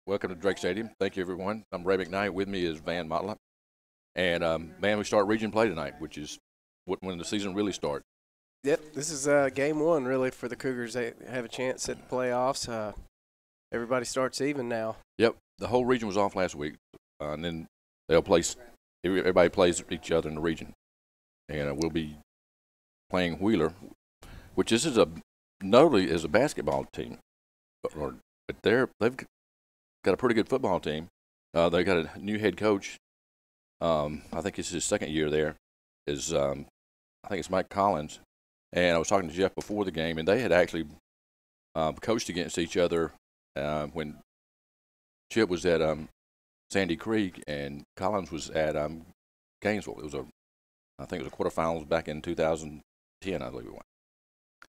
Welcome to Drake Stadium. Thank you, everyone. I'm Ray McKnight. With me is Van Motlop. And, man, we start region play tonight, which is when the season really starts. Yep, this is game one, really, for the Cougars. They have a chance at the playoffs. Everybody starts even now. Yep, the whole region was off last week, and then everybody plays each other in the region. And we'll be playing Wheeler, which this is notably is a basketball team. But they've got a pretty good football team. They got a new head coach. I think it's his second year there. I think it's Mike Collins. And I was talking to Jeff before the game, and they had actually coached against each other when Chip was at Sandy Creek and Collins was at Gainesville. I think it was a quarterfinals back in 2010, I believe it was.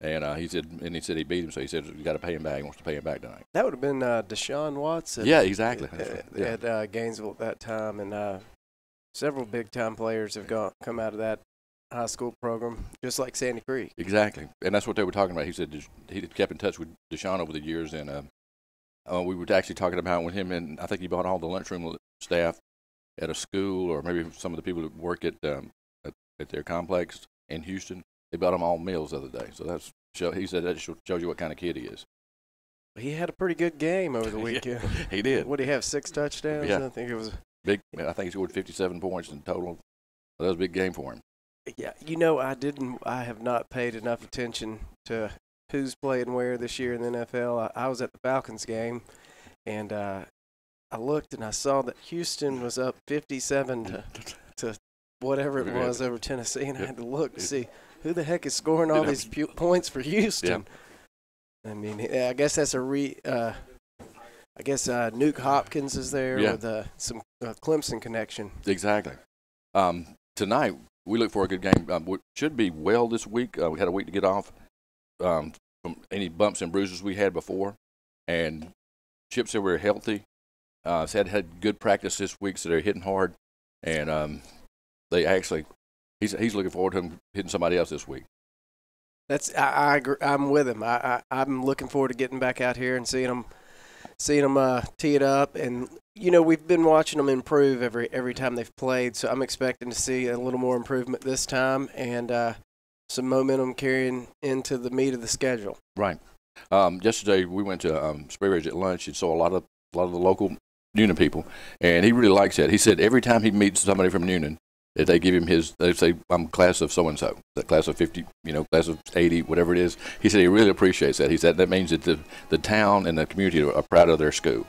And he said he beat him, so he said you got to pay him back. He wants to pay him back tonight. That would have been Deshaun Watson. Yeah, exactly. At Gainesville at that time, and several big-time players have come out of that high school program, just like Sandy Creek. Exactly, and that's what they were talking about. He said he kept in touch with Deshaun over the years, and we were actually talking about with him, and I think he bought all the lunchroom staff at a school, or maybe some of the people that work at their complex in Houston. They bought them all meals the other day. So he said that shows you what kind of kid he is. He had a pretty good game over the weekend. He did. What did he have, 6 touchdowns? Yeah. I think it was big. I think he scored 57 points in total. That was a big game for him. Yeah, I have not paid enough attention to who's playing where this year in the NFL. I was at the Falcons game, and I looked and I saw that Houston was up 57 to whatever it was over Tennessee, and I had to look to see who the heck is scoring all these points for Houston. Yeah. I mean, I guess that's Nuke Hopkins is there with some Clemson connection. Exactly. Tonight, we look for a good game. We should be well this week. We had a week to get off from any bumps and bruises we had before. And Chip said we're healthy. Had good practice this week, so they're hitting hard. And they actually – he's looking forward to him hitting somebody else this week. I agree. I'm with him. I'm looking forward to getting back out here and seeing them tee it up. And we've been watching them improve every time they've played. So I'm expecting to see a little more improvement this time and some momentum carrying into the meat of the schedule. Right. Yesterday we went to Spray Ridge at lunch and saw a lot of the local Newnan people, and he really likes that. He said every time he meets somebody from Newnan, if they give him they say, I'm class of so-and-so, the class of 50, class of 80, whatever it is. He said he really appreciates that. He said that means that the town and the community are proud of their school.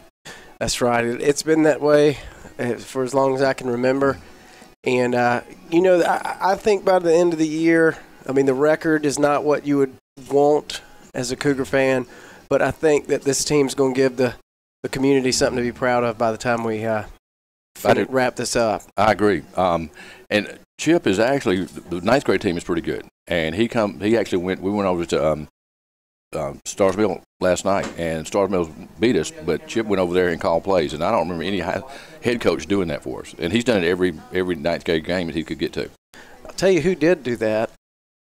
That's right. It's been that way for as long as I can remember. And, I think by the end of the year, the record is not what you would want as a Cougar fan, but I think that this team's going to give the community something to be proud of by the time we wrap this up. I agree. And Chip is actually, the ninth grade team is pretty good. And we went over to Starsville last night, and Starsville beat us, but Chip went over there and called plays, and I don't remember any head coach doing that for us. And he's done it every ninth grade game that he could get to. I'll tell you who did do that.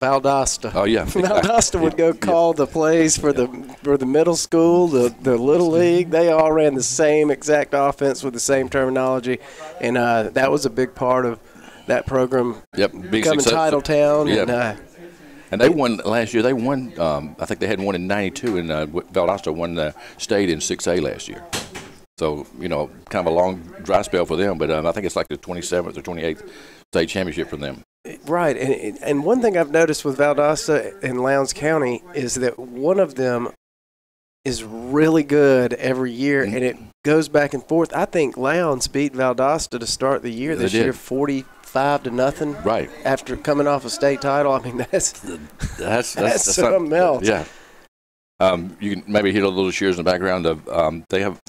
Valdosta. Oh yeah, Valdosta would go call the plays for the middle school, the little league. They all ran the same exact offense with the same terminology, and that was a big part of that program. Yep, becoming Titletown. Yeah. And they won last year. They won. I think they had one in '92, and Valdosta won the state in 6A last year. So kind of a long dry spell for them, but I think it's like the 27th or 28th state championship for them. Right, and one thing I've noticed with Valdosta and Lowndes County is that one of them is really good every year, and it goes back and forth. I think Lowndes beat Valdosta to start the year this year, 45-0. Right. After coming off a state title, I mean that's something else. Yeah. You can maybe hear a little cheers in the background of they have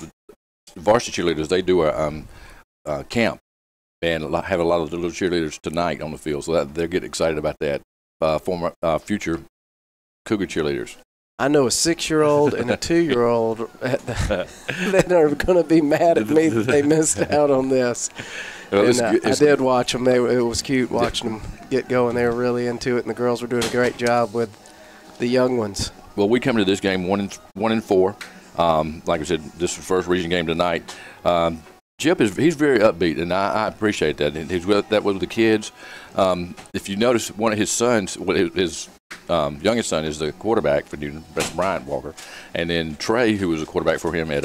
varsity cheerleaders. They do a camp. And have a lot of the little cheerleaders tonight on the field, so they're getting excited about that. Future Cougar cheerleaders. I know a 6-year-old and a 2-year-old that are going to be mad at me that they missed out on this. Well, I did watch them. It was cute watching them get going. They were really into it, and the girls were doing a great job with the young ones. Well, we come to this game 1-4. Like I said, this is the first region game tonight. Chip he's very upbeat, and I appreciate that. And he's with the kids. If you notice, one of his sons, his youngest son, is the quarterback for Newnan, Bryant Walker, and then Trey, who was a quarterback for him at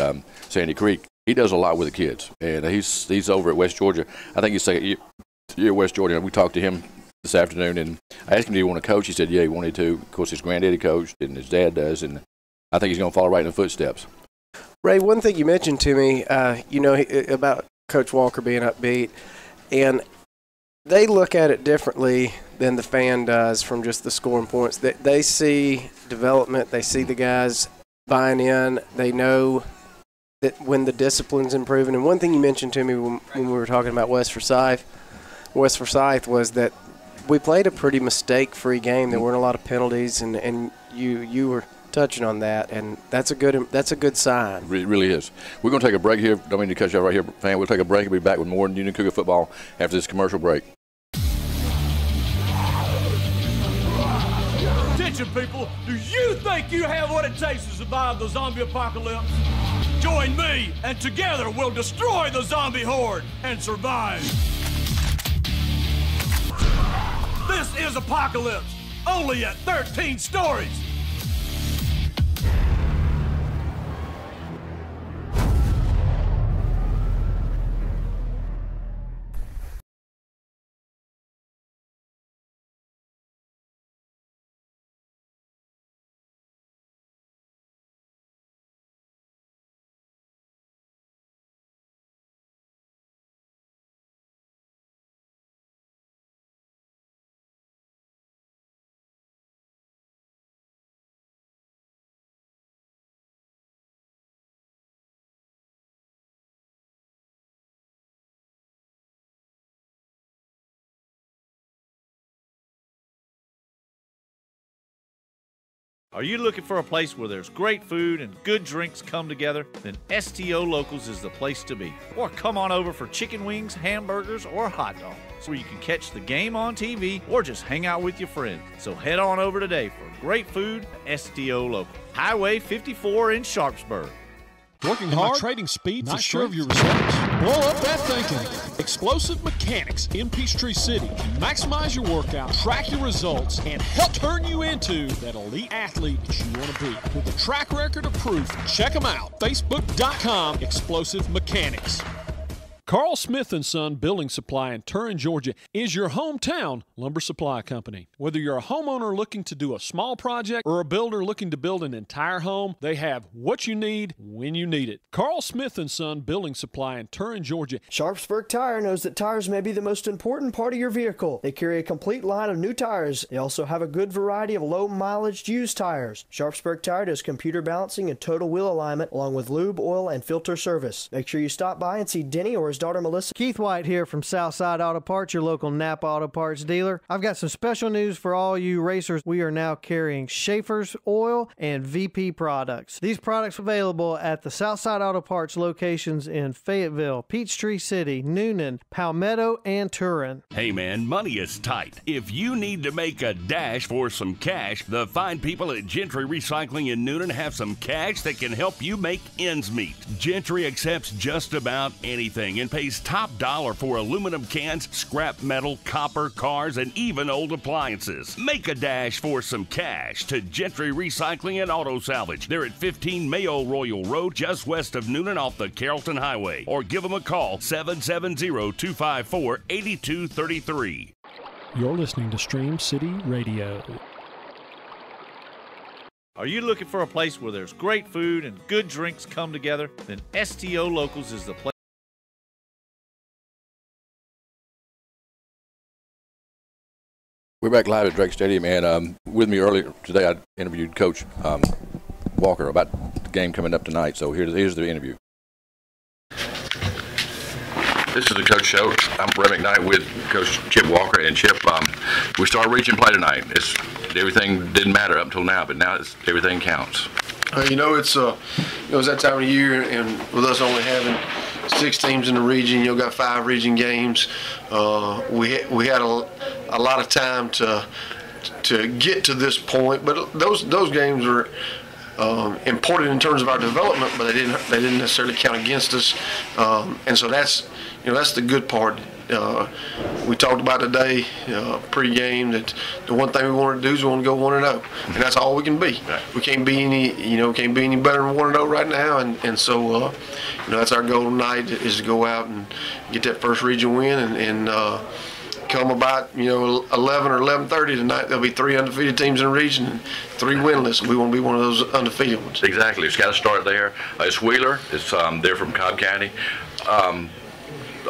Sandy Creek. He does a lot with the kids, and he's over at West Georgia. I think he's second year at West Georgia. We talked to him this afternoon, and I asked him, "Do you want to coach?" He said, "Yeah, he wanted to." Of course, his granddaddy coached, and his dad does, and I think he's going to follow right in the footsteps. Ray, one thing you mentioned to me, about Coach Walker being upbeat, and they look at it differently than the fan does from just the scoring points. They see development. They see the guys buying in. They know that when the discipline's improving. And one thing you mentioned to me when we were talking about West Forsyth was that we played a pretty mistake-free game. There weren't a lot of penalties, and you were touching on that, and that's a good sign. It really is. We're going to take a break here. Don't mean to cut you off right here, fan. We'll take a break and be back with more Newnan Cougar football after this commercial break. Attention, people! Do you think you have what it takes to survive the zombie apocalypse? Join me, and together we'll destroy the zombie horde and survive. This is Apocalypse, only at 13 Stories. Are you looking for a place where there's great food and good drinks come together? Then STO Locals is the place to be. Or come on over for chicken wings, hamburgers, or hot dogs, where you can catch the game on TV or just hang out with your friends. So head on over today for great food at STO Local. Highway 54 in Sharpsburg. Working hard, trading speed, not sure of your results. Blow up that thinking. Explosive Mechanics in Peachtree City. Maximize your workout, track your results, and help turn you into that elite athlete that you want to be. With a track record of proof, check them out. Facebook.com, Explosive Mechanics. Carl Smith & Son Building Supply in Turin, Georgia is your hometown lumber supply company. Whether you're a homeowner looking to do a small project or a builder looking to build an entire home, they have what you need when you need it. Carl Smith & Son Building Supply in Turin, Georgia. Sharpsburg Tire knows that tires may be the most important part of your vehicle. They carry a complete line of new tires. They also have a good variety of low-mileage used tires. Sharpsburg Tire does computer balancing and total wheel alignment along with lube, oil, and filter service. Make sure you stop by and see Denny or his his daughter Melissa. Keith White here from Southside Auto Parts, your local Napa Auto Parts dealer. I've got some special news for all you racers. We are now carrying Schaefer's oil and VP products. These products available at the Southside Auto Parts locations in Fayetteville, Peachtree City, Newnan, Palmetto, and Turin. Hey man, money is tight. If you need to make a dash for some cash, the fine people at Gentry Recycling in Newnan have some cash that can help you make ends meet. Gentry accepts just about anything and pays top dollar for aluminum cans, scrap metal, copper, cars, and even old appliances. Make a dash for some cash to Gentry Recycling and Auto Salvage. They're at 15 Mayo Royal Road, just west of Newnan off the Carrollton Highway. Or give them a call, 770-254-8233. You're listening to Stream City Radio. Are you looking for a place where there's great food and good drinks come together? Then STO Locals is the place. We're back live at Drake Stadium, and with me earlier today, I interviewed Coach Walker about the game coming up tonight. So here's the interview. This is the Coach Show. I'm Brett McKnight with Coach Chip Walker, and Chip, we started region play tonight. Everything didn't matter up until now, but now everything counts. It's that time of year, and with us only having 6 teams in the region, got 5 region games. We had a lot of time to get to this point, but those games were important in terms of our development, but they didn't necessarily count against us, and so that's the good part. We talked about today pre-game that the one thing we want to do is we want to go 1-0, and that's all we can be. We can't be any better than 1-0 right now, and so that's our goal tonight, is to go out and get that first region win, and come about 11 or 11:30 tonight, there'll be 3 undefeated teams in the region and 3 winless. We want to be one of those undefeated ones. Exactly. It's got to start there. It's Wheeler. They're from Cobb County.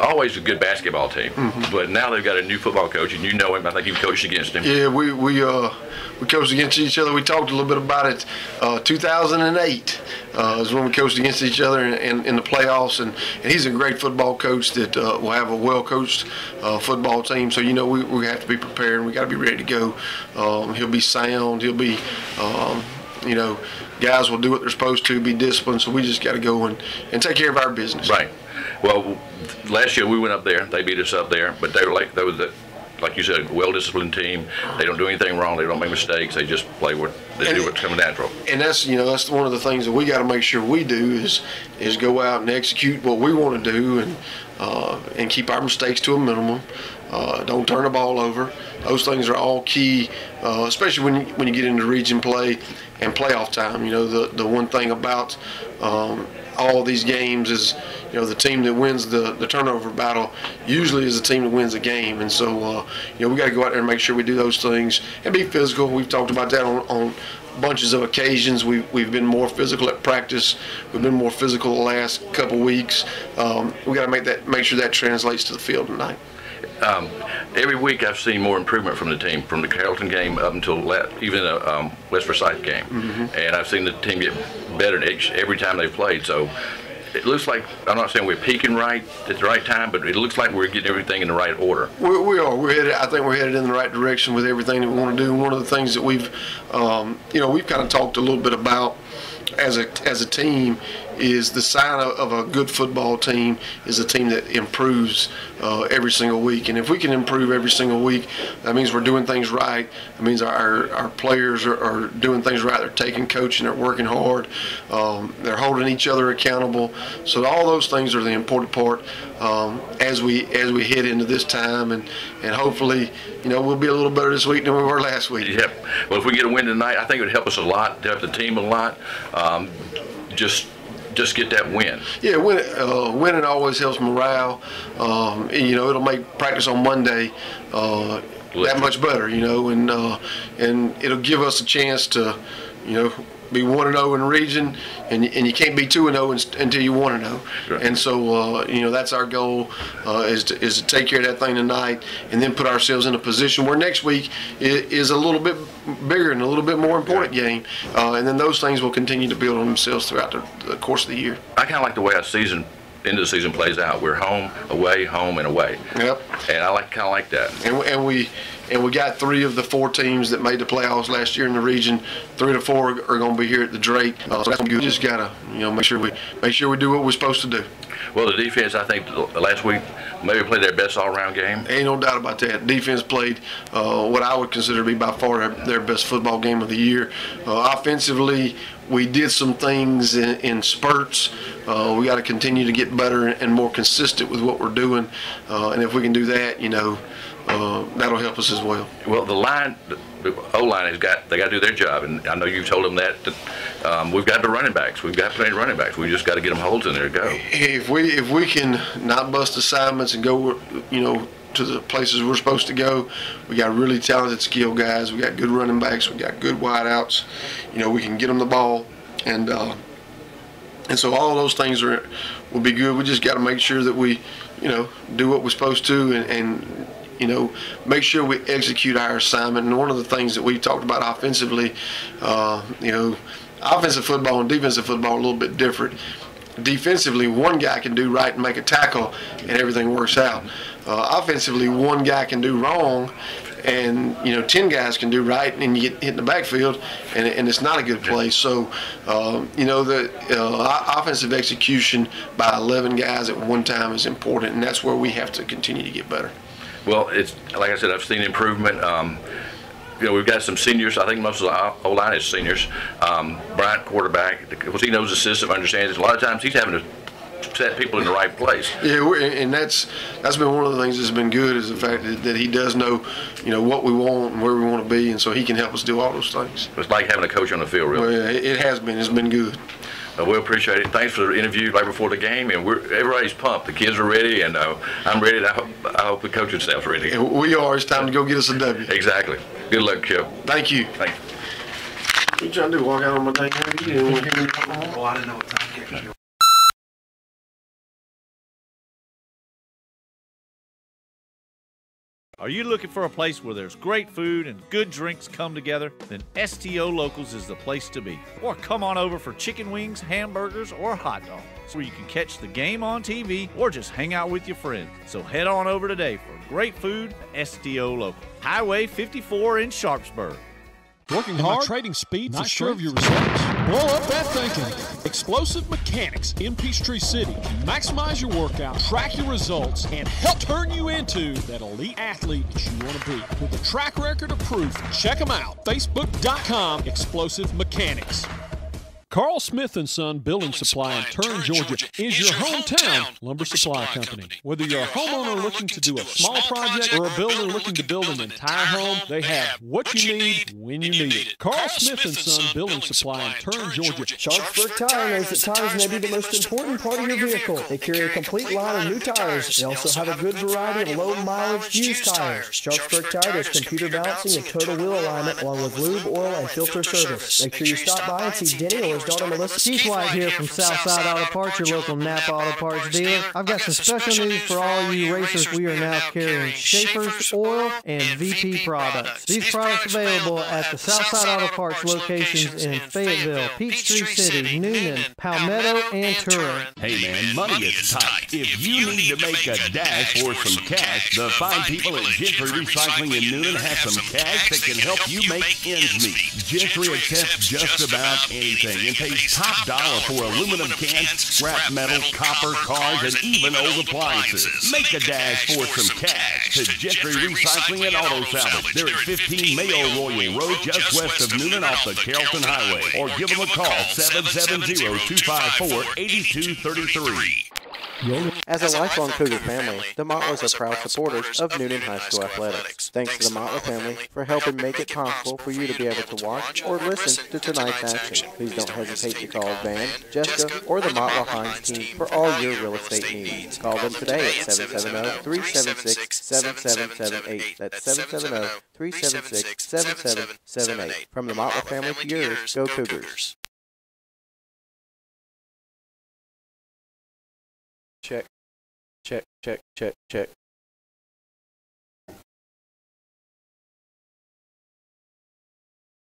Always a good basketball team, but now they've got a new football coach, and you know him. I think you've coached against him. Yeah, we coached against each other. We talked a little bit about it. 2008 is when we coached against each other in the playoffs, and he's a great football coach that will have a well-coached football team. So we have to be prepared, and we got to be ready to go. He'll be sound. He'll be guys will do what they're supposed to, be disciplined. So we just got to go and take care of our business. Right. Well, last year we went up there. They beat us up there, but they were like you said, a well-disciplined team. They don't do anything wrong. They don't make mistakes. They just play do what's coming natural. And that's one of the things that we got to make sure we do is go out and execute what we want to do and keep our mistakes to a minimum. Don't turn the ball over. Those things are all key, especially when you get into region play and playoff time. The one thing about all these games is the team that wins the turnover battle usually is the team that wins the game, and so we got to go out there and make sure we do those things and be physical. We've talked about that on bunches of occasions. We've been more physical at practice. We've been more physical the last couple weeks. We got to make sure that translates to the field tonight. Every week I've seen more improvement from the team, from the Carrollton game up until even the West Forsyth game. And I've seen the team get better every time they've played. So it looks like, I'm not saying we're peaking right at the right time, but it looks like we're getting everything in the right order. We are. I think we're headed in the right direction with everything that we want to do. And one of the things that we've kind of talked a little bit about as a team is the sign of a good football team is a team that improves every single week. And if we can improve every single week, that means we're doing things right. That means our players are doing things right. They're taking coaching. They're working hard. They're holding each other accountable. So all those things are the important part as we head into this time. And hopefully, we'll be a little better this week than we were last week. Yep. Well, if we get a win tonight, I think it would help us a lot, to help the team a lot. Just get that win. Yeah, winning always helps morale. It'll make practice on Monday that much better. And it'll give us a chance to, be 1-0 in the region, and you can't be 2-0 until you 1-0. Right. And so that's our goal is to take care of that thing tonight, and then put ourselves in a position where next week is a little bit bigger and a little bit more important game, and then those things will continue to build on themselves throughout the course of the year. I kind of like the way our season end of the season plays out. We're home, and away. Yep. And I kind of like that. And we got 3 of the 4 teams that made the playoffs last year in the region. 3 to 4 are going to be here at the Drake. So that's good. We just gotta, make sure we do what we're supposed to do. Well, the defense, I think, last week maybe played their best all-around game. Ain't no doubt about that. Defense played what I would consider to be by far their best football game of the year. Offensively, we did some things in spurts. We got to continue to get better and more consistent with what we're doing. And if we can do that, that'll help us as well. Well, the O-line they got to do their job, and I know you've told them that we've got the running backs. We've got plenty of running backs. We just got to get them holes in there to go. If we can not bust assignments and go, to the places we're supposed to go, we got really talented, skilled guys. We got good running backs. We got good wideouts. We can get them the ball, and so all of those things will be good. We just got to make sure that we, do what we're supposed to, and make sure we execute our assignment. And one of the things that we talked about offensively, offensive football and defensive football are a little bit different. Defensively, one guy can do right and make a tackle, and everything works out. Offensively, one guy can do wrong, and 10 guys can do right, and you get hit in the backfield, and it's not a good play. So, the offensive execution by 11 guys at one time is important, and that's where we have to continue to get better. Well, it's like I said, I've seen improvement. We've got some seniors. I think most of the O-line is seniors. Bryant, quarterback, because he knows the system, understands it. A lot of times he's having to set people in the right place. Yeah, and that's been one of the things that's been good, is the fact that he does know, what we want and where we want to be, and so he can help us do all those things. It's like having a coach on the field, really. Well, yeah, it has been. It's been good. We appreciate it. Thanks for the interview right before the game, and everybody's pumped. The kids are ready, and I'm ready. I hope the coaching staff's ready. And we are. It's time to go get us a W. Exactly. Good luck, Kip. Thank you. Thank you. What you trying to do? Walk out on my thing? You didn't want to hear me? Oh, I didn't know what time it was. Are you looking for a place where there's great food and good drinks come together? Then STO Locals is the place to be. Or come on over for chicken wings, hamburgers, or hot dogs, so you can catch the game on TV or just hang out with your friends. So head on over today for great food at STO Local. Highway 54 in Sharpsburg. Working hard, trading speed, not sure of your results. Blow up that thinking. Explosive Mechanics in Peachtree City. Maximize your workout, track your results, and help turn you into that elite athlete that you want to be. With a track record of proof, check them out. Facebook.com, Explosive Mechanics. Carl Smith & Son Building Supply in Turin, Georgia is your hometown lumber supply company. Whether you're a homeowner looking to do a small project or a builder looking to build an entire home, they have what you need when you need it. Carl Smith & Son Building Supply in Turin, Georgia. Sharpsburg Tire knows that tires may be the most important part of your vehicle. They carry a complete line of new tires. They also have a good variety of low-mileage used tires. Sharpsburg Tire does computer balancing and total wheel alignment, along with lube, oil, and filter service. Make sure you stop by and see Denny or his daughter Melissa. Keith White here from Southside Auto Parts, your local Napa Auto Parts dealer. I've got some special news for all you racers. We are now carrying Schaefer's Oil and VP products. These products available at the Southside Auto Parts locations in Fayetteville, Peachtree City, Newnan, Palmetto, and Turin. Hey man, money is tight. If you need to make a dash for some cash, the fine people at Gentry Recycling in Newnan have some cash that can help you make ends meet. Gentry accepts just about anything and pays top dollar for aluminum cans, scrap metal, copper, cars, and even old appliances. Make a dash for some cash to Gentry Recycling and Auto Salvage. They're at 15 Mayo Royal Road, just west of Newnan off the Carrollton Highway. Or give them a call, 770-254-8233. As a lifelong Cougar family, the Mottlers are proud supporters of Newnan High School athletics. Thanks to the Mottler family for helping make it possible for you to be able to watch or listen to tonight's action. Please don't hesitate to call Van, Jessica, or the Mottler Hines team for all your real estate needs. Call them today at 770-376-7778. That's 770-376-7778. From the Mottler family to yours, go Cougars. Check, check, check, check, check.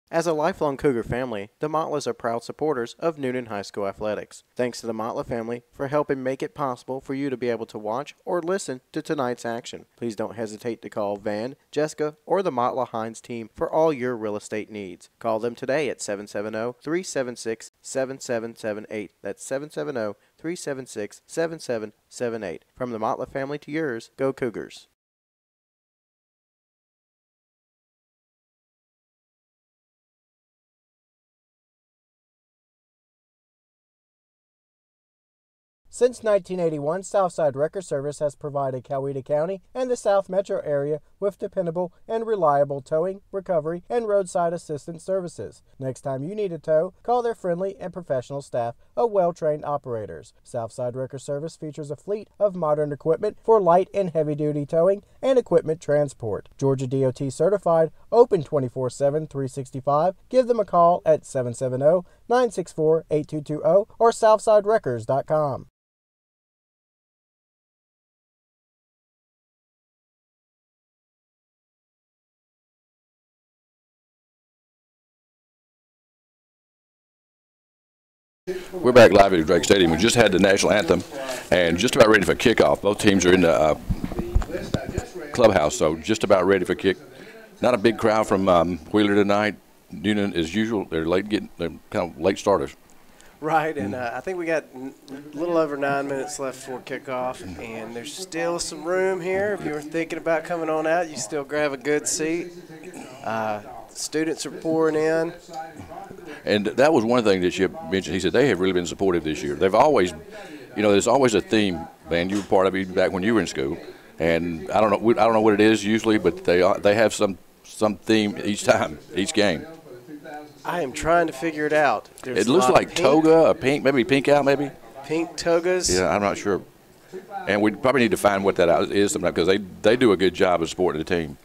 As a lifelong Cougar family, the Motlas are proud supporters of Newnan High School athletics. Thanks to the Motla family for helping make it possible for you to be able to watch or listen to tonight's action. Please don't hesitate to call Van, Jessica, or the Motla Hines team for all your real estate needs. Call them today at 770-376-7778. That's 770-376-7778. From the Motla family to yours, go Cougars. Since 1981, Southside Wrecker Service has provided Coweta County and the South Metro area with dependable and reliable towing, recovery, and roadside assistance services. Next time you need a tow, call their friendly and professional staff of well-trained operators. Southside Wrecker Service features a fleet of modern equipment for light and heavy-duty towing and equipment transport. Georgia DOT certified, open 24/7, 365. Give them a call at 770-964-8220 or southsidewreckers.com. We're back live at Drake Stadium. We just had the national anthem and just about ready for kickoff. Both teams are in the clubhouse, so just about ready for kick. Not a big crowd from Wheeler tonight. Newnan, as usual, they're kind of late starters. Right, and I think we got a little over 9 minutes left for kickoff, and there's still some room here. If you were thinking about coming on out, you still grab a good seat. Students are pouring in. And that was one thing that you mentioned. He said they have really been supportive this year. They've always, there's always a theme, man. You were part of it back when you were in school, and I don't know what it is usually, but they have some theme each time, each game. I am trying to figure it out. There's it looks like toga, a pink, maybe pink out, maybe. Pink togas. Yeah, I'm not sure. And we probably need to find what that is sometime because they do a good job of supporting the team.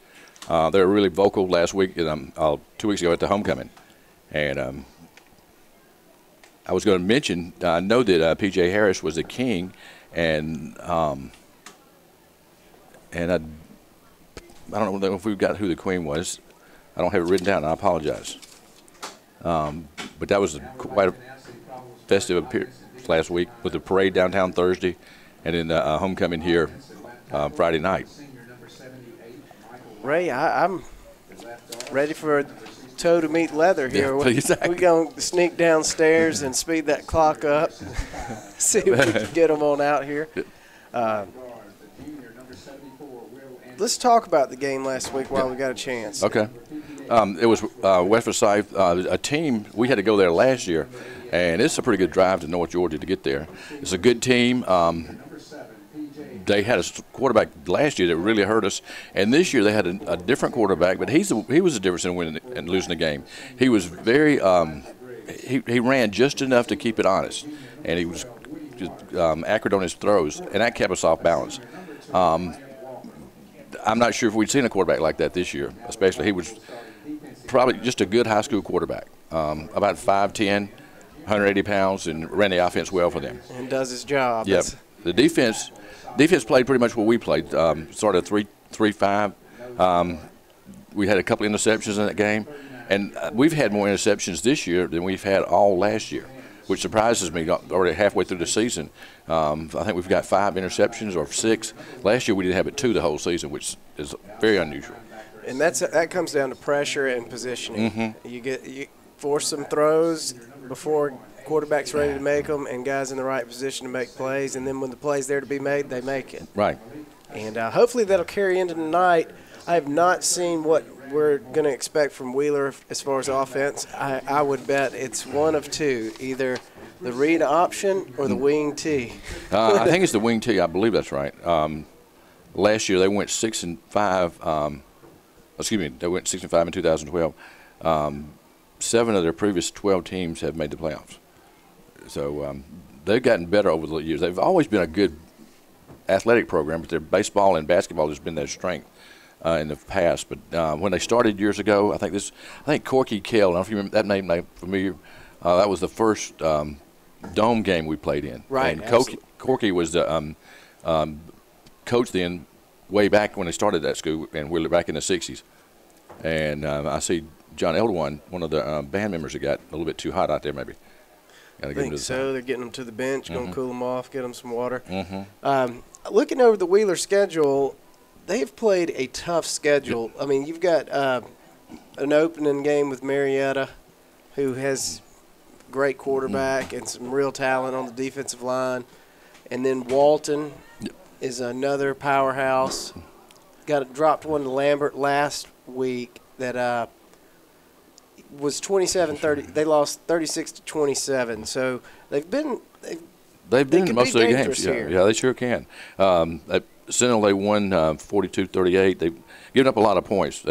They were really vocal last week, 2 weeks ago at the homecoming. And I was going to mention, I know that P.J. Harris was the king, and I don't know if we've got who the queen was. I don't have it written down. I apologize. But that was quite a festive appearance last week with the parade downtown Thursday, and then the homecoming here Friday night. Ray, I'm ready for toe to meet leather here. Yeah, exactly. We're going to sneak downstairs and speed that clock up, see if we can get them on out here. Let's talk about the game last week while we got a chance. Okay. It was West Forsyth, a team. We had to go there last year, and it's a pretty good drive to North Georgia to get there. It's a good team. They had a quarterback last year that really hurt us, and this year they had a different quarterback, but he was the difference in winning and losing the game. He was very he ran just enough to keep it honest, and he was just accurate on his throws, and that kept us off balance. I'm not sure if we'd seen a quarterback like that this year, especially. He was probably just a good high school quarterback, about 5'10", 180 pounds, and ran the offense well for them. And does his job. Yep. The defense played pretty much what we played. Started 3-5. We had a couple of interceptions in that game, and we've had more interceptions this year than we've had all last year, which surprises me. Already halfway through the season, I think we've got 5 interceptions or 6. Last year we didn't have it 2 the whole season, which is very unusual. And that comes down to pressure and positioning. Mm-hmm. You force some throws before quarterback's ready to make them, and guys in the right position to make plays, and then when the play's there to be made, they make it. Right. And hopefully that'll carry into tonight. I have not seen what we're going to expect from Wheeler as far as offense. I would bet it's one of two, either the read option or the wing T. I think it's the wing T. I believe that's right. Last year they went 6-5. They went 6-5 in 2012. 7 of their previous 12 teams have made the playoffs. So they've gotten better over the years. They've always been a good athletic program, but their baseball and basketball has been their strength in the past. But when they started years ago, I think Corky Kell, I don't know if you remember that name familiar. That was the first dome game we played in. Right. And Corky was the coach then, way back when they started that school, and we were back in the 60s. And I see John Eldewine, one of the band members, that got a little bit too hot out there, maybe. I think so. They're getting them to the bench, going to cool them off, get them some water. Mm-hmm. Looking over the Wheeler schedule, they've played a tough schedule. I mean, you've got an opening game with Marietta, who has a great quarterback and some real talent on the defensive line. And then Walton is another powerhouse. Dropped one to Lambert last week that was 27-30. They lost 36-27. So they've been in most of their games. Yeah, they sure can. At Sentinel, they won 42-38. They've given up a lot of points.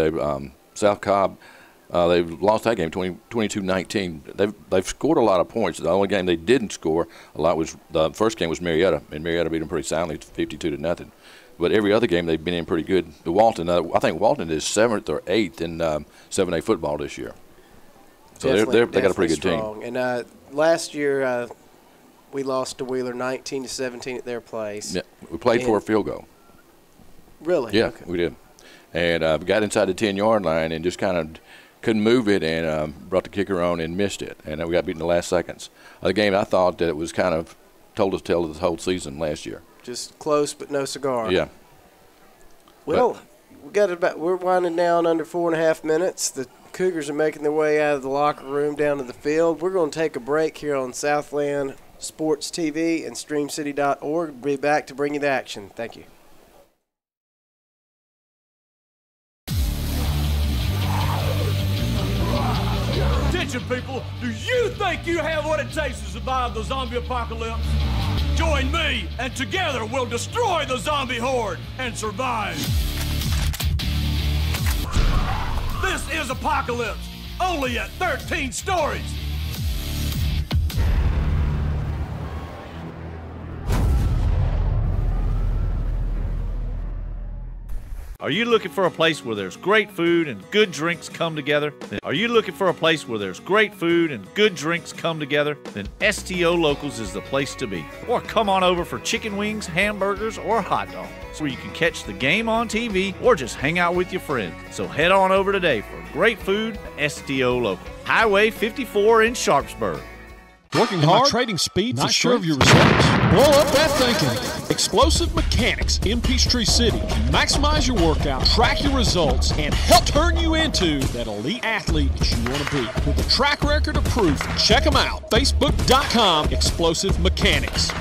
South Cobb, they've lost that game 22-19. They've scored a lot of points. The only game they didn't score a lot was the first game was Marietta, and Marietta beat them pretty soundly, 52-0. But every other game they've been in pretty good. The Walton, I think Walton is 7th or 8th in 7A football this year. So they got a pretty good strong team. And last year we lost to Wheeler 19-17 at their place. Yeah, we played for a field goal. Really? Yeah, okay. we did. And we got inside the 10-yard line and just kind of couldn't move it, and brought the kicker on and missed it. And then we got beat in the last seconds. The game, I thought that it was kind of told us tell of the whole season last year. Just close but no cigar. Yeah. Well, we're winding down under 4.5 minutes. The Cougars are making their way out of the locker room down to the field. We're going to take a break here on Southland Sports TV and StreamCity.org. We'll be back to bring you the action. Thank you. Attention, people. Do you think you have what it takes to survive the zombie apocalypse? Join me, and together we'll destroy the zombie horde and survive. This is Apocalypse, only at 13 stories. Are you looking for a place where there's great food and good drinks come together? Then STO Locals is the place to be. Or come on over for chicken wings, hamburgers, or hot dogs, where you can catch the game on TV or just hang out with your friends. So head on over today for great food at STO Local. Highway 54 in Sharpsburg. Working hard, trading speed, not sure of your results. Blow up that thinking. Explosive Mechanics in Peachtree City. Maximize your workout, track your results, and help turn you into that elite athlete that you want to be. With a track record of proof, check them out. Facebook.com, Explosive Mechanics.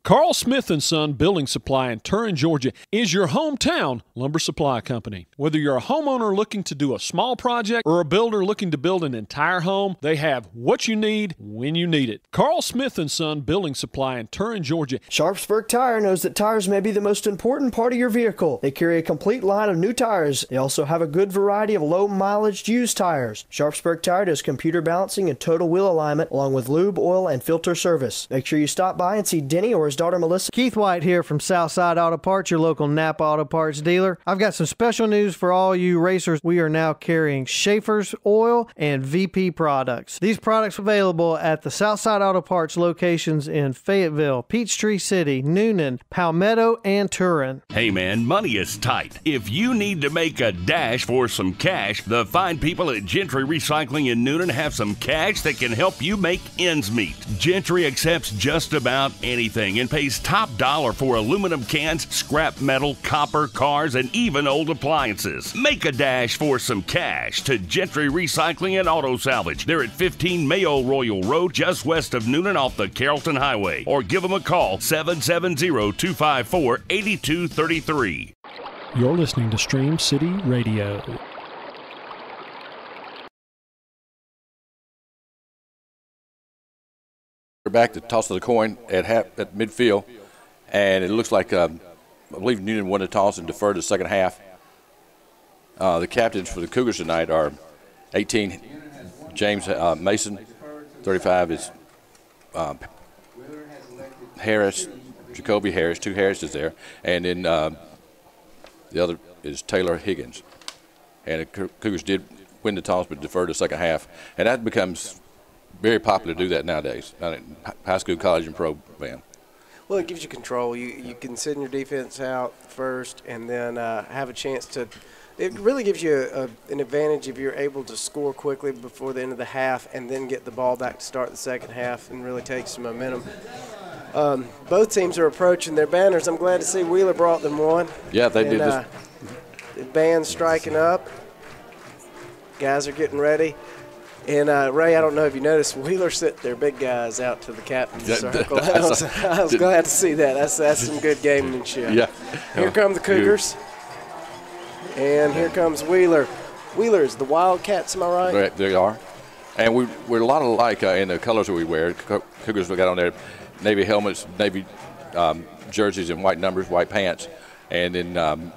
Carl Smith & Son Building Supply in Turin, Georgia is your hometown lumber supply company. Whether you're a homeowner looking to do a small project or a builder looking to build an entire home, they have what you need when you need it. Carl Smith & Son Building Supply in Turin, Georgia. Sharpsburg Tire knows that tires may be the most important part of your vehicle. They carry a complete line of new tires. They also have a good variety of low-mileage used tires. Sharpsburg Tire does computer balancing and total wheel alignment, along with lube, oil, and filter service. Make sure you stop by and see Denny or his daughter Melissa. Keith White here from Southside Auto Parts, your local Napa Auto Parts dealer. I've got some special news for all you racers. We are now carrying Schaefer's oil and VP products. These products available at the Southside Auto Parts locations in Fayetteville, Peachtree City, Newnan, Palmetto, and Turin. Hey man, money is tight. If you need to make a dash for some cash, the fine people at Gentry Recycling in Newnan have some cash that can help you make ends meet. Gentry accepts just about anything and pays top dollar for aluminum cans, scrap metal, copper, cars, and even old appliances. Make a dash for some cash to Gentry Recycling and Auto Salvage. They're at 15 Mayo Royal Road, just west of Newnan off the Carrollton Highway. Or give them a call, 770-254-8233. You're listening to Stream City Radio. We're back to toss of the coin at midfield, and it looks like I believe Newnan won the toss and deferred the second half. The captains for the Cougars tonight are 18, James Mason, 35 is Harris, Jacoby Harris, two Harrises there, and then the other is Taylor Higgins. And the Cougars did win the toss but deferred the second half, and that becomes very popular to do that nowadays, high school, college, and pro band. Well, it gives you control. You can send your defense out first and then have a chance to It really gives you an advantage if you're able to score quickly before the end of the half and then get the ball back to start the second half and really take some momentum. Both teams are approaching their banners. I'm glad to see Wheeler brought them one. Yeah, they did this. The band's striking up. Guys are getting ready. And, Ray, I don't know if you noticed, Wheeler sent their big guys out to the captain's circle. I was glad to see that. That's some good gamemanship. Yeah. Here come the Cougars. And here comes Wheeler. Wheeler is the Wildcats, am I right? They are. And we're a lot alike in the colors that we wear. Cougars, we got on there navy helmets, navy jerseys, and white numbers, white pants. And then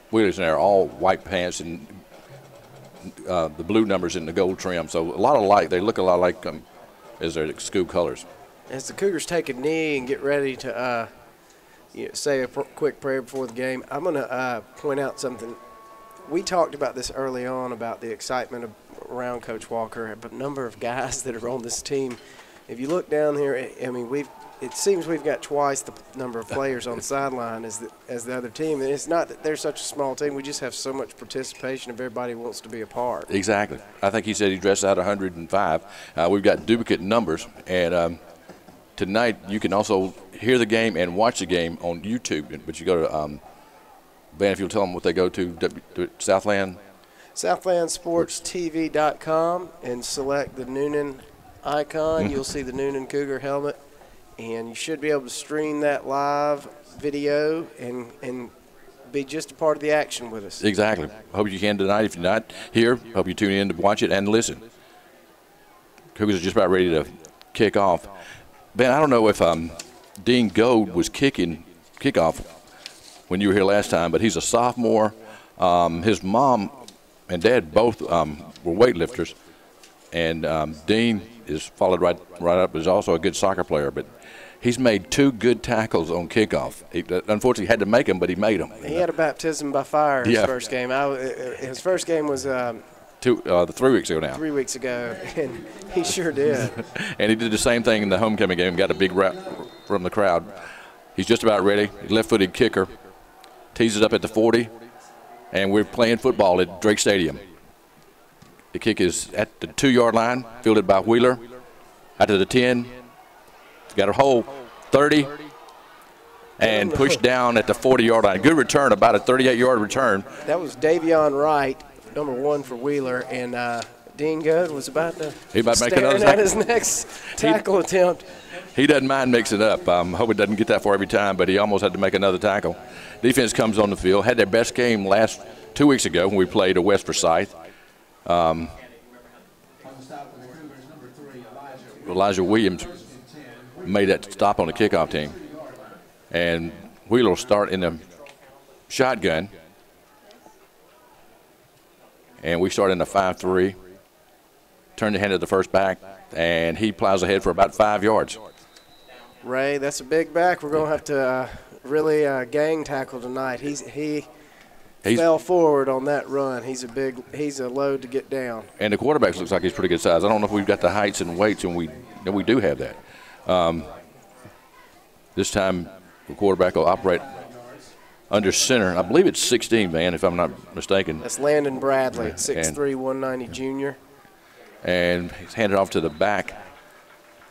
Wheeler's in there, all white pants and the blue numbers in the gold trim. So a lot alike. They look a lot like as their school colors. As the Cougars take a knee and get ready to say a quick prayer before the game, I'm going to point out something. We talked about this early on about the excitement around Coach Walker, but a number of guys that are on this team. If you look down here, I mean, it seems we've got twice the number of players on the sideline as the other team. And it's not that they're such a small team. We just have so much participation if everybody wants to be a part. Exactly. I think he said he dressed out 105. We've got duplicate numbers. And tonight you can also hear the game and watch the game on YouTube. But you go to Ben, if you'll tell them what they go to Southland. SouthlandSportsTV.com and select the Newnan icon. You'll see the Newnan Cougar helmet. And you should be able to stream that live video and be just a part of the action with us. Exactly. Hope you can tonight. If you're not here, hope you tune in to watch it and listen. Cougars are just about ready to kick off. Ben, I don't know if Dean Gold was kickoff when you were here last time, but he's a sophomore. His mom and dad both were weightlifters, and Dean is followed right up. Is also a good soccer player, but he's made 2 good tackles on kickoff. He unfortunately had to make them, but he made them. He had a baptism by fire in his first game. His first game was 3 weeks ago now. 3 weeks ago, and he sure did. And he did the same thing in the homecoming game, got a big rap from the crowd. He's just about ready. Left-footed kicker. Tees it up at the 40, and we're playing football at Drake Stadium. The kick is at the 2-yard line, fielded by Wheeler. Out to the 10. Got a hole, 30, and pushed down at the 40-yard line. Good return, about a 38-yard return. That was Davion Wright, number 1 for Wheeler, and Dean Goode was about to make another at his next tackle attempt. He doesn't mind mixing it up. Hope it doesn't get that far every time, but he almost had to make another tackle. Defense comes on the field. Had their best game 2 weeks ago when we played at West Forsyth. Elijah Williams made that stop on the kickoff team. And Wheeler will start in the shotgun. And we start in the 5-3. Turn the hand to the first back, and he plows ahead for about 5 yards. Ray, that's a big back. We're going to have to really gang tackle tonight. He fell forward on that run. He's a load to get down. And the quarterback looks like he's pretty good size. I don't know if we've got the heights and weights, and we do have that. This time the quarterback will operate under center. I believe it's 16, man, if I'm not mistaken. That's Landon Bradley at 6'3", 190 junior. And he's handed off to the back.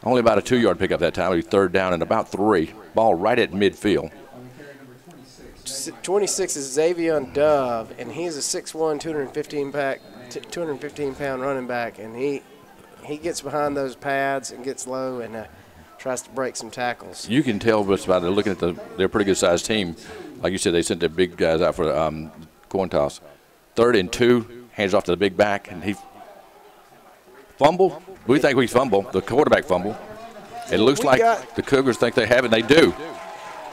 Only about a 2-yard pickup that time. He's 3rd down and about 3. Ball right at midfield. 26 is Xavier Dove, and he's a 6'1", 215-pound running back, and he gets behind those pads and gets low and tries to break some tackles. You can tell just by looking at they're a pretty good-sized team. Like you said, they sent their big guys out for coin toss. 3rd and 2, hands off to the big back, and he fumbled. We think we fumbled. The quarterback fumbled. It looks like the Cougars think they have it, and they do.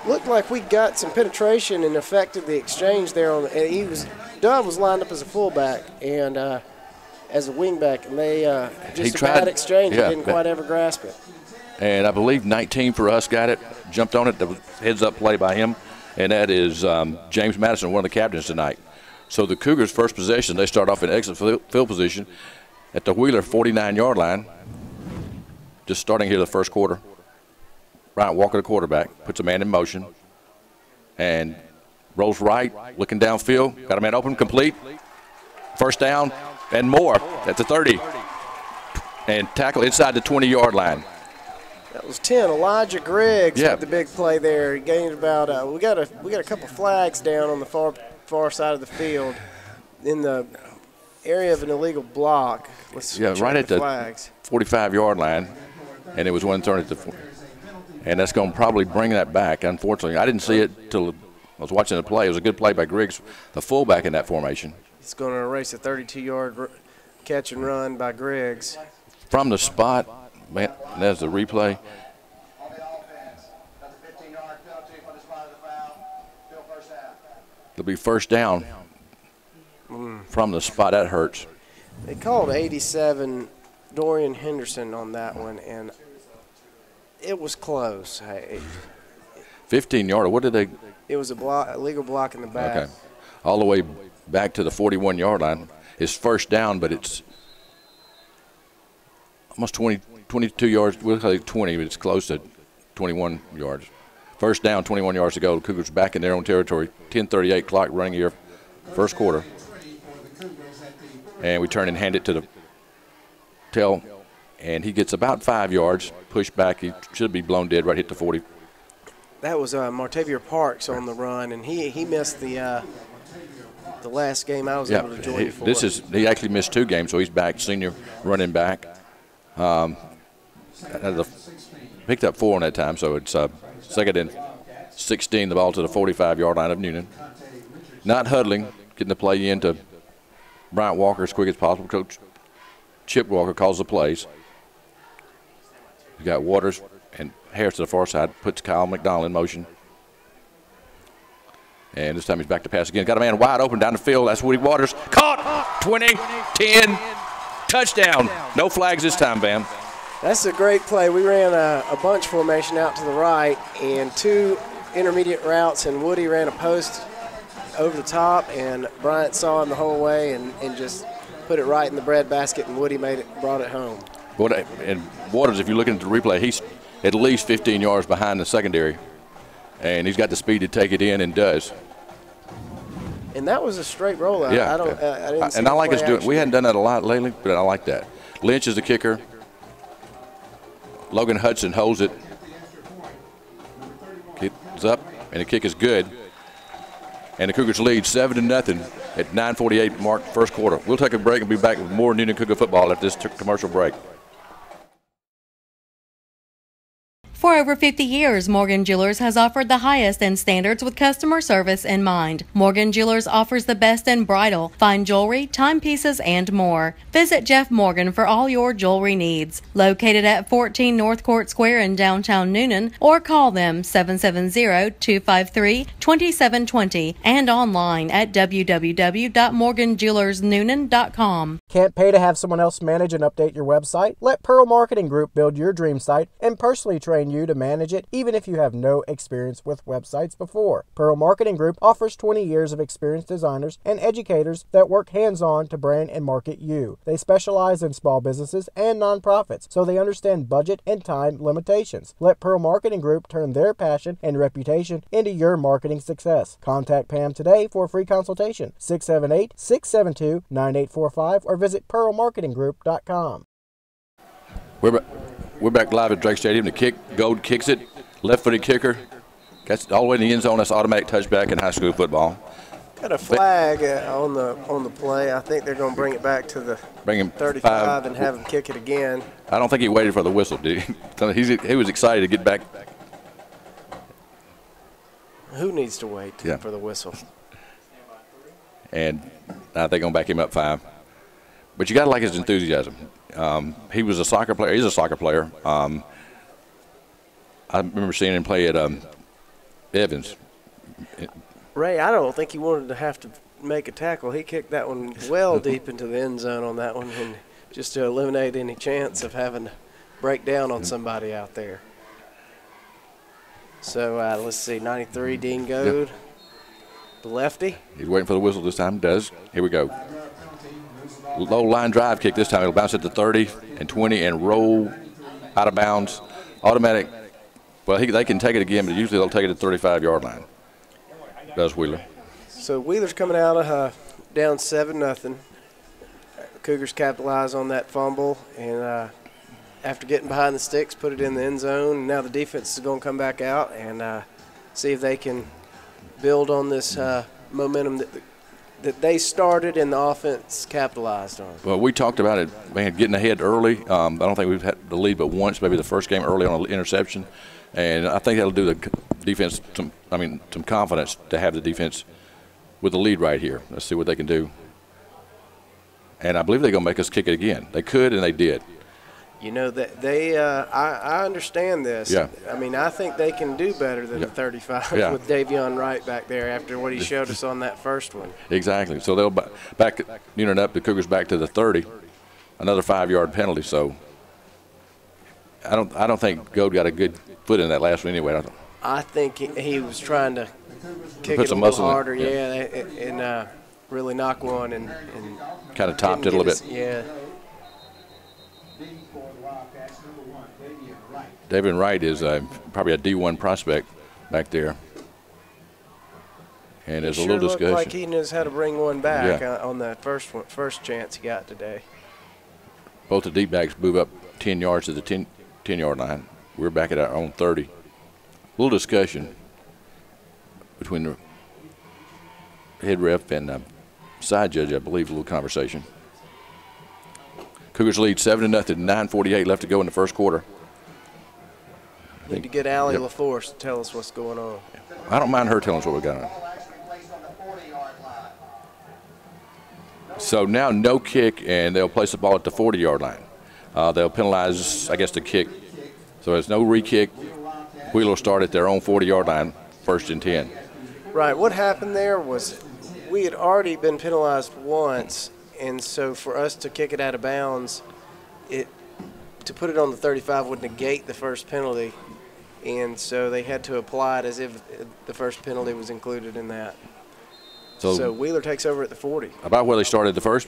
Looked like we got some penetration and affected the exchange there. Dove was lined up as a fullback and as a wingback, and they just a bad exchange. He didn't quite ever grasp it. And I believe 19 for us got it, jumped on it. The heads-up play by him, and that is James Madison, one of the captains tonight. So the Cougars' first possession, they start off in excellent field position at the Wheeler 49-yard line. Just starting here the first quarter. Bryant Walker, the quarterback, puts a man in motion. And rolls right, looking downfield, got a man open, complete. First down and more at the 30. And tackle inside the 20-yard line. That was 10. Elijah Griggs Yeah. with the big play there. He gained about we got a couple flags down on the far side of the field in the area of an illegal block. Let's check right at the flags. 45-yard line, and it was 1:30 at the 40. And that's going to probably bring that back. Unfortunately, I didn't see it till I was watching the play. It was a good play by Griggs, the fullback in that formation. He's going to erase a 32-yard catch and run by Griggs. From the spot, man, there's the replay. It'll be first down from the spot. That hurts. They called 87 Dorian Henderson on that one, and it was close. Hey, 15-yarder. What did they? it was a legal block in the back. Okay. All the way back to the 41-yard line. It's first down, but it's almost 22 yards. We'll say 20, but it's close to 21 yards. First down, 21 yards to go. The Cougars back in their own territory. 10:38 clock running here, first quarter. And we turn and hand it to the tail, and he gets about 5 yards. Pushed back. He should be blown dead. Right hit the 40. That was Martavier Parks on the run, and he missed the last game I was able to join for. He actually missed 2 games, so he's back, senior running back. Picked up 4 on that time, so it's second and 16, the ball to the 45-yard line of Newnan. Not huddling, getting the play into Bryant Walker as quick as possible. Coach Chip Walker calls the plays. You got Waters and Harris to the far side, puts Kyle McDonald in motion. And this time he's back to pass again. Got a man wide open down the field. That's Woody Waters. Caught! 20, 10, touchdown. No flags this time, Bam. That's a great play. We ran a bunch formation out to the right and 2 intermediate routes, and Woody ran a post over the top, and Bryant saw him the whole way and just put it right in the breadbasket, and Woody brought it home. And Waters, if you're looking at the replay, he's at least 15 yards behind the secondary, and he's got the speed to take it in and does. And that was a straight rollout. Yeah, I didn't see and I like us doing. action. We hadn't done that a lot lately, but I like that. Lynch is the kicker. Logan Hudson holds it. It's up, and the kick is good. And the Cougars lead 7-0 at 9:48 mark first quarter. We'll take a break and be back with more Newnan Cougar football after this commercial break. For over 50 years, Morgan Jewelers has offered the highest in standards with customer service in mind. Morgan Jewelers offers the best in bridal, fine jewelry, timepieces, and more. Visit Jeff Morgan for all your jewelry needs. Located at 14 North Court Square in downtown Newnan, or call them 770-253-2720 and online at www.morganjewelersnewnan.com. Can't pay to have someone else manage and update your website? Let Pearl Marketing Group build your dream site and personally train you to manage it, even if you have no experience with websites before. Pearl Marketing Group offers 20 years of experienced designers and educators that work hands-on to brand and market you. They specialize in small businesses and nonprofits, so they understand budget and time limitations. Let Pearl Marketing Group turn their passion and reputation into your marketing success. Contact Pam today for a free consultation, 678-672-9845, or visit pearlmarketinggroup.com. We're back live at Drake Stadium. The kick, Gold kicks it, left-footed kicker. Gets all the way in the end zone. That's automatic touchback in high school football. Got a flag on the play. I think they're going to bring it back to the 35 and have him kick it again. I don't think he waited for the whistle, did he? He was excited to get back. Who needs to wait for the whistle? And I think going to back him up 5. But you got to like his enthusiasm. He was a soccer player. He's a soccer player. I remember seeing him play at Evans. Ray, I don't think he wanted to have to make a tackle. He kicked that one well deep into the end zone on that one, and just to eliminate any chance of having to break down on somebody out there. So let's see, 93, Dean Goad, the lefty. He's waiting for the whistle this time. Does. Here we go. Low line drive kick this time. It'll bounce at the 30 and 20 and roll out of bounds. Automatic. Well, they can take it again, but usually they'll take it at the 35-yard line. does Wheeler. So Wheeler's coming out of down 7-0. Cougars capitalize on that fumble, and after getting behind the sticks, put it in the end zone. Now the defense is going to come back out and see if they can build on this momentum that they started and the offense capitalized on. Well, we talked about it, man, getting ahead early. I don't think we've had the lead but once, maybe the first game early on an interception. And I think that'll do the defense some confidence to have the defense with the lead right here. Let's see what they can do. And I believe they're going to make us kick it again. They could, and they did. You know, that I understand this. Yeah. I mean, I think they can do better than the 35 with Davion Wright back there after what he showed us on that first one. Exactly. So they'll back Newnan up, the Cougars back to the 30, another 5-yard penalty. So I don't think Gold got a good foot in that last one anyway. I think he was trying to kick Put it a some little muscle in it, harder, yeah. and really knock one and kind of topped it a little bit. Yeah. David Wright is probably a D1 prospect back there. And there's a little discussion. Looked like he knows how to bring one back on that first chance he got today. Both the deep backs move up 10 yards to the 10-yard line. We're back at our own 30. A little discussion between the head ref and side judge, I believe, a little conversation. Cougars lead 7-0, 9:48 left to go in the first quarter. Need to get Allie LaForce to tell us what's going on. I don't mind her telling us what we got on. So now no kick, and they'll place the ball at the 40-yard line. They'll penalize, I guess, the kick. So there's no re-kick. Wheeler will start at their own 40-yard line, 1st and 10. Right. What happened there was we had already been penalized once, and so for us to kick it out of bounds, to put it on the 35 would negate the first penalty, and so they had to apply it as if the first penalty was included in that. So Wheeler takes over at the 40. About where they started the first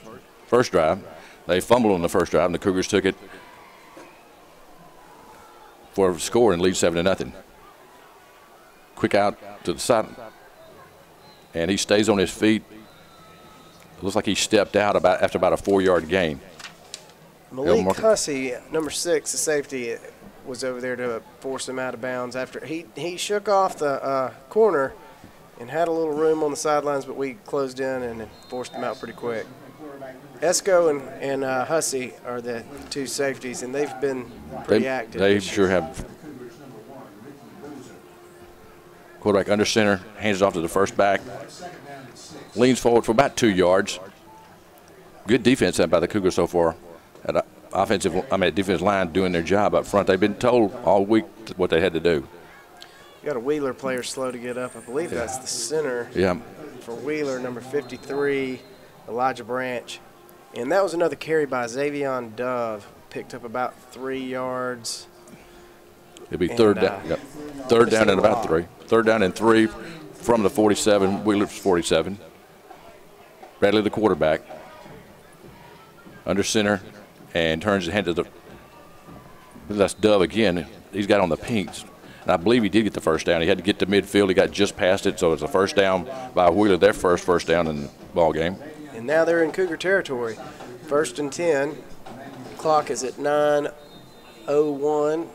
drive. They fumbled on the first drive, and the Cougars took it for a score and lead 7-0. Quick out to the side, and he stays on his feet. It looks like he stepped out after about a 4-yard gain. Malik Hussey, number 6, the safety, was over there to force him out of bounds after he shook off the corner and had a little room on the sidelines, but we closed in and forced him out pretty quick. Esco and Hussey are the two safeties, and they've been pretty active. They sure have. Quarterback under center, hands it off to the first back, leans forward for about 2 yards. Good defense by the Cougars so far. Defensive line doing their job up front. They've been told all week what they had to do. You got a Wheeler player slow to get up. I believe that's the center. Yeah. For Wheeler, number 53, Elijah Branch. And that was another carry by Xavion Dove. Picked up about 3 yards. It'll be third down. Third down and about 3. Third down and 3 from the 47. Wheeler's 47. Bradley, the quarterback, under center, and turns his head to that's Dove again. He's got on the pinks. And I believe he did get the first down. He had to get to midfield. He got just past it, so it's a first down by Wheeler, their first down in the ball game. And now they're in Cougar territory. 1st and 10. Clock is at 9:01.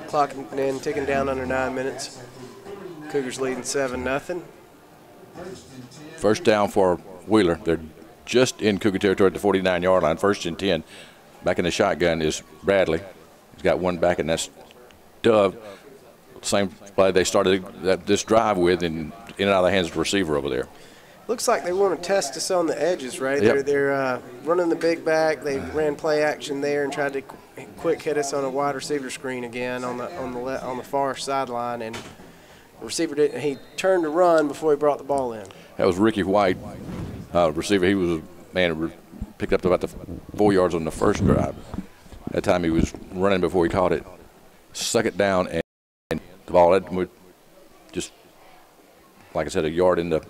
Clock then ticking down under 9 minutes. Cougars leading 7-0. First down for Wheeler. They're just in Cougar territory at the 49-yard line. 1st and 10. Back in the shotgun is Bradley. He's got one back, and that's Dove. Same play they started this drive with, and in and out of the hands of the receiver over there. Looks like they want to test us on the edges, right? Yep. They're running the big back. They ran play action there and tried to quick hit us on a wide receiver screen again on the far sideline, and the receiver didn't. He turned to run before he brought the ball in. That was Ricky White, receiver. He was picked up about the 4 yards on the first drive. That time he was running before he caught it. Suck it down, and the ball just, like I said, a yard in the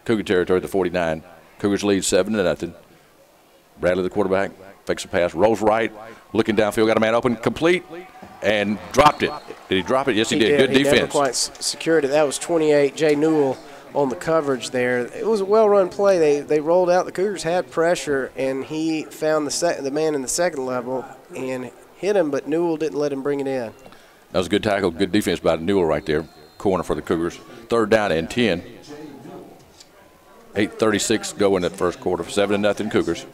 Cougar territory at the 49. Cougars lead 7-0. Bradley, the quarterback, fakes a pass, rolls right, looking downfield, got a man open, complete, and dropped it. Did he drop it? Yes, he did. Good defense. He never quite secured it. That was 28, Jay Newell on the coverage there. It was a well-run play. They rolled out. The Cougars had pressure, and he found the man in the second level and hit him, but Newell didn't let him bring it in. That was a good tackle, good defense by Newell right there. Corner for the Cougars. 3rd down and 10. 8:36 go in that first quarter. 7-0 Cougars.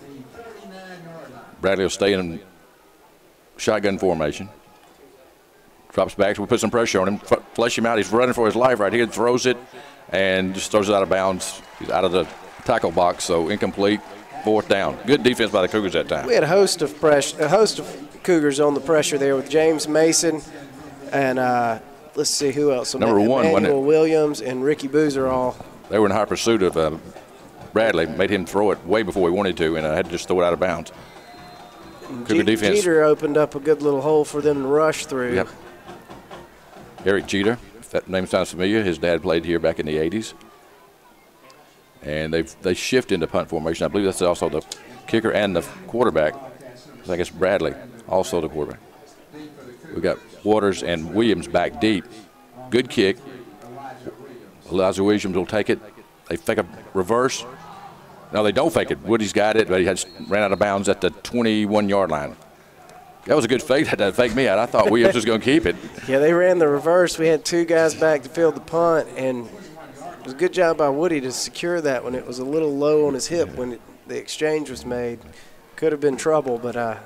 Bradley will stay in shotgun formation. Drops back. We put some pressure on him. Flush him out. He's running for his life right here. Throws it and just throws it out of bounds. He's out of the tackle box, so incomplete. 4th down. Good defense by the Cougars that time. We had a host of Cougars on the pressure there with James Mason and let's see who else. So Number 1, Emmanuel Williams and Ricky Boozer all. They were in high pursuit of Bradley. Made him throw it way before he wanted to, and had to just throw it out of bounds. Cougar defense. Jeter opened up a good little hole for them to rush through. Yep. Eric Jeter, if that name sounds familiar, his dad played here back in the 80s. And they shift into punt formation. I believe that's also the kicker and the quarterback. I think it's Bradley, also the quarterback. We've got Waters and Williams back deep. Good kick. Elijah Williams will take it. They fake a reverse. No, they don't fake it. Woody's got it, but he ran out of bounds at the 21-yard line. That was a good fake. That faked me out. I thought Williams was going to keep it. Yeah, they ran the reverse. We had 2 guys back to field the punt, and it was a good job by Woody to secure that when it was a little low on his hip when the exchange was made. Could have been trouble, but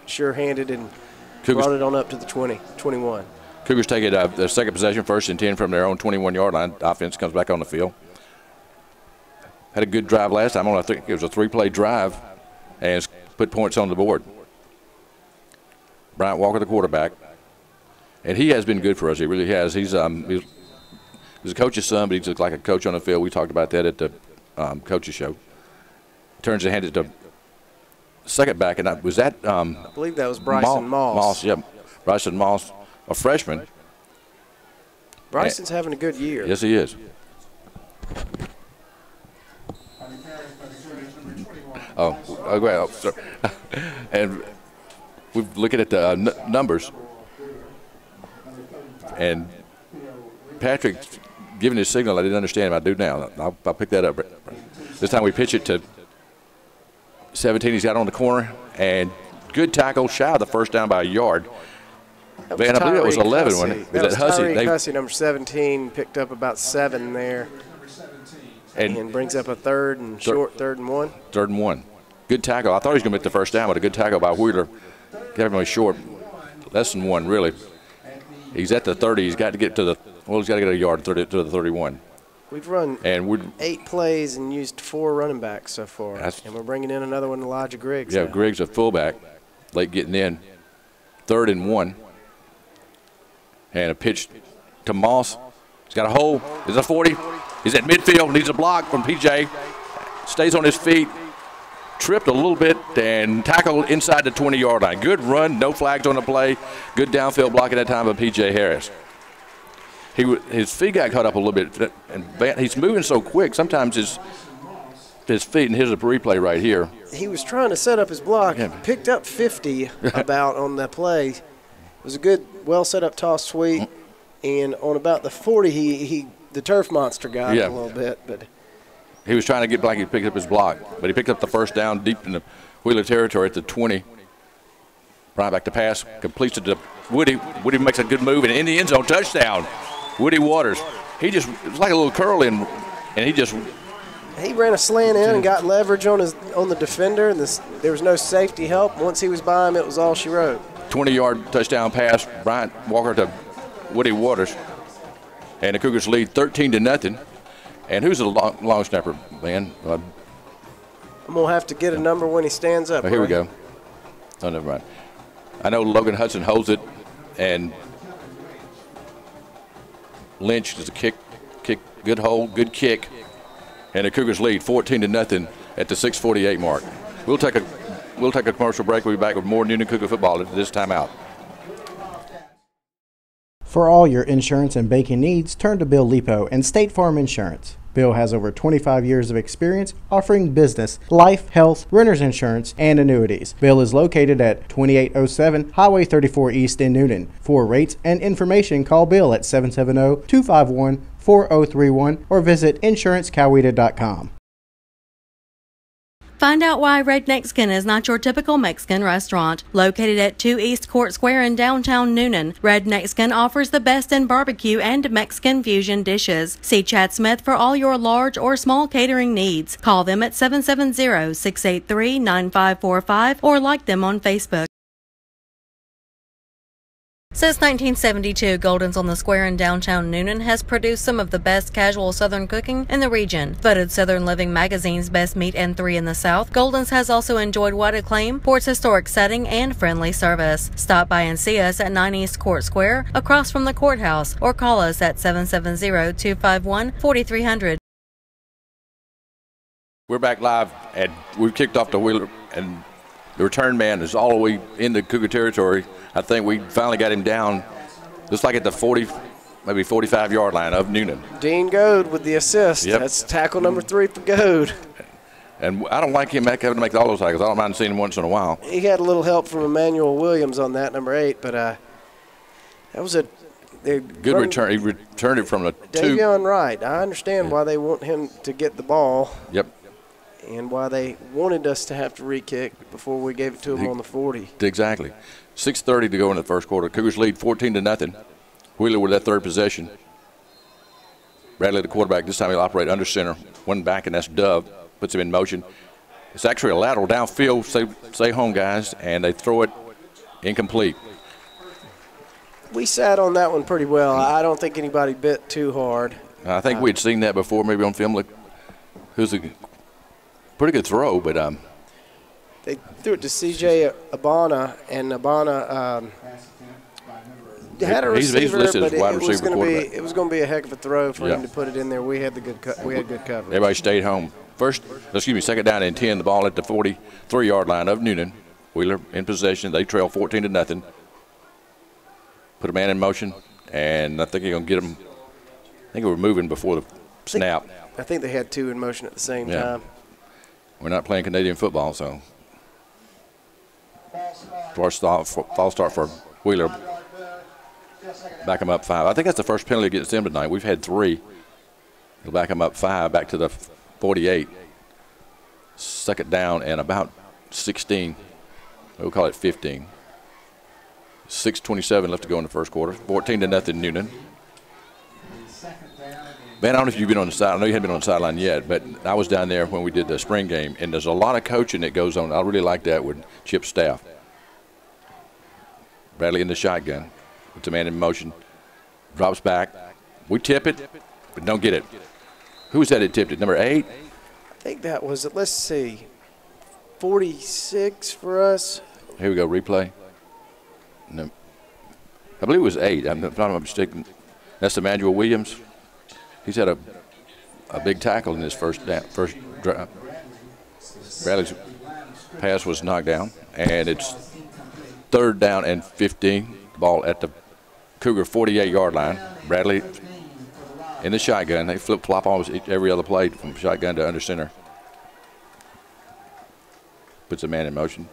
sure-handed and Cougars brought it on up to the 21. Cougars take it their second possession, 1st and 10 from their own 21-yard line. Offense comes back on the field. Had a good drive last time. I think it was a 3-play drive, and put points on the board. Bryant Walker, the quarterback, and he has been good for us. He really has. He's a coach's son, but he's like a coach on the field. We talked about that at the coaches show. Turns and hands it to second back, and was that? I believe that was Bryson Moss. Yeah, Bryson Moss, a freshman. Bryson's having a good year. Yes, he is. Oh, sorry. And we're looking at the numbers, and Patrick's giving his signal. I didn't understand him. I do now. I'll pick that up. This time we pitch it to 17. He's got on the corner, and good tackle, shy of the first down by a yard. Man, I believe it was 11, wasn't it? That was Tyree Hussey, number 17, picked up about 7 there. And brings up a third and 1. 3rd and 1. Good tackle. I thought he was going to make the first down, but a good tackle by Wheeler. Kept him short. Less than 1, really. He's at the 30. He's got to get to he's got to get a yard to the 31. We've run 8 plays and used 4 running backs so far. And we're bringing in another one, Elijah Griggs. Yeah, Griggs a fullback, late getting in. 3rd and 1. And a pitch to Moss. He's got a hole. Is a 40. He's at midfield. Needs a block from PJ. Stays on his feet. Tripped a little bit and tackled inside the 20-yard line. Good run. No flags on the play. Good downfield block at that time by PJ Harris. His feet got caught up a little bit. And he's moving so quick. Sometimes his feet, and here's a replay right here. He was trying to set up his block. Yeah. Picked up 50 about on that play. It was a good, well set up toss sweep. And on about the 40, the turf monster got him a little bit. But he was trying to get back. He picked up his block. But he picked up the first down deep in the Wheeler territory at the 20. Right back to pass. Completes it to Woody. Woody makes a good move. And in the end zone, touchdown. Woody Waters. It was like a little curl in, and he ran a slant in and got leverage on the defender, and there was no safety help. Once he was by him, it was all she wrote. 20-yard touchdown pass. Bryant Walker to Woody Waters. And the Cougars lead 13-0. And who's the long snapper, man? I'm going to have to get a number when he stands up. Oh, here we go. Oh, never mind. I know Logan Hudson holds it, and Lynch does a kick, good hold, good kick. And the Cougars lead 14-0 at the 6:48 mark. We'll take a commercial break. We'll be back with more Newnan Cougar football at this time out. For all your insurance and banking needs, turn to Bill Lipo and State Farm Insurance. Bill has over 25 years of experience offering business, life, health, renter's insurance, and annuities. Bill is located at 2807 Highway 34 East in Newnan. For rates and information, call Bill at 770-251-4600. 888-400-4031 or visit insurancecoweta.com. Find out why Red Mexican is not your typical Mexican restaurant. Located at 2 East Court Square in downtown Newnan, Red Mexican offers the best in barbecue and Mexican fusion dishes. See Chad Smith for all your large or small catering needs. Call them at 770-683-9545 or like them on Facebook. Since 1972, Golden's on the Square in downtown Newnan has produced some of the best casual Southern cooking in the region. Voted Southern Living Magazine's best meat and 3 in the South, Golden's has also enjoyed wide acclaim for its historic setting and friendly service. Stop by and see us at 9 East Court Square, across from the courthouse, or call us at 770-251-4300. We're back live, and we've kicked off the Wheeler, and the return man is all the way into Cougar territory. I think we finally got him down, just like at the 40, maybe 45-yard line of Newnan. Dean Goad with the assist. Yep. That's tackle number 3 for Goad. And I don't like him having to make all those tackles. I don't mind seeing him once in a while. He had a little help from Emmanuel Williams on that, number 8, but that was a good return. He returned it from the 2. Davion Wright. I understand why they want him to get the ball. Yep. And why they wanted us to have to re-kick before we gave it to him on the 40. Exactly. 6:30 to go in the first quarter. Cougars lead 14-0. Wheeler with that third possession. Bradley, the quarterback, this time he'll operate under center. One back, and that's Dove. Puts him in motion. It's actually a lateral downfield. Stay home, guys. And they throw it incomplete. We sat on that one pretty well. I don't think anybody bit too hard. I think we'd seen that before, maybe on film. Look, who's a pretty good throw, but they threw it to C.J. Abana, and Abana had a receiver, he's listed as wide receiver quarterback. It was going to be a heck of a throw for him to put it in there. We had good coverage. Everybody stayed home. Second down and 10. The ball at the 43-yard line of Newnan. Wheeler in possession. They trail 14-0. Put a man in motion, and I think you're going to get him. I think we're moving before the snap. I think they had 2 in motion at the same time. We're not playing Canadian football, so false start for Wheeler. Back them up 5. I think that's the first penalty against them tonight. We've had 3. They'll back them up 5, back to the 48. Second down and about 16. We'll call it 15. 6:27 left to go in the first quarter. 14-0 Newnan. Man, I don't know if you've been on the side. I know you haven't been on the sideline yet, but I was down there when we did the spring game, and there's a lot of coaching that goes on. I really like that with Chip's staff. Bradley in the shotgun. Puts a man in motion. Drops back. We tip it, but don't get it. Who was that tipped it? Number 8? I think that was it. Let's see. 46 for us. Here we go, replay. No. I believe it was 8. I'm not mistaken. That's Emmanuel Williams. He's had a big tackle in his first drive. Bradley's pass was knocked down, and it's 3rd down and 15. Ball at the Cougar 48-yard line. Bradley in the shotgun. They flip-flop almost every other play from shotgun to under center. Puts a man in motion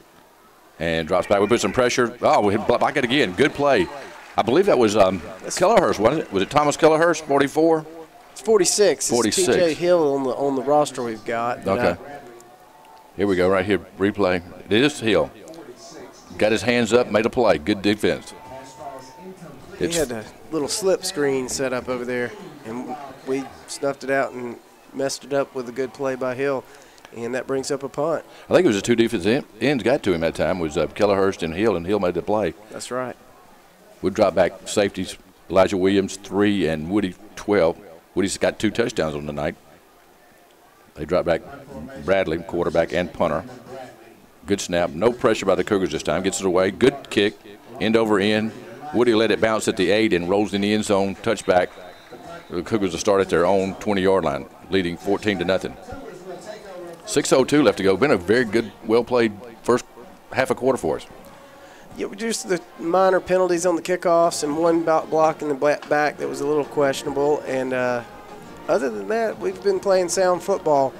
and drops back. We put some pressure. Oh, we hit back it again. Good play. I believe that was Kellerhurst, wasn't it? Was it Thomas Kellerhurst, 44? It's 46. 46. It's T.J. Hill on the roster we've got. Okay. Here we go, right here, replay. It is Hill. Got his hands up, made a play. Good defense. He had a little slip screen set up over there, and we snuffed it out and messed it up with a good play by Hill, and that brings up a punt. I think it was the 2 defensive ends got to him that time. It was Kellerhurst and Hill made the play. That's right. We'll drop back safeties. Elijah Williams, 3, and Woody, 12. Woody's got 2 touchdowns on the night. They drop back Bradley, quarterback and punter. Good snap. No pressure by the Cougars this time. Gets it away. Good kick. End over end. Woody let it bounce at the 8 and rolls in the end zone. Touchback. The Cougars will start at their own 20-yard line, leading 14-0. 6:02 left to go. Been a very good, well-played first half a quarter for us. Yeah, just the minor penalties on the kickoffs and one block in the back that was a little questionable. And other than that, we've been playing sound football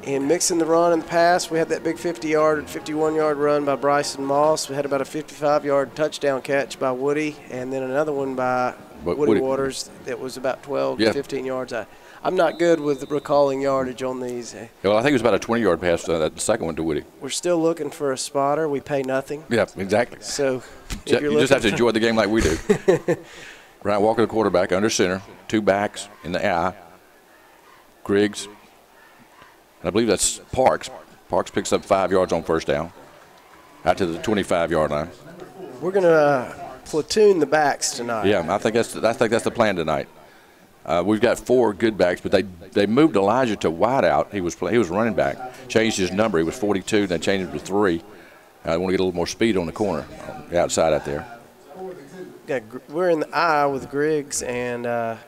and mixing the run and the pass. We had that big 51-yard run by Bryson Moss. We had about a 55-yard touchdown catch by Woody, and then another one by But Woody Waters, that was about 12 yeah. to 15 yards. I'm not good with recalling yardage on these. Well, I think it was about a 20-yard pass, that second one to Woody. We're still looking for a spotter. We pay nothing. Yeah, exactly. So you just have to enjoy the game like we do. Bryant Walker, the quarterback, under center, 2 backs in the eye. Griggs, and I believe that's Parks. Parks picks up 5 yards on first down out to the 25-yard line. We're going to platoon the backs tonight. Yeah, I think that's the plan tonight. We've got 4 good backs, but they moved Elijah to wide out. He was running back. Changed his number. He was 42. Then changed him to 3. I want to get a little more speed on the corner, on the outside out there. We're in the eye with Griggs and the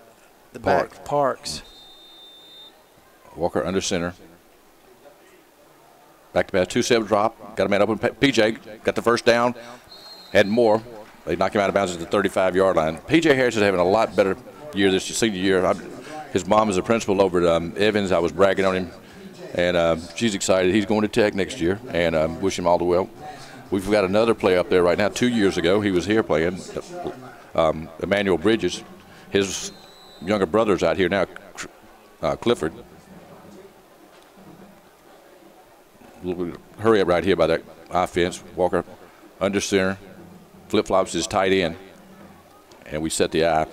back Parks. Walker under center. Back to pass, 2-7 drop. Got a man open. PJ got the first down. Had more. They knocked him out of bounds at the 35-yard line. PJ Harris is having a lot better year this senior year. His mom is a principal over at Evans. I was bragging on him, and she's excited. He's going to Tech next year, and wish him all the well. We've got another player up there right now. 2 years ago, he was here playing. Emmanuel Bridges. His younger brother's out here now, Clifford. A little bit hurry up right here by that offense. Walker under center, flip-flops his tight end, and we set the eye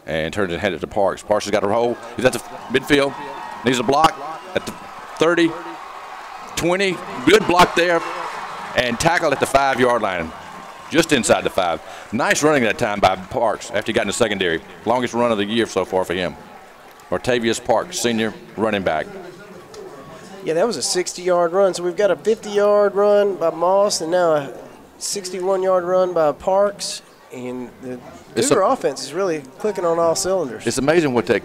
and turns and headed to Parks. Parks has got a hole. He's at the midfield. Needs a block at the 30, 20. Good block there, and tackled at the 5-yard line, just inside the 5. Nice running that time by Parks after he got in the secondary. Longest run of the year so far for him. Martavius Parks, senior running back. Yeah, that was a 60-yard run. So we've got a 50-yard run by Moss and now a 61-yard run by Parks. And the Cougar offense is really clicking on all cylinders. It's amazing what that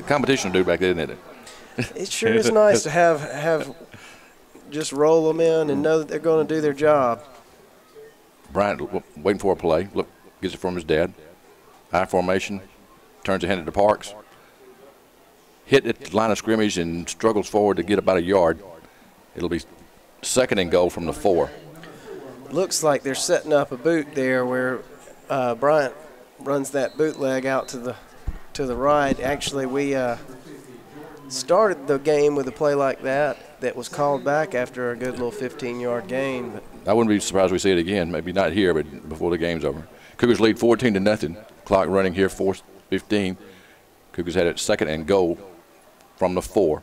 competition will do back then, isn't it? It sure is nice to have just roll them in and know that they're going to do their job. Bryant waiting for a play. Look, gets it from his dad. I formation, turns it handed to Parks. Hit at the line of scrimmage and struggles forward to get about a yard. It'll be 2nd and goal from the 4. Looks like they're setting up a boot there where Bryant runs that bootleg out to the right. Actually, we started the game with a play like that was called back after a good little 15-yard gain. But I wouldn't be surprised if we see it again. Maybe not here, but before the game's over. Cougars lead 14-0. Clock running here, 4:15. Cougars had it 2nd and goal from the 4.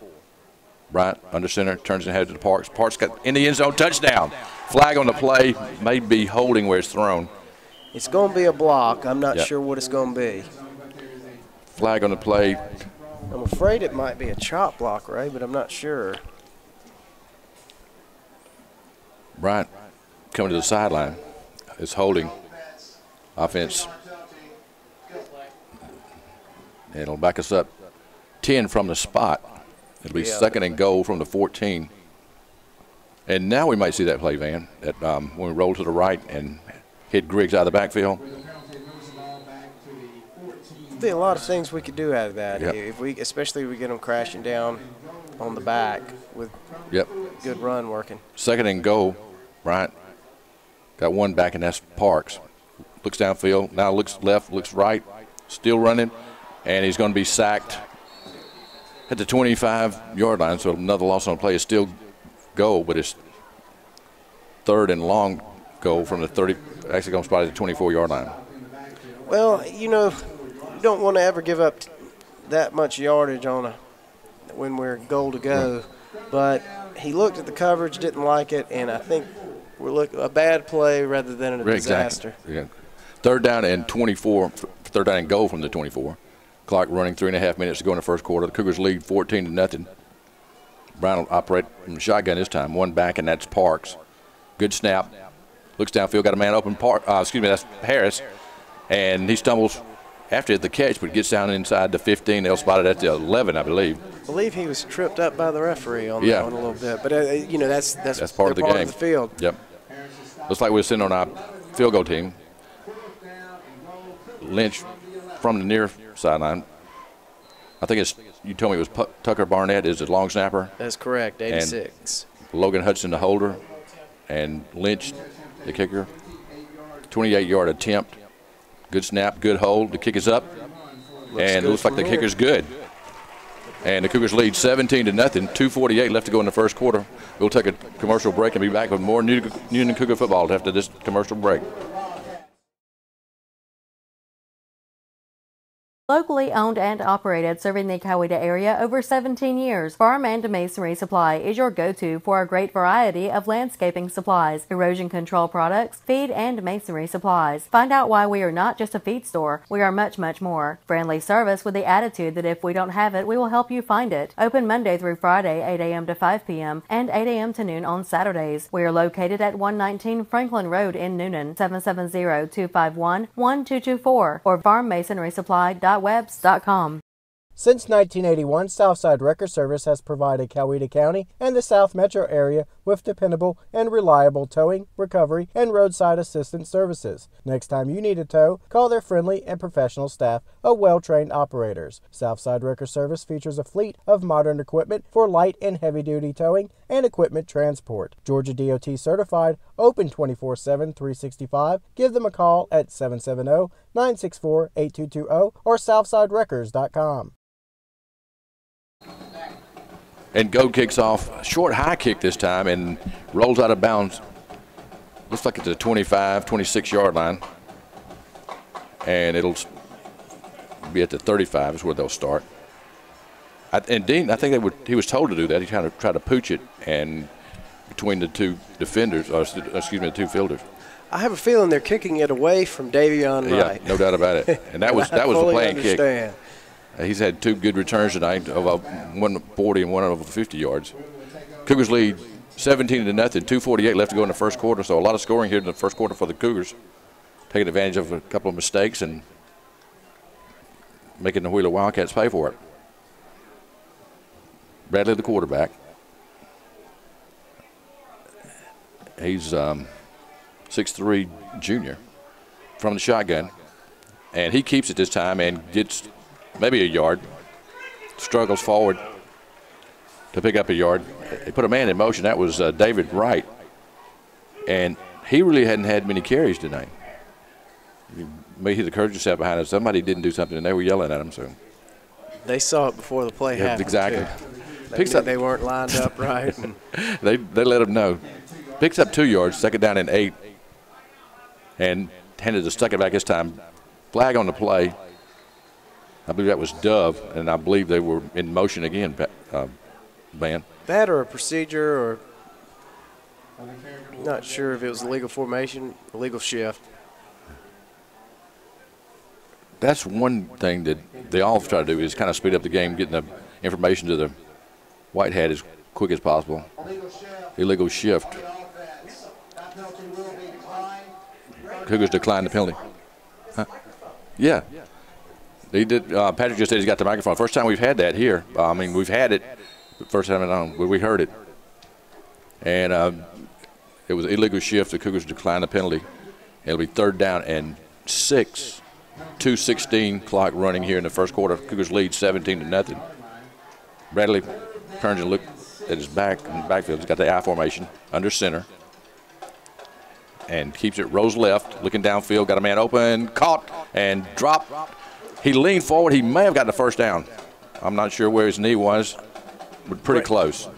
Bryant under center, turns and heads to the Parks. Parks got in the end zone, touchdown. Flag on the play, may be holding where it's thrown. It's going to be a block. I'm not sure what it's going to be. Flag on the play. I'm afraid it might be a chop block, Ray, but I'm not sure. Bryant coming to the sideline is holding offense. And it'll back us up 10 from the spot. It'll be 2nd and goal from the 14. And now we might see that play, Van, that when we roll to the right and hit Griggs out of the backfield. There'll be a lot of things we could do out of that. Yep. Especially if we get them crashing down on the back with good run working. 2nd and goal. Bryant got one back, and that's Parks. Looks downfield, now looks left, looks right, still running, and he's going to be sacked at the 25-yard line. So another loss on the play is still goal, but it's 3rd and long goal from the 30, actually going to spot at the 24-yard line. Well, you don't want to ever give up that much yardage when we're goal to go. Right. But he looked at the coverage, didn't like it, and I think we're looking a bad play rather than a disaster. Yeah. 3rd down and 24, 3rd down and goal from the 24. Clock running, 3.5 minutes to go in the first quarter. The Cougars lead 14-0. Brown will operate from the shotgun this time. One back, and that's Parks. Good snap. Looks downfield, got a man open. That's Harris. And he stumbles after the catch, but gets down inside the 15. They'll spot it at the 11, I believe. I believe he was tripped up by the referee on that one a little bit. But, that's part of the game. Of the field. Yep. Looks like we're sitting on our field goal team. Lynch from the near sideline. I think you told me it was Tucker Barnett is the long snapper. That's correct, 86. And Logan Hudson, the holder, and Lynch, the kicker. 28-yard attempt. Good snap, good hold. The kick is up, and it looks like the kicker's good. And the Cougars lead 17-0. 2:48 left to go in the first quarter. We'll take a commercial break and be back with more Newnan Cougar football after this commercial break. Locally owned and operated, serving the Coweta area over 17 years, Farm and Masonry Supply is your go-to for a great variety of landscaping supplies, erosion control products, feed and masonry supplies. Find out why we are not just a feed store. We are much, much more. Friendly service with the attitude that if we don't have it, we will help you find it. Open Monday through Friday, 8 a.m. to 5 p.m. and 8 a.m. to noon on Saturdays. We are located at 119 Franklin Road in Newnan, 770-251-1224 or farmmasonrysupply.webs.com. Since 1981, Southside Wrecker Service has provided Coweta County and the South Metro area with dependable and reliable towing, recovery, and roadside assistance services. Next time you need a tow, call their friendly and professional staff of well-trained operators. Southside Wrecker Service features a fleet of modern equipment for light and heavy-duty towing and equipment transport. Georgia DOT certified, open 24/7, 365. Give them a call at 770-964-8220 or southsidewreckers.com. And Go kicks off. Short high kick this time and rolls out of bounds. Looks like it's a 25, 26-yard line. And it'll be at the 35 is where they'll start. And Dean, I think he was told to do that. He kind of tried to pooch it and between the two defenders, or excuse me, the two fielders. I have a feeling they're kicking it away from Davion Wright. Yeah, no doubt about it. And that was the playing kick. He's had two good returns tonight, of one 40 and one over 50 yards. Cougars lead 17-0. 2:48 left to go in the first quarter, so a lot of scoring here in the first quarter for the Cougars. Taking advantage of a couple of mistakes and making the Wheeler Wildcats pay for it. Bradley, the quarterback. He's 6'3" junior from the shotgun, and he keeps it this time and gets maybe a yard, struggles forward to pick up a yard. They put a man in motion. That was David Wright, and he really hadn't had many carries tonight. Maybe the coach sat behind us. Somebody didn't do something, and they were yelling at him. So they saw it before the play happened. Exactly. They weren't lined up right. And they let him know. Picks up 2 yards, second down and 8, and handed the stuck it back this time. Flag on the play. I believe that was Dove, and I believe they were in motion again, Van. That or a procedure, or not sure if it was a legal formation, a legal shift. That's one thing that they all try to do is kind of speed up the game, getting the information to the white hat as quick as possible. Illegal shift. Cougars declined the penalty. Huh? Yeah. They did. Patrick just said he's got the microphone. First time we've had that here. I mean, we've had it. The first time we heard it. And it was an illegal shift. The Cougars declined the penalty. It'll be 3rd down and 6. 2:16 clock running here in the first quarter. Cougars lead 17-0. Bradley turns and looks at his back in the backfield. He's got the I formation under center. And keeps it, rolls left, looking downfield, got a man open, caught, and dropped. He leaned forward. He may have gotten the first down. I'm not sure where his knee was, but pretty close.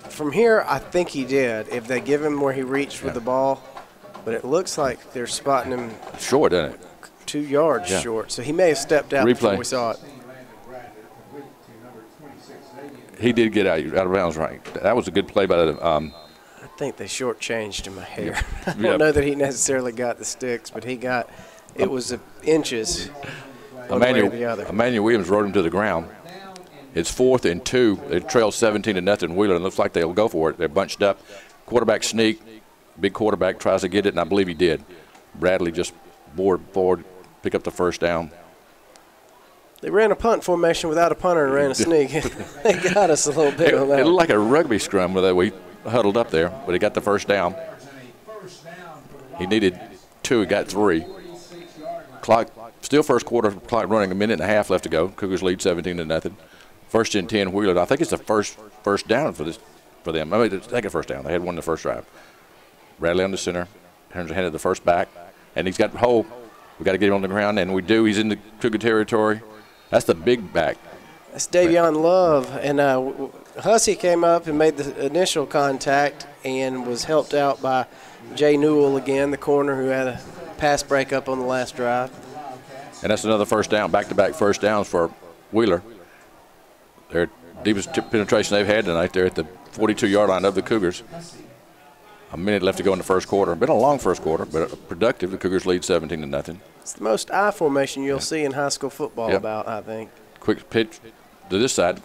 From here, I think he did, if they give him where he reached with the ball. But it looks like they're spotting him short, doesn't it? 2 yards short. So he may have stepped out before we saw it. He did get out of bounds, right? That was a good play by the I think they shortchanged him a hair. I don't know that he necessarily got the sticks, but he got – it was inches one way or the other. Emmanuel Williams rode him to the ground. It's 4th and 2. They trail 17-0 Wheeler, and it looks like they'll go for it. They're bunched up. Quarterback sneak. Big quarterback tries to get it, and I believe he did. Bradley just bored forward, pick up the first down. They ran a punt formation without a punter and ran a sneak. They got us a little bit on that. It looked like a rugby scrum where we huddled up there, but he got the first down. He needed 2, he got 3. Clock, still first quarter, clock running, 1.5 minutes left to go. Cougars lead 17-0. 1st and 10 Wheeler. I think it's the first down for them. I mean, the second first down. They had one in the first drive. Bradley on the center, turns ahead of the first back, and he's got Hole We got to get him on the ground, and we do. He's in the Cougar territory. That's the big back. That's Davion Love, and Hussey came up and made the initial contact and was helped out by Jay Newell again, the corner who had a pass breakup on the last drive. And that's another first down, back-to-back first downs for Wheeler. Their deepest penetration they've had tonight. They're at the 42-yard line of the Cougars. A minute left to go in the first quarter. Been a long first quarter, but productive. The Cougars lead 17-0. It's the most I formation you'll see in high school football about, I think. Quick pitch to this side.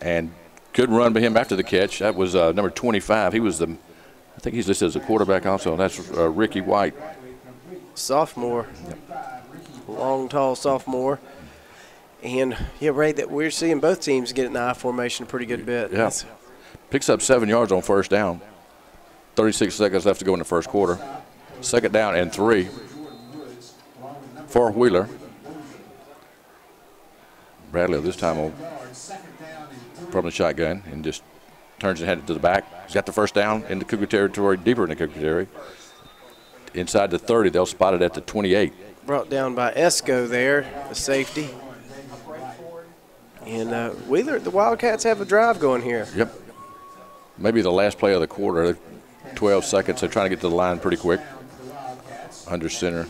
And good run by him after the catch. That was number 25. He was I think he's listed as a quarterback also. And that's Ricky White. Sophomore. Long, tall sophomore. And, yeah, Ray, that we're seeing both teams get in the I formation a pretty good bit. Yeah. Picks up 7 yards on first down. 36 seconds left to go in the first quarter. Second down and 3 for Wheeler. Bradley this time from the shotgun and just turns and headed to the back. He's got the first down in the Cougar territory, deeper in the Cougar territory. Inside the 30, they'll spot it at the 28. Brought down by Esco there, the safety. And Wheeler, the Wildcats have a drive going here. Yep. Maybe the last play of the quarter, 12 seconds. They're trying to get to the line pretty quick. Under center.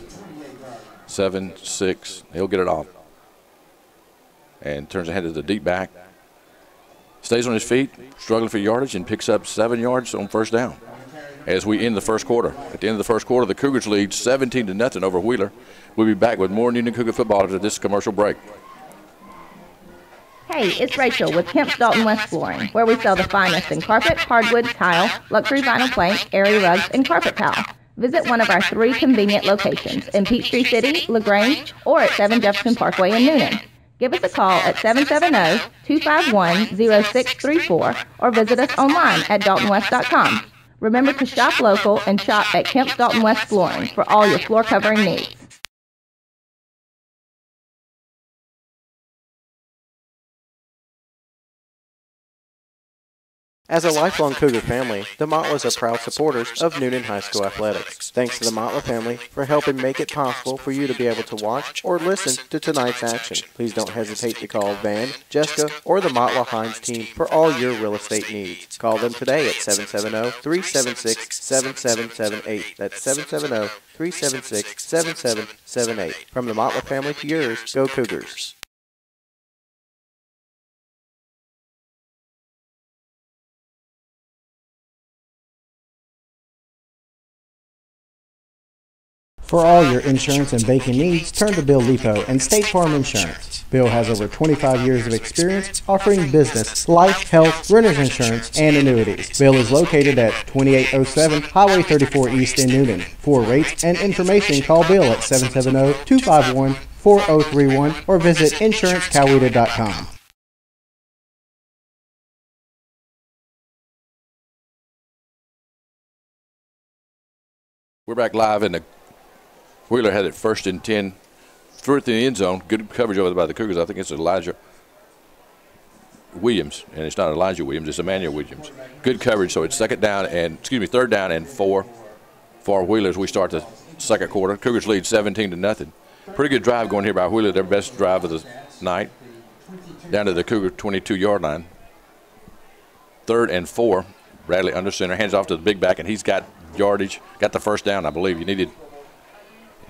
7-6. He'll get it off. And turns ahead to the deep back. Stays on his feet, struggling for yardage, and picks up 7 yards on first down. As we end the first quarter. At the end of the first quarter, the Cougars lead 17-0 over Wheeler. We'll be back with more Newnan Cougar football after this commercial break. Hey, it's Rachel with Kemp's Dalton West Flooring, where we sell the finest in carpet, hardwood, tile, luxury vinyl plank, area rugs, and carpet tile. Visit one of our 3 convenient locations in Peachtree City, LaGrange, or at 7 Jefferson Parkway in Newnan. Give us a call at 770-251-0634 or visit us online at daltonwest.com. Remember to shop local and shop at Kemp's Dalton West Flooring for all your floor covering needs. As a lifelong Cougar family, the Motlas are proud supporters of Newnan High School athletics. Thanks to the Motla family for helping make it possible for you to be able to watch or listen to tonight's action. Please don't hesitate to call Van, Jessica, or the Motla Hines team for all your real estate needs. Call them today at 770-376-7778. That's 770-376-7778. From the Motla family to yours, go Cougars. For all your insurance and banking needs, turn to Bill Lipo and State Farm Insurance. Bill has over 25 years of experience offering business, life, health, renter's insurance, and annuities. Bill is located at 2807 Highway 34 East in Newnan. For rates and information, call Bill at 770-251-4031 or visit insurancecoweta.com. We're back live in the Wheeler had it 1st and 10 through it in the end zone. Good coverage over by the Cougars. I think it's Elijah Williams, and it's not Elijah Williams, it's Emmanuel Williams. Good coverage, so it's third down and 4 for Wheeler as we start the second quarter. Cougars lead 17-0. Pretty good drive going here by Wheeler, their best drive of the night. Down to the Cougar 22-yard line. 3rd and 4. Bradley under center, hands off to the big back, and he's got yardage, got the first down, I believe. He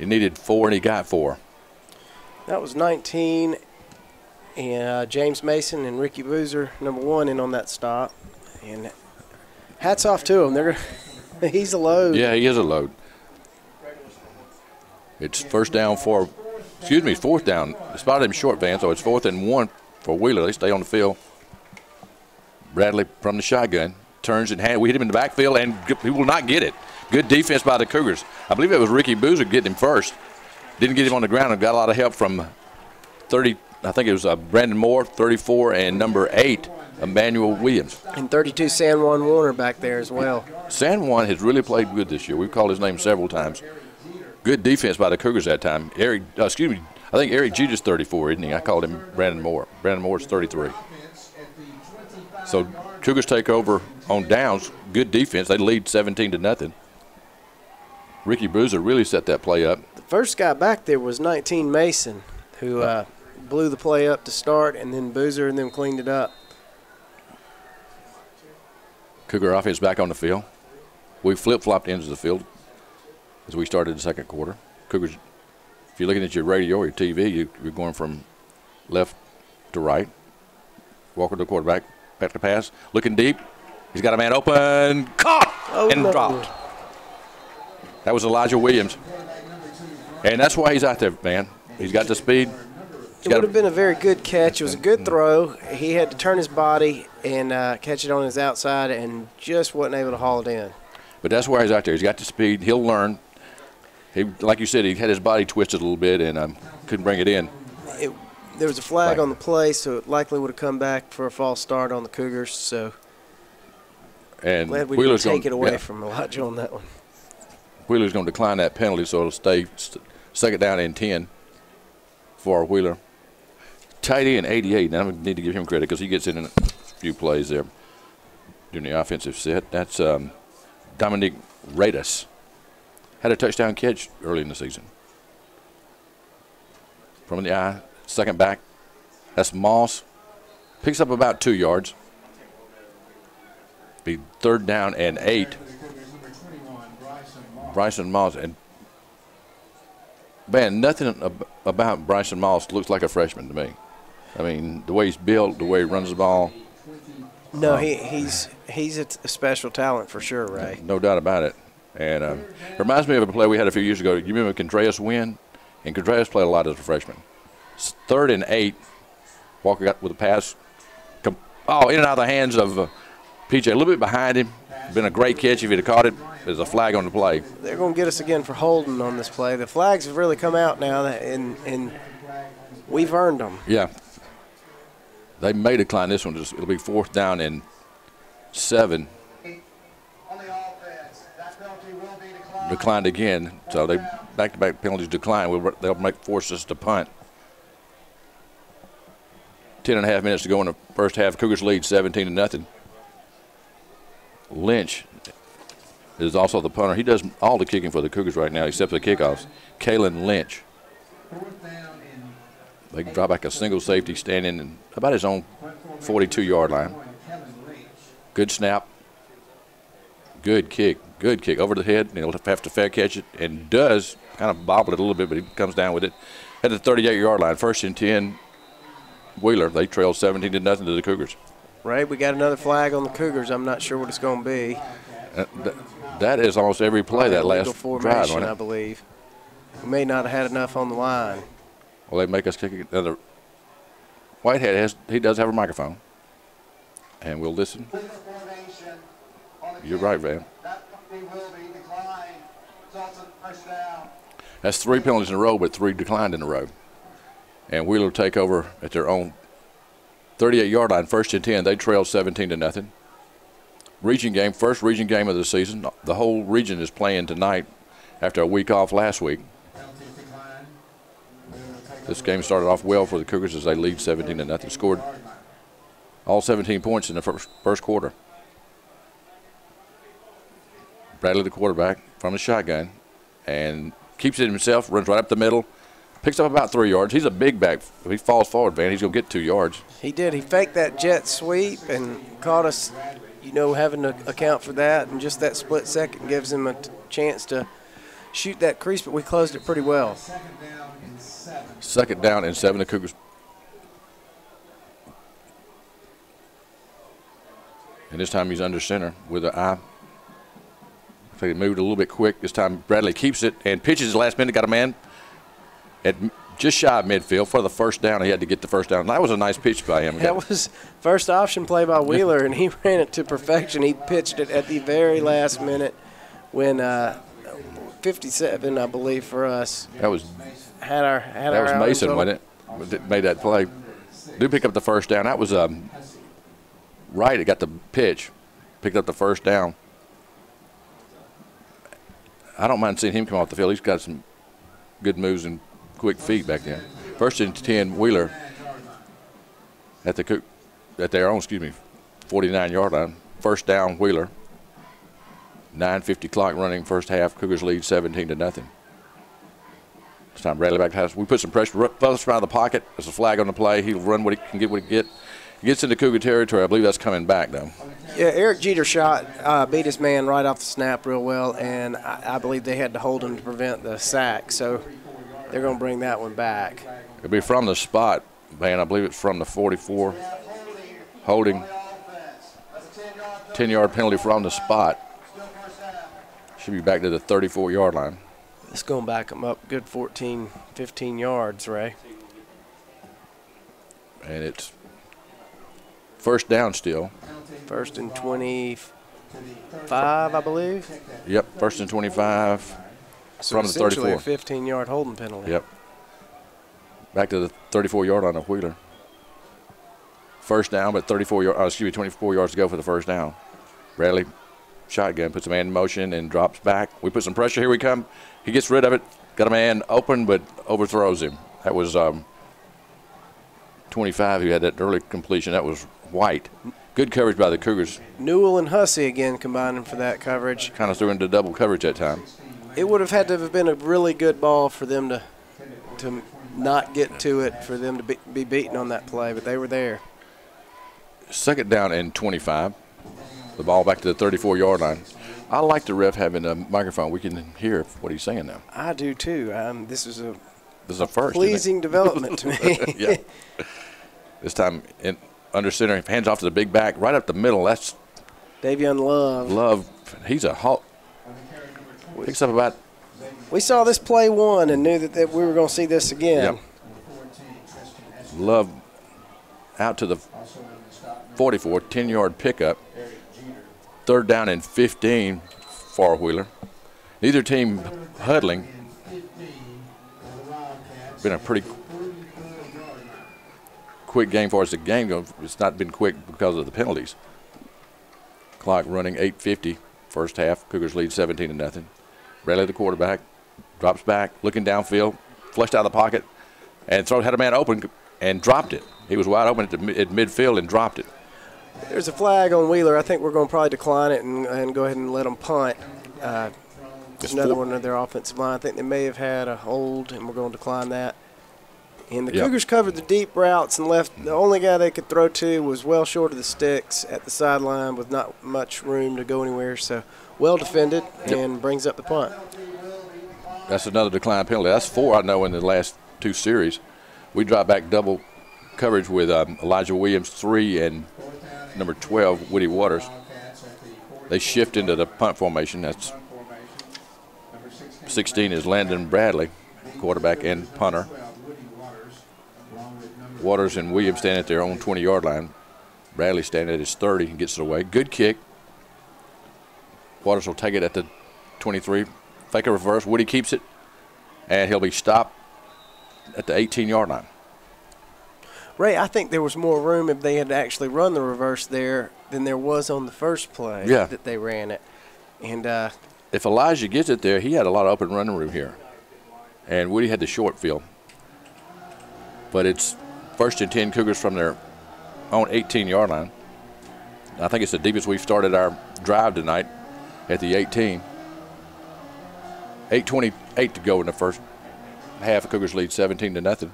needed 4, and he got 4. That was 19, and James Mason and Ricky Boozer, number 1, in on that stop. And hats off to him. He's a load. Yeah, he is a load. It's fourth down. They spotted him short, Van, so it's 4th and 1 for Wheeler. They stay on the field. Bradley from the shotgun turns and we hit him in the backfield, and he will not get it. Good defense by the Cougars. I believe it was Ricky Boozer getting him first. Didn't get him on the ground and got a lot of help from 30. I think it was Brandon Moore, 34, and number 8, Emmanuel Williams. And 32, San Juan Warner back there as well. San Juan has really played good this year. We've called his name several times. Good defense by the Cougars that time. I think Eric Jeter's 34, isn't he? I called him Brandon Moore. Brandon Moore's 33. So Cougars take over on downs. Good defense. They lead 17-0. Ricky Bruiser really set that play up. The first guy back there was 19 Mason, who blew the play up to start, and then Boozer and them cleaned it up. Cougar offense back on the field. We flip-flopped into the field as we started the second quarter. Cougars, if you're looking at your radio or your TV, you're going from left to right. Walker to the quarterback, back to pass, looking deep. He's got a man open, caught, and dropped. That was Elijah Williams. And that's why he's out there, man. He's got the speed. It would have been a very good catch. It was a good throw. He had to turn his body and catch it on his outside and just wasn't able to haul it in. But that's why he's out there. He's got the speed. He'll learn. Like you said, he had his body twisted a little bit and couldn't bring it in. There was a flag on the play, so it likely would have come back for a false start on the Cougars. So and glad we didn't take it away from Elijah on that one. Wheeler's going to decline that penalty, so it'll stay second down and 10 for Wheeler. Tight end 88. Now I need to give him credit because he gets in a few plays there during the offensive set. That's Dominic Radis. Had a touchdown catch early in the season. From the eye, second back. That's Moss. Picks up about 2 yards. Be third down and 8. Bryson Moss. And man, nothing about Bryson Moss looks like a freshman to me. I mean, the way he's built, the way he runs the ball. No, he's a special talent for sure, Ray. No doubt about it. And it reminds me of a play we had a few years ago. You remember Contreras Wynn? And Contreras played a lot as a freshman. Third and 8. Walker got with a pass. In and out of the hands of PJ. A little bit behind him. Been a great catch if he'd have caught it. There's a flag on the play. They're going to get us again for holding on this play. The flags have really come out now, and we've earned them. Yeah. They may decline this one. It'll be fourth down and 7. Declined again. So they back-to-back penalties decline. They'll force us to punt. 10.5 minutes to go in the first half. Cougars lead 17-0. Lynch is also the punter. He does all the kicking for the Cougars right now except the kickoffs. Kalen Lynch. They can draw back a single safety standing in about his own 42-yard line. Good snap. Good kick. Good kick over the head. And he'll have to fair catch it and does kind of bobble it a little bit, but he comes down with it. At the 38-yard line, first and 10, Wheeler. They trail 17-0 to the Cougars. Ray, we got another flag on the Cougars. I'm not sure what it's going to be. That is almost every play that last drive, I believe. We may not have had enough on the line. Well, they make us kick another. Whitehead he does have a microphone, and we'll listen. You're right, Van. That's 3 penalties in a row, but 3 declined in a row. And Wheeler take over at their own 38-yard line, first and 10. They trail 17-0. Region game, first region game of the season. The whole region is playing tonight after a week off last week. This game started off well for the Cougars as they lead 17-0. Scored all 17 points in the first quarter. Bradley, the quarterback, from the shotgun, and keeps it himself, runs right up the middle, picks up about 3 yards. He's a big back. If he falls forward, Van, he's going to get 2 yards. He did. He faked that jet sweep and caught us, having to account for that. And just that split second gives him a chance to shoot that crease, but we closed it pretty well. Second down and 7, the Cougars. And this time he's under center with an eye. I think he moved a little bit quick. This time Bradley keeps it and pitches the last minute. Got a man at just shy of midfield for the first down. He had to get the first down. That was a nice pitch by him. That was first option play by Wheeler, and he ran it to perfection. He pitched it at the very last minute when 57, I believe, for us. That was Mason, wasn't it? That made that play. Do pick up the first down. That was Wright. It got the pitch, picked up the first down. I don't mind seeing him come off the field. He's got some good moves and quick feet back there. First and 10, Wheeler at their own, 49-yard line. First down, Wheeler. 9:50 clock running first half. Cougars lead 17-0. This time Bradley back to house. We put some pressure. Furthest around the pocket. There's a flag on the play. He'll run what he can get. He gets into Cougar territory. I believe that's coming back, though. Yeah, Eric Jeter beat his man right off the snap real well, and I believe they had to hold him to prevent the sack. So they're going to bring that one back. It'll be from the spot, man. I believe it's from the 44. Holding. 10-yard penalty from the spot. Should be back to the 34-yard line. It's going to back them up good 14, 15 yards, Ray. And it's first down still. First and 25, I believe. Yep, first and 25 so from the 34. A 15-yard holding penalty. Yep. Back to the 34-yard line of Wheeler. First down, but 24 yards to go for the first down. Bradley, shotgun, puts a man in motion and drops back. We put some pressure. Here we come. He gets rid of it. Got a man open, but overthrows him. That was 25 who had that early completion. That was White. Good coverage by the Cougars. Newell and Hussey again combining for that coverage. Kind of threw into double coverage that time. It would have had to have been a really good ball for them to not get to it, for them to be beaten on that play, but they were there. Second down and 25. The ball back to the 34-yard line. I like the ref having a microphone. We can hear what he's saying now. I do too. This is a first, pleasing development to me. Yeah. This time under center, hands off to the big back, right up the middle. That's Davion Love. Love, he's a hawk. Picks up about. We saw this play one and knew that we were going to see this again. Yep. Love out to the 44, 10-yard pickup. Third down and 15 for Wheeler. Neither team huddling. Been a pretty quick game for us. The game goes. It's not been quick because of the penalties. Clock running 8:50 first half. Cougars lead 17-0. Bradley, the quarterback, drops back, looking downfield, flushed out of the pocket, and had a man open and dropped it. He was wide open at midfield and dropped it. There's a flag on Wheeler. I think we're going to probably decline it and go ahead and let them punt. It's another one of their offensive line. I think they may have had a hold, and we're going to decline that. And the Cougars covered the deep routes and left. The only guy they could throw to was well short of the sticks at the sideline with not much room to go anywhere. So well defended and brings up the punt. That's another decline penalty. That's 4, I know, in the last 2 series. We dropped back double coverage with Elijah Williams, 3, and number 12, Woody Waters. They shift into the punt formation. That's 16 is Landon Bradley, quarterback and punter. Waters and Williams stand at their own 20-yard line. Bradley standing at his 30 and gets it away. Good kick. Waters will take it at the 23. Fake a reverse. Woody keeps it, and he'll be stopped at the 18-yard line. Ray, I think there was more room if they had actually run the reverse there than there was on the first play that they ran it. And if Elijah gets it there, he had a lot of open running room here. And Woody had the short field. But it's first and 10 Cougars from their own 18-yard line. I think it's the deepest we've started our drive tonight at the 18. 8:28 to go in the first half. Cougars lead 17-0.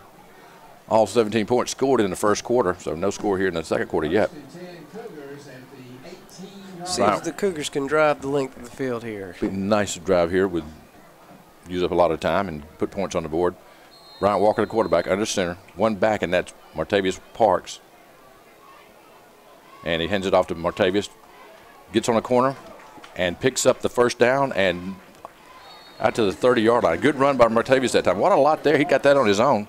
All 17 points scored in the first quarter, so no score here in the second quarter yet. See if the Cougars can drive the length of the field here. Be nice to drive here, would use up a lot of time and put points on the board. Bryant Walker, the quarterback, under center. One back, and that's Martavius Parks. And he hands it off to Martavius. Gets on the corner and picks up the first down and out to the 30-yard line. Good run by Martavius that time. What a lot there. He got that on his own.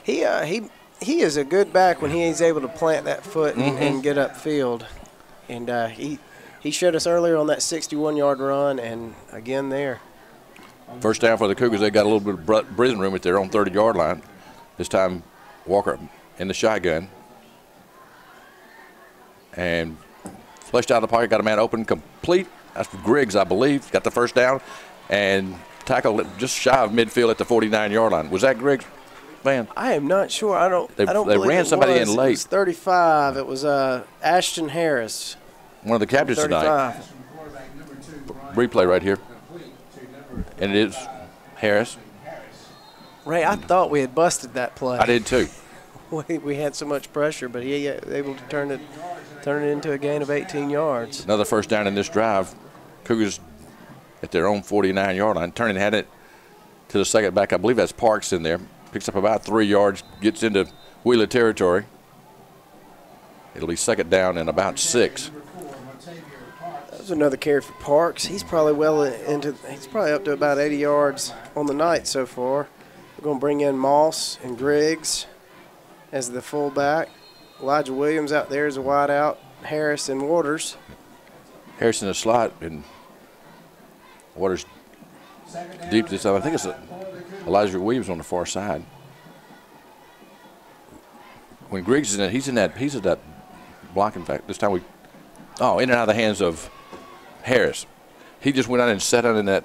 He is a good back when he's able to plant that foot and get upfield. And he showed us earlier on that 61-yard run, and again there. First down for the Cougars. They got a little bit of breathing room at their own 30-yard line. This time Walker in the shotgun. And flushed out of the pocket, got a man open, complete. That's Griggs, I believe. Got the first down and tackled it just shy of midfield at the 49-yard line. Was that Griggs? Man, I am not sure. I don't. They ran somebody in late. It was 35. It was Ashton Harris. One of the captains tonight. replay right here. And it is Harris. Ray, I thought we had busted that play. I did too. We had so much pressure, but he was able to turn it into a gain of 18 yards. Another first down in this drive. Cougars at their own 49-yard line. Turning had it to the second back. I believe that's Parks in there. Picks up about 3 yards, gets into Wheeler territory. It'll be second down and about 6. That was another carry for Parks. He's probably he's probably up to about 80 yards on the night so far. We're going to bring in Moss and Griggs as the fullback. Elijah Williams out there as a wideout. Harris and Waters. Harris in the slot and Waters deep this time. I think it's Elijah Williams on the far side. When Griggs is in it, he's at that block. In fact, this time in and out of the hands of Harris. He just went out and sat out in that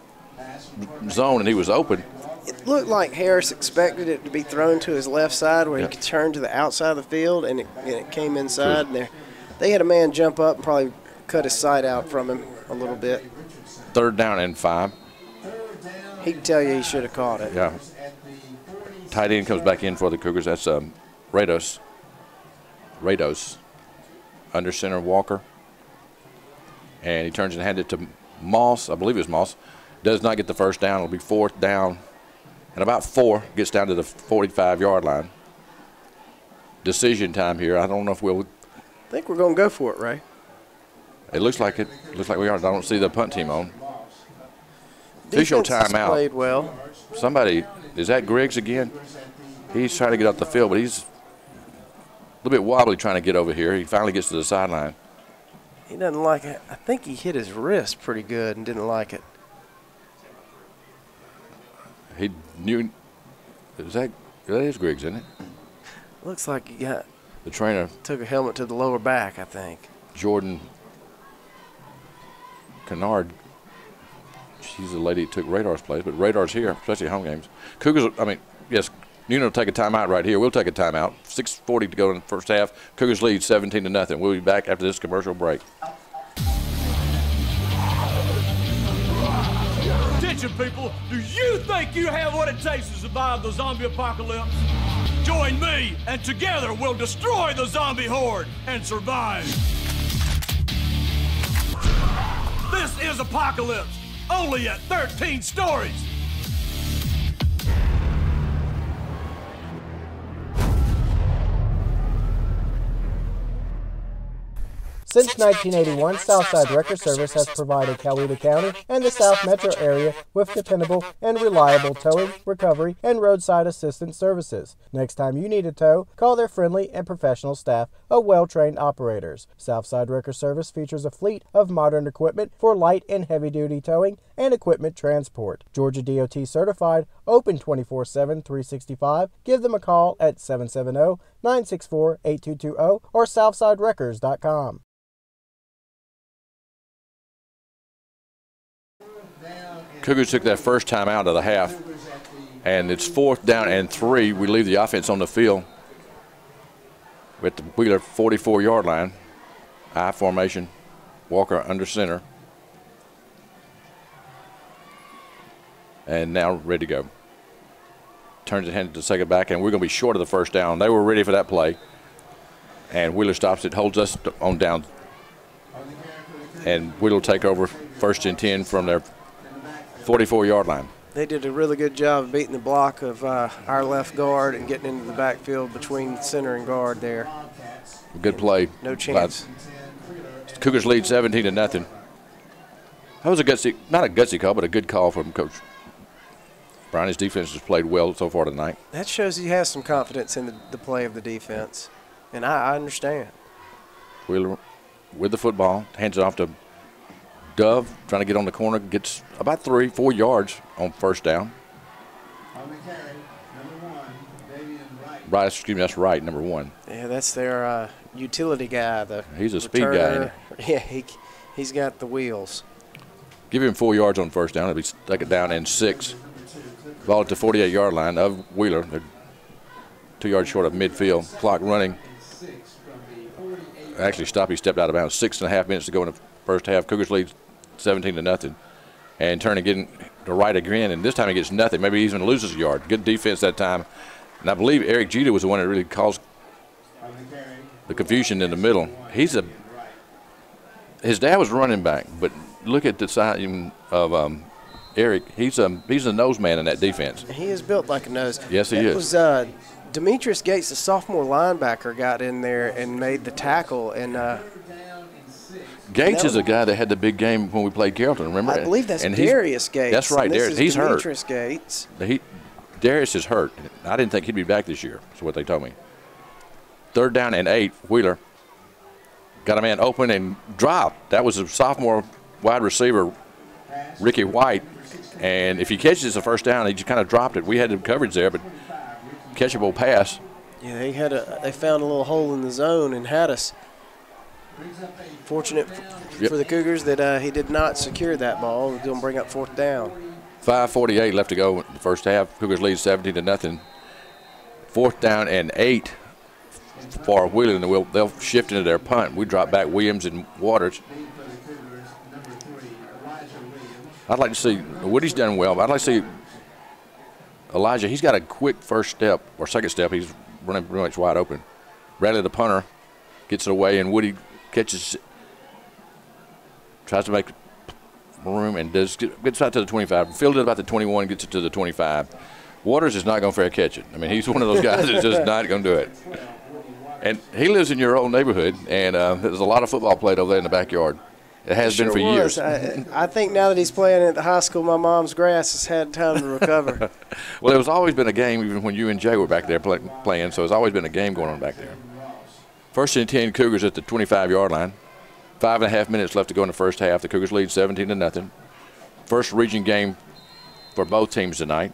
zone, and he was open. It looked like Harris expected it to be thrown to his left side where he could turn to the outside of the field, and it came inside. And they had a man jump up and probably cut his sight out from him a little bit. Third down and 5. He can tell you he should have caught it. Yeah. Tight end comes back in for the Cougars. That's Rados. Under center, Walker. And he turns and hands it to Moss. I believe it's Moss. Does not get the first down. It'll be fourth down. And about 4, gets down to the 45-yard line. Decision time here. I don't know if we'll. I think we're going to go for it, Ray. It looks like it. Looks like we are. I don't see the punt team on. Official timeout. Played well. Somebody, is that Griggs again? He's trying to get up the field, but he's a little bit wobbly trying to get over here. He finally gets to the sideline. He doesn't like it. I think he hit his wrist pretty good and didn't like it. He knew. That is Griggs, isn't it? Looks like he got. The trainer took a helmet to the lower back, I think. Jordan Kennard. She's the lady who took Radar's place, but Radar's here, especially at home games. Cougars, yes, Newnan will take a timeout right here. We'll take a timeout. 6:40 to go in the first half. Cougars lead 17-0. We'll be back after this commercial break. Attention, people. Do you think you have what it takes to survive the zombie apocalypse? Join me, and together we'll destroy the zombie horde and survive. This is Apocalypse, only at 13 stories. Since 1981, Southside Record Service has provided Coweta County and the South Metro area with dependable and reliable towing, recovery, and roadside assistance services. Next time you need a tow, call their friendly and professional staff of well-trained operators. Southside Record Service features a fleet of modern equipment for light and heavy-duty towing and equipment transport. Georgia DOT certified, open 24/7, 365. Give them a call at 770-964-8220 or southsiderecords.com. Cougars took that first time out of the half, and it's 4th down and 3. We leave the offense on the field with the Wheeler 44-yard line. I formation, Walker under center. And now ready to go. Turns it handed to second back, and we're going to be short of the first down. They were ready for that play. And Wheeler stops it, holds us on down. And Wheeler will take over 1st and 10 from their 44-yard line. They did a really good job of beating the block of our left guard and getting into the backfield between center and guard there. Good play. No chance. Cougars lead 17-0. That was not a gutsy call, but a good call from Coach Brown. His defense has played well so far tonight. That shows he has some confidence in the play of the defense, and I understand. Wheeler with the football, hands it off to Dove, trying to get on the corner, gets about 3-4 yards on first down. Right, that's right, number 1. Yeah, that's their utility guy. He's a speed guy. Yeah, he's got the wheels. Give him 4 yards on first down. It'll be second down and 6. Ball at the 48-yard line of Wheeler. They're 2 yards short of midfield. Clock running. Actually, he stepped out of bounds. 6.5 minutes to go in the first half. Cougars lead 17-0. and turn and get to right again, and this time he gets nothing. Maybe he even loses a yard. Good defense that time. And I believe Eric Jeter was the one that really caused the confusion in the middle. His dad was running back, but look at the size of Eric. He's a nose man in that defense. He is built like a nose. Yes, he is. It was Demetrius Gates, the sophomore linebacker, got in there and made the tackle. And Gates is a guy that had the big game when we played Carrollton, remember? I believe that's Darius Gates. That's right, Darius. He's hurt. Demetrius Gates. Darius is hurt. I didn't think he'd be back this year, is what they told me. 3rd down and 8, Wheeler got a man open and dropped. That was a sophomore wide receiver, Ricky White. And if he catches a first down, he just kind of dropped it. We had the coverage there, but catchable pass. Yeah, they found a little hole in the zone and had us. Fortunate for the Cougars that he did not secure that ball. It's going to bring up 4th down. 5:48 left to go in the first half. Cougars lead 17-0. 4th down and 8 for Wheeler, and they'll shift into their punt. We drop back Williams and Waters. I'd like to see Woody's done well, but I'd like to see Elijah. He's got a quick first step or second step. He's running pretty much wide open. Bradley, the punter, gets it away, and Woody catches, tries to make room, and gets out to the 25. Fielded about the 21, gets it to the 25. Waters is not going to fair catch it. I mean, he's one of those guys that's just not going to do it. And he lives in your old neighborhood, and there's a lot of football played over there in the backyard. It has been for years. I think now that he's playing at the high school, my mom's grass has had time to recover. Well, there's always been a game, even when you and Jay were back there playing, so there's always been a game going on back there. 1st and 10, Cougars at the 25-yard line. 5.5 minutes left to go in the first half. The Cougars lead 17-0. First region game for both teams tonight.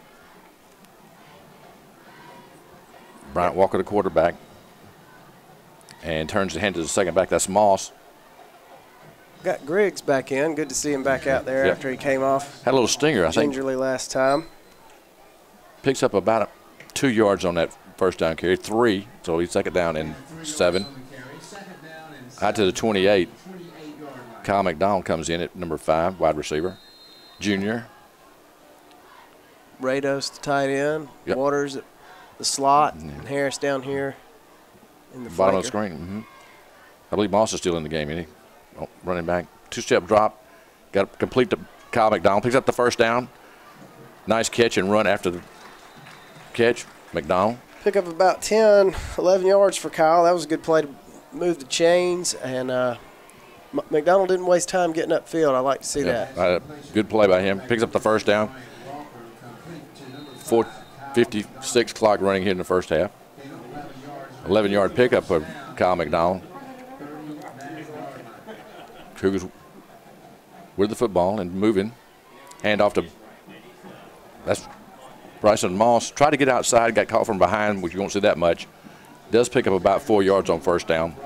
Bryant Walker, the quarterback, and turns the hand to the second back. That's Moss. Got Griggs back in. Good to see him back out there after he came off. Had a little stinger, I think. Gingerly last time. Picks up about 2 yards on that first down carry. 3, so he's 2nd down and 7. Out to the 28. Kyle McDonald comes in at number 5, wide receiver. Junior. Rados, the tight end. Yep. Waters at the slot. And Harris down here in the bottom of the screen. I believe Moss is still in the game, isn't he? Oh, running back. 2-step drop. Got to complete to Kyle McDonald. Picks up the first down. Nice catch and run after the catch. McDonald. Pick up about 10, 11 yards for Kyle. That was a good play to move the chains. And McDonald didn't waste time getting upfield. I like to see that. Good play by him. Picks up the first down. 4:56 clock running here in the first half. 11-yard pickup for Kyle McDonald. Cougars with the football and moving. Hand off to, that's Bryson Moss. Tried to get outside, got caught from behind, which you won't see that much. Does pick up about 4 yards on first down.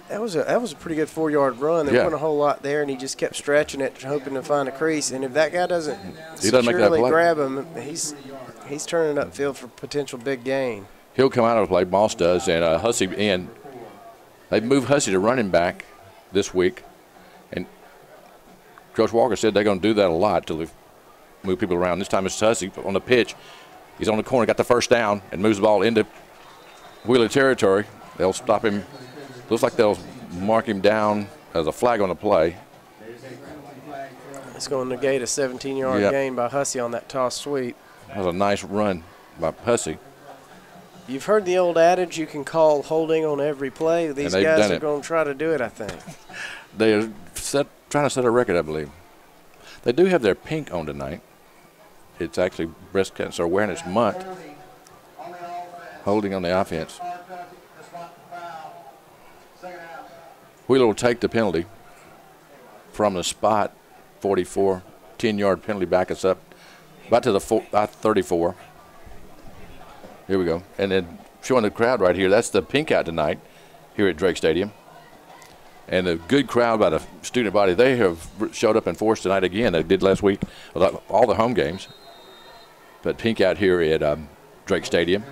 That was a pretty good 4-yard run. There wasn't a whole lot there, and he just kept stretching it, hoping to find a crease. And if that guy doesn't securely grab him, he's turning upfield for potential big gain. He'll come out of the play. Moss does, and Hussey in. They've moved Hussey to running back this week, and Coach Walker said they're going to do that a lot till they move people around. This time it's Hussey on the pitch. He's on the corner, got the first down, and moves the ball into Wheeler territory. They'll stop him. Looks like they'll mark him down as a flag on the play. It's going to negate a 17-yard gain by Hussey on that toss sweep. That was a nice run by Hussey. You've heard the old adage, you can call holding on every play. These guys are going to try to do it, I think. They're trying to set a record, I believe. They do have their pink on tonight. It's actually Breast Cancer Awareness Month. Holding on the offense. Wheeler will take the penalty from the spot. 44, 10-yard penalty back us up about to the 34. Here we go. And then showing the crowd right here, that's the pink out tonight here at Drake Stadium. And a good crowd by the student body. They have showed up in force tonight again. They did last week with all the home games. But pink out here at Drake Stadium.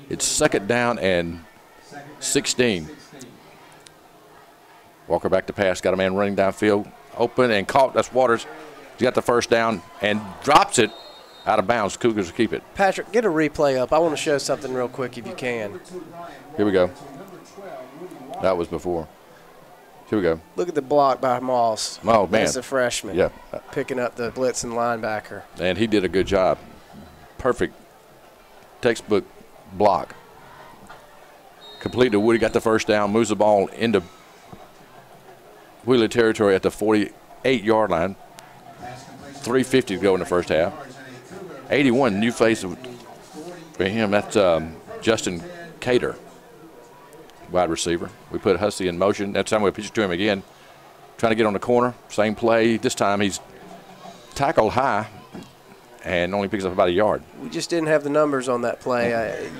It's 2nd down and 16. Walker back to pass. Got a man running downfield. open and caught. That's Waters. He got the first down and drops it out of bounds. Cougars will keep it. Patrick, get a replay up. I want to show something real quick if you can. Here we go. That was before. Here we go. Look at the block by Moss. Oh, man. As a freshman. Yeah. Picking up the blitzing linebacker. And he did a good job. Perfect textbook block. Complete to Woody, got the first down, moves the ball into Wheeler territory at the 48-yard line. 3:50 to go in the first half. 81, new face for him. That's Justin Cater, wide receiver. We put Hussey in motion. That time we pitch it to him again. Trying to get on the corner. Same play. This time he's tackled high and only picks up about a yard. We just didn't have the numbers on that play.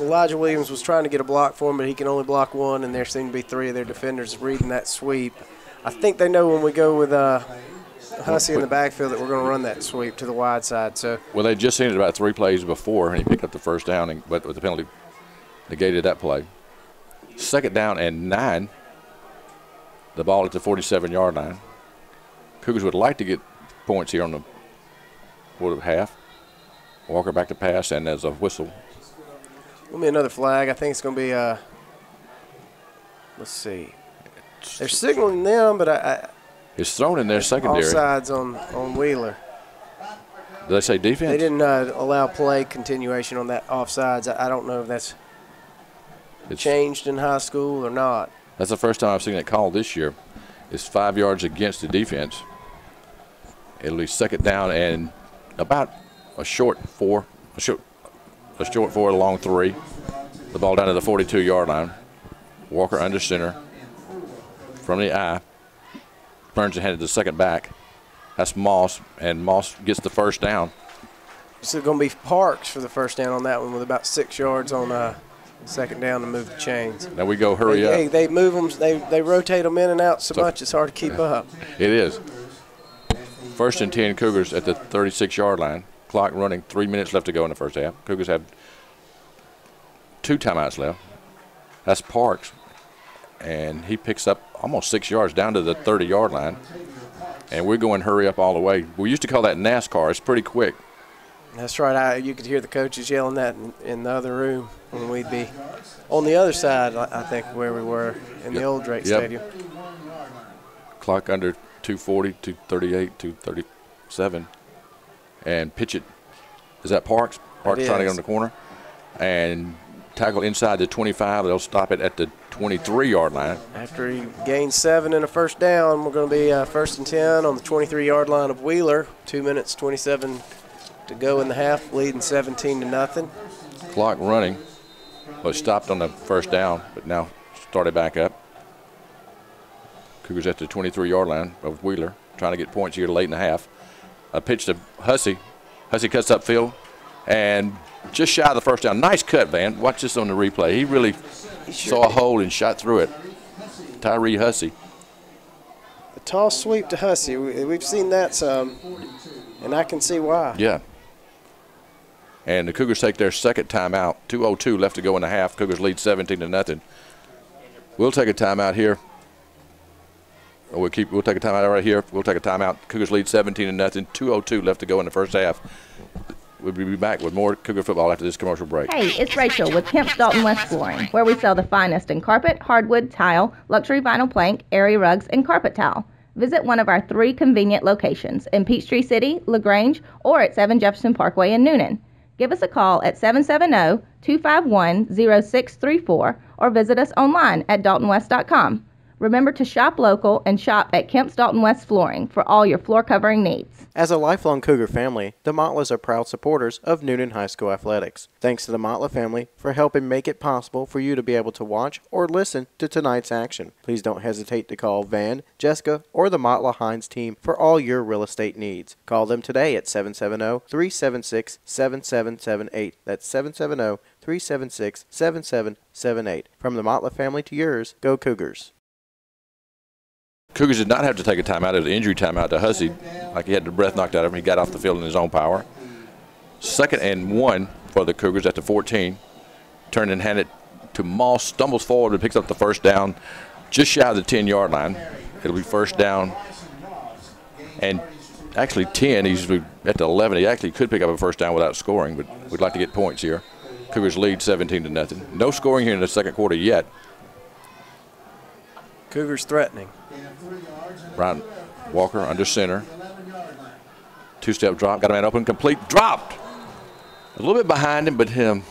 Elijah Williams was trying to get a block for him, but he can only block one, and there seemed to be three of their defenders reading that sweep. I think they know when we go with Hussey in the backfield that we're going to run that sweep to the wide side. So, well, they'd just seen it about 3 plays before, and he picked up the first down, but with the penalty negated that play. 2nd down and 9. The ball at the 47-yard line. Cougars would like to get points here on the quarter half. Walker back to pass, and there's a whistle. Give me another flag. I think it's going to be let's see. They're signaling them, but it's thrown in their secondary. Offsides on Wheeler. Did they say defense? They didn't allow play continuation on that offsides. I don't know if that's changed in high school or not. That's the first time I've seen it called this year. It's 5 yards against the defense. It'll be 2nd down and about a short 4, a short 4, a long 3. The ball down to the 42-yard line. Walker under center from the eye. Burns and handed to the second back. That's Moss, and Moss gets the first down. It's going to be Parks for the first down on that one with about 6 yards on 2nd down to move the chains. Now we go hurry up. They move them. They rotate them in and out so much it's hard to keep up. It is. 1st and 10 Cougars at the 36-yard line. Clock running, 3 minutes left to go in the first half. Cougars have 2 timeouts left. That's Parks, and he picks up almost 6 yards down to the 30-yard line. And we're going hurry up all the way. We used to call that NASCAR. It's pretty quick. That's right. You could hear the coaches yelling that in the other room when we'd be on the other side, I think, where we were in the old Drake Stadium. Clock under 2:40, 2:38, 2:37. And pitch it. Is that Parks? Parks trying to get on the corner. And tackle inside the 25. They'll stop it at the 23-yard line. After he gains 7 and a first down, we're going to be 1st and 10 on the 23-yard line of Wheeler. 2 minutes, 27 to go in the half, leading 17-0. Clock running. Well, stopped on the first down, but now started back up. Cougars at the 23-yard line of Wheeler, trying to get points here late in the half. A pitch to Hussey. Hussey cuts upfield and just shy of the first down. Nice cut, Van. Watch this on the replay. He really saw a hole and shot through it. Tyree Hussey. A toss sweep to Hussey. We've seen that some, and I can see why. Yeah. And the Cougars take their 2nd timeout. 2:02 left to go in the half. Cougars lead 17-0. We'll take a timeout here. We'll take a timeout right here. We'll take a timeout. Cougars lead 17-0. 2:02 left to go in the first half. We'll be back with more Cougar football after this commercial break. Hey, it's Rachel with Kemp's Dalton West Flooring, where we sell the finest in carpet, hardwood, tile, luxury vinyl plank, area rugs, and carpet tile. Visit one of our 3 convenient locations in Peachtree City, LaGrange, or at 7 Jefferson Parkway in Newnan. Give us a call at 770-251-0634 or visit us online at daltonwest.com. Remember to shop local and shop at Kemp's Dalton West Flooring for all your floor covering needs. As a lifelong Cougar family, the Motlas are proud supporters of Newnan High School athletics. Thanks to the Motla family for helping make it possible for you to be able to watch or listen to tonight's action. Please don't hesitate to call Van, Jessica, or the Motla Hines team for all your real estate needs. Call them today at 770-376-7778. That's 770-376-7778. From the Motla family to yours, go Cougars. Cougars did not have to take a timeout. It was an injury timeout to Hussey. Like he had the breath knocked out of him. He got off the field in his own power. 2nd and 1 for the Cougars at the 14. Turned and handed to Moss. Stumbles forward and picks up the first down just shy of the 10-yard line. It'll be first down. And actually 10, he's at the 11. He actually could pick up a first down without scoring, but we'd like to get points here. Cougars lead 17-0. No scoring here in the second quarter yet. Cougars threatening. Brian Walker under center. Two-step drop, got a man open, complete, dropped. A little bit behind him, but him.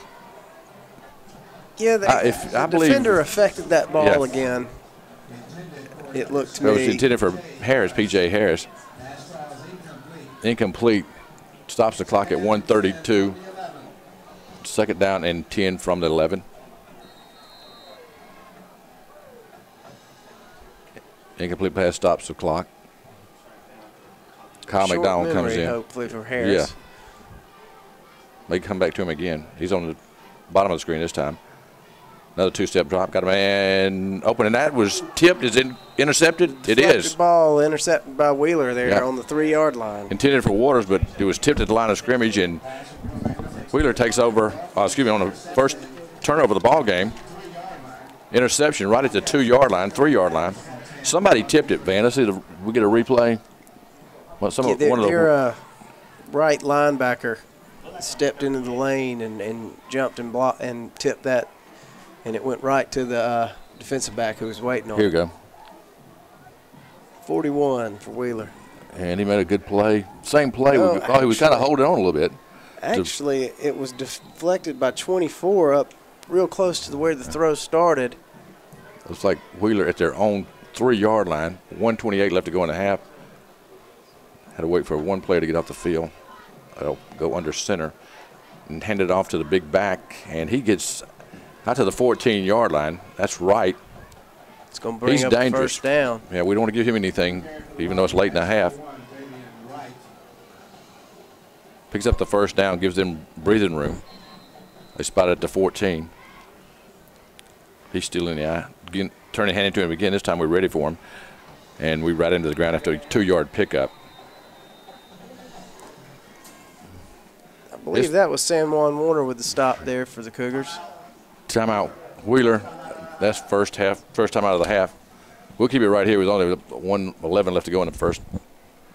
Yeah, the defender affected that ball again. It looked to me. It was intended for Harris, P.J. Harris. Incomplete. Stops the clock at 1:32. Second down and 10 from the 11. Incomplete pass stops the clock. Kyle Short McDonald comes in. Hopefully for Harris. Yeah. May come back to him again. He's on the bottom of the screen this time. Another two-step drop. Got a man open, and that was tipped. Is it intercepted? It is. Ball intercepted by Wheeler there on the 3-yard line. Intended for Waters, but it was tipped at the line of scrimmage, and Wheeler takes over, on the first turnover of the ball game. Interception right at the 2-yard line, 3-yard line. Somebody tipped it, Van. Let's see if we get a replay. Well, their right linebacker stepped into the lane and jumped and blocked and tipped that, and it went right to the defensive back who was waiting on it. Here we go. 41 for Wheeler. And he made a good play. Same play. He was kind of holding on a little bit. Actually, it was deflected by 24 up real close to where the throw started. Looks like Wheeler at their own 3-yard line. 1:28 left to go in the half. Had to wait for one player to get off the field. They'll go under center and hand it off to the big back, and he gets out to the 14-yard line. That's right. It's going to bring up dangerous. First down. Yeah, we don't want to give him anything, even though it's late in the half. Picks up the first down, gives them breathing room. They spot it at the 14. He's still in the eye. Again, turning hand into him again. This time we're ready for him. And we right into the ground after a 2-yard pickup. I believe that was San Juan Warner with the stop there for the Cougars. Timeout. Wheeler. That's first time out of the half. We'll keep it right here. With only 1:11 left to go in the first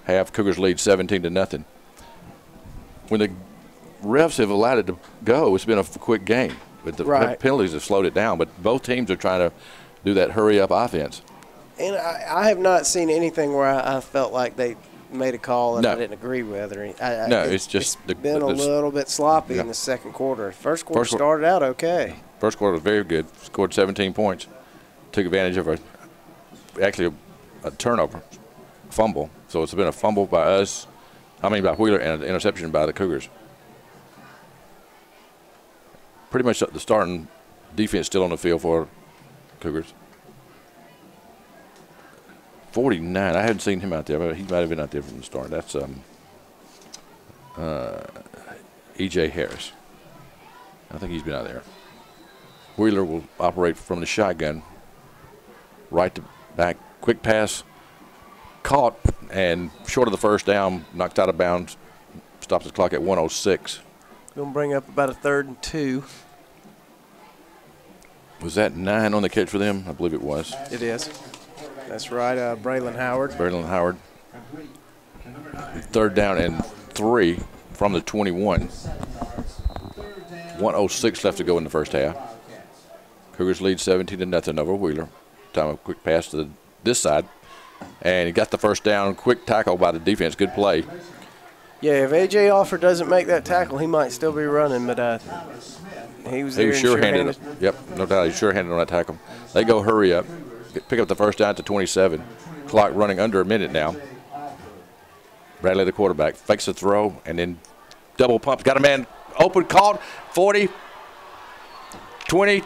half. Cougars lead 17-0. When the refs have allowed it to go, it's been a quick game. But the penalties have slowed it down. But both teams are trying to do that hurry-up offense. And I have not seen anything where I felt like they made a call that I didn't agree with. It's been a little bit sloppy in the second quarter. First quarter started out okay. First quarter was very good. Scored 17 points. Took advantage of a turnover, fumble. So it's been a fumble by Wheeler, and an interception by the Cougars. Pretty much the starting defense still on the field for Cougars. 49. I hadn't seen him out there, but he might have been out there from the start. That's E.J. Harris. I think he's been out there. Wheeler will operate from the shotgun. Right to back. Quick pass. Caught and short of the first down. Knocked out of bounds. Stops the clock at 1:06. Going to bring up about a 3rd and 2. Was that 9 on the catch for them? I believe it was. It is. That's right, Braylon Howard. Braylon Howard. 3rd down and 3 from the 21. 1:06 left to go in the first half. Cougars lead 17-0 over Wheeler. Time a quick pass to this side. And he got the first down. Quick tackle by the defense. Good play. Yeah, if A.J. Offer doesn't make that tackle, he might still be running, but he was there. He was sure-handed. Yep, no doubt. He's sure-handed on that tackle. They go hurry up. Pick up the first down to 27. Clock running under a minute now. Bradley, the quarterback, fakes the throw and then double pumps. Got a man open, caught, 40, 20,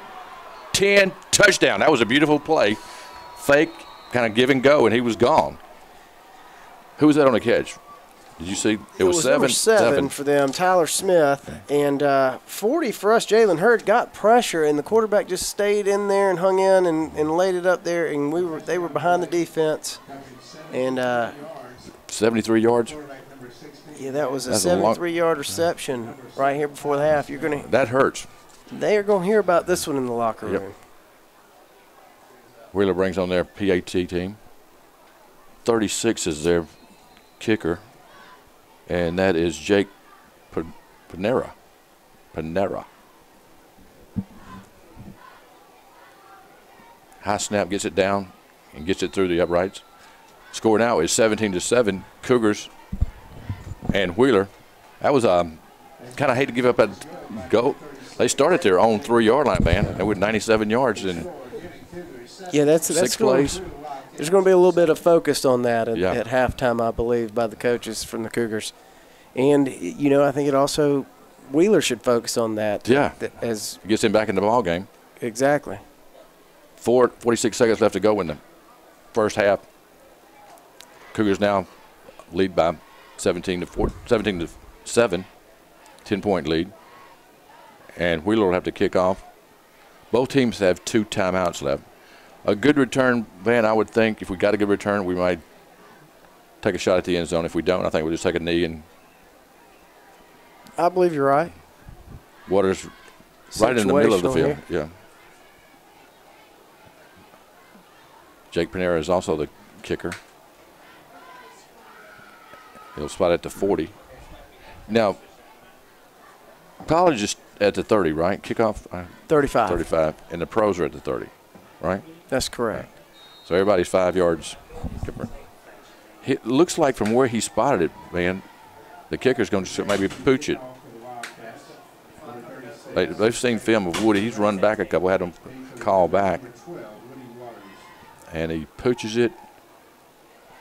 10, touchdown. That was a beautiful play. Fake, kind of give and go, and he was gone. Who was that on the catch? Did you see? It was number 7 for them, Tyler Smith. And 40 for us, Jalen Hurd got pressure, and the quarterback just stayed in there and hung in and laid it up there, and they were behind the defense. And 73 yards? Yeah, that was a 73-yard reception right here before the half. That hurts. They are going to hear about this one in the locker room. Wheeler brings on their PAT team. 36 is their kicker, and that is Jake Panera. High snap, gets it down and gets it through the uprights. Score now is 17-7. Cougars and Wheeler. That was kind of hate to give up that goal. They started their own 3-yard line, man, and with 97 yards in that's 6 plays. There's going to be a little bit of focus on that at halftime, I believe, by the coaches from the Cougars. And, I think it also Wheeler should focus on that. Yeah, as gets him back in the ball game. Exactly. 46 seconds left to go in the first half. Cougars now lead by 17 to 7, 10-point lead. And Wheeler will have to kick off. Both teams have 2 timeouts left. A good return, Van, I would think. If we got a good return, we might take a shot at the end zone. If we don't, I think we'll just take a knee. And I believe you're right. Waters right in the middle of the field. Here. Yeah. Jake Panera is also the kicker. He'll spot at the 40. Now, college is at the 30, right? Kickoff? 35. 35. And the pros are at the 30, right? That's correct. So everybody's 5 yards. It looks like from where he spotted it, man, the kicker's going to maybe pooch it. They've seen film of Woody. He's run back a couple, had him call back. And he pooches it.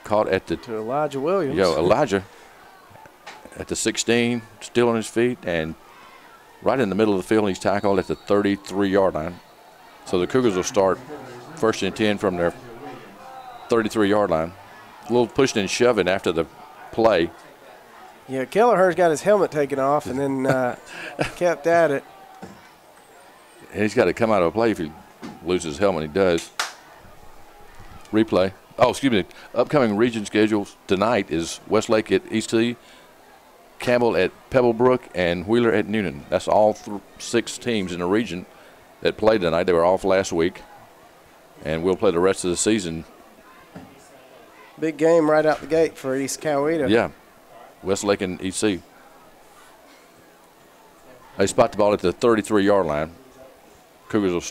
Caught at the to Elijah Williams. Elijah at the 16, still on his feet, and right in the middle of the field, he's tackled at the 33-yard line. So the Cougars will start 1st and 10 from their 33-yard line. A little pushing and shoving after the play. Yeah, Kelleher's got his helmet taken off and then kept at it. And he's got to come out of a play if he loses his helmet. He does. Replay. Oh, excuse me. Upcoming region schedules tonight is Westlake at East T, Campbell at Pebblebrook, and Wheeler at Newnan. That's all 6 teams in the region that played tonight. They were off last week, and we'll play the rest of the season. Big game right out the gate for East Coweta. Yeah, Westlake and EC. They spot the ball at the 33-yard line. Cougars will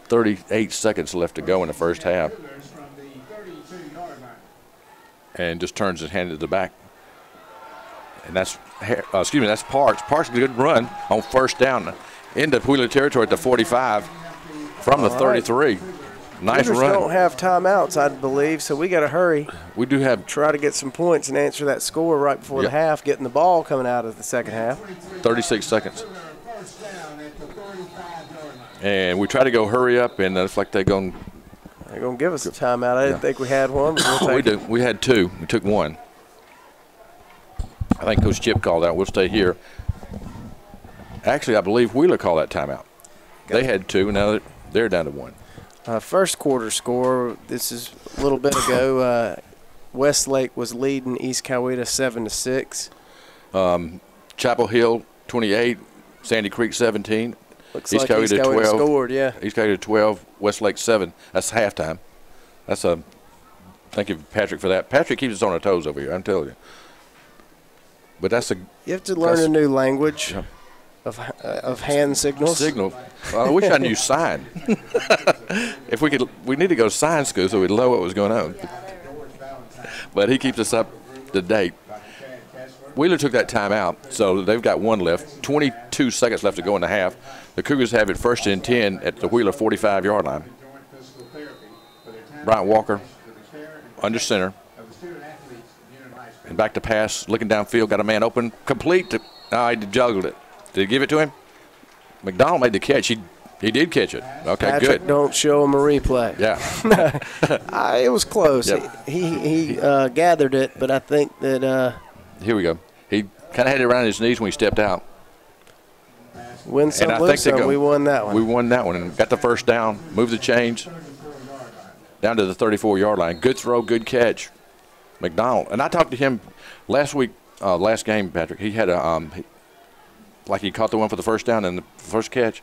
38 seconds left to go in the first half. And just turns his hand to the back. And that's that's Parks. Parks a good run on first down into Wheeler territory at the 45 from the 33. Nice Cougars run. Don't have timeouts, I believe, so we got to hurry. We do have. Try to get some points and answer that score right before the half, getting the ball coming out of the second half. 36 seconds. And we try to go hurry up, and it's like they're going to give us a timeout. I didn't think we had one. But we'll take it. We had 2. We took 1. I think Coach Chip called out. We'll stay here. Actually, I believe Wheeler called that timeout. They had 2. Now they're down to 1. First quarter score, this is a little bit ago. Westlake was leading East Coweta 7-6. Chapel Hill 28, Sandy Creek 17. Looks East like East Coweta scored, yeah. East Coweta 12, Westlake 7. That's halftime. That's a thank you, Patrick, for that. Patrick keeps us on our toes over here, I'm telling you. But that's a. You have to learn a new language of hand signals. Well, I wish I knew sign. If we could, we need to go to sign school so we'd know what was going on. But he keeps us up to date. Wheeler took that timeout, so they've got 1 left. 22 seconds left to go in the half. The Cougars have it 1st and 10 at the Wheeler 45-yard line. Bryant Walker under center. And back to pass, looking downfield, got a man open, complete. He juggled it. Did he give it to him? McDonald made the catch. He did catch it. Okay, Patrick, good. Don't show him a replay. Yeah. It was close. Yep. He gathered it, but I think that here we go. He kind of had it around his knees when he stepped out. Win some, lose some. We won that one. We won that one and got the first down, moved the chains down to the 34-yard line. Good throw, good catch. McDonald. And I talked to him last week, last game, Patrick. He had a like he caught the one for the first down and the first catch.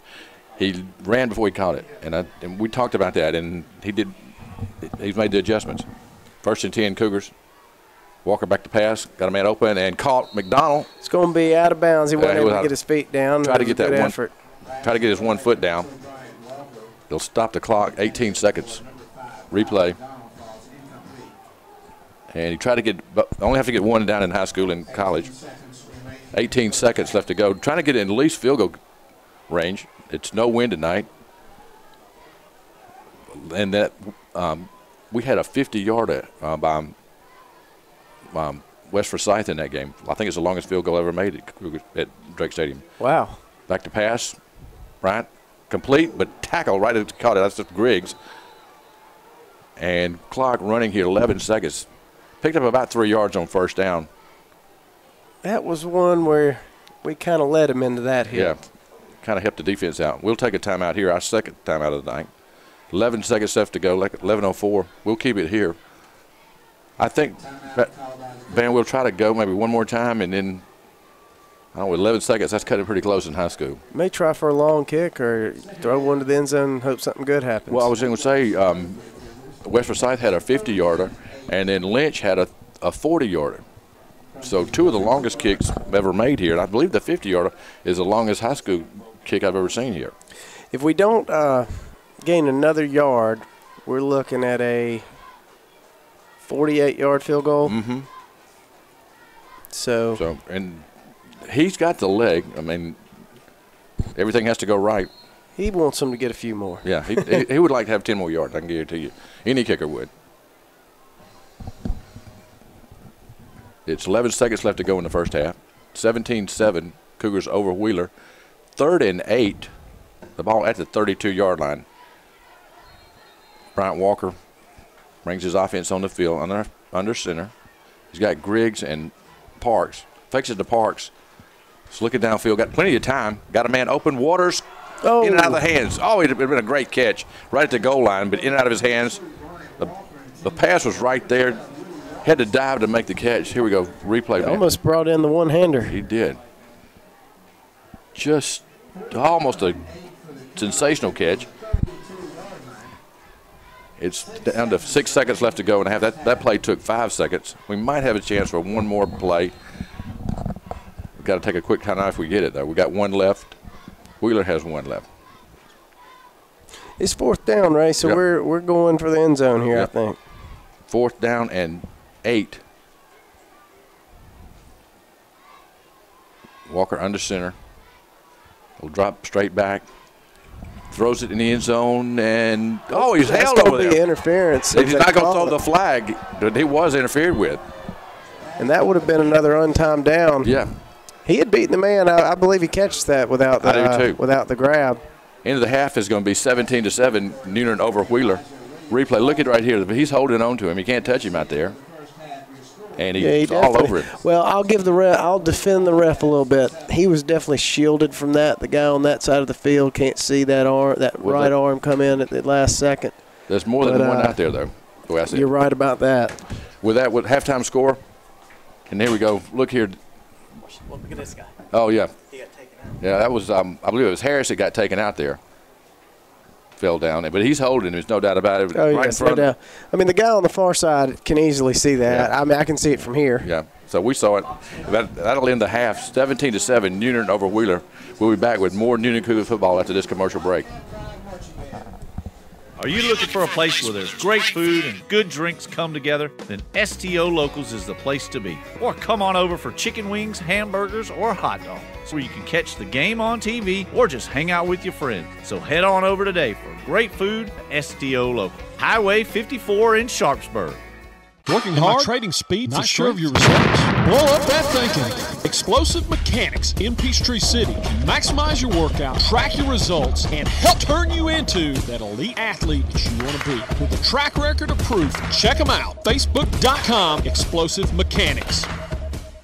He ran before he caught it, and we talked about that, and he's made the adjustments. 1st and 10 Cougars. Walker back to pass, got a man open, and caught McDonald. It's going to be out of bounds. He wasn't able to get his feet down. Try to get that effort. Try to get his 1 foot down. They'll stop the clock. 18 seconds. Replay. And he tried to get, only have to get one down in high school and college. 18 seconds left to go. Trying to get in at least field goal range. It's no wind tonight. And that we had a 50-yarder by West Forsyth in that game. I think it's the longest field goal ever made at Drake Stadium. Wow. Back to pass. Right. Complete, but tackle right at the caught it. That's just Griggs. And clock running here, 11 seconds. Picked up about 3 yards on 1st down. That was one where we kind of led him into that hit. Yeah. Kind of helped the defense out. We'll take a timeout here, our 2nd timeout of the night. 11 seconds left to go, like 11:04. We'll keep it here. I think, Van, we'll try to go maybe one more time, and then, I don't know, with 11 seconds, that's cutting pretty close in high school. May try for a long kick or throw one to the end zone and hope something good happens. Well, I was going to say West Forsyth had a 50-yarder, and then Lynch had a 40-yarder. So 2 of the longest kicks ever made here, and I believe the 50-yarder is the longest high school kick I've ever seen here. If we don't gain another yard, we're looking at a 48-yard field goal. Mm-hmm. So, and he's got the leg. I mean, everything has to go right. He wants him to get a few more. Yeah, he would like to have 10 more yards, I can guarantee you. Any kicker would. It's 11 seconds left to go in the first half. 17-7, Cougars over Wheeler. 3rd and 8, the ball at the 32-yard line. Bryant Walker brings his offense on the field under center. He's got Griggs and Parks. Fakes it to Parks. He's looking downfield. Got plenty of time. Got a man open. Waters in and out of the hands. Oh, it would have been a great catch right at the goal line, but in and out of his hands. The pass was right there. Had to dive to make the catch. Here we go. Replay. Almost brought in the one-hander. He did. Just almost a sensational catch. It's down to 6 seconds left to go and a half. That play took 5 seconds. We might have a chance for one more play. We've got to take a quick timeout if we get it, though. We got 1 left. Wheeler has 1 left. It's 4th down, Ray, so yep. we're going for the end zone here, yep. I think. 4th down and 8. Walker under center. Will drop straight back. Throws it in the end zone, and he's held over there. That's interference. He's not going to throw the flag that he was interfered with. And that would have been another untimed down. Yeah. He had beaten the man. I believe he catches that without the grab. End of the half is going to be 17-7, Newnan over Wheeler. Replay. Look at right here. He's holding on to him. He can't touch him out there. And he's all over it. Well, I'll defend the ref a little bit. He was definitely shielded from that. The guy on that side of the field can't see that right arm come in at the last second. There's more than one out there, though. You're right about that. With halftime score, and here we go. Look here. Well, look at this guy. Oh, yeah. He got taken out. Yeah, that was, I believe it was Harris that got taken out there. Fell down. But he's holding him. There's no doubt about it. Oh, right yes, no doubt. I mean, the guy on the far side can easily see that. Yeah. I mean, I can see it from here. Yeah. So we saw it. That'll end the half. 17-7, Newnan over Wheeler. We'll be back with more Newnan Cougar football after this commercial break. Are you looking for a place where there's great food and good drinks come together? Then STO Locals is the place to be. Or come on over for chicken wings, hamburgers, or hot dogs, where you can catch the game on TV or just hang out with your friends. So head on over today for great food at STO Local. Highway 54 in Sharpsburg. Working hard, trading speed to serve your results. Blow up that thinking. Explosive Mechanics in Peachtree City can maximize your workout, track your results, and help turn you into that elite athlete that you want to be. With a track record of proof, check them out. Facebook.com, Explosive Mechanics.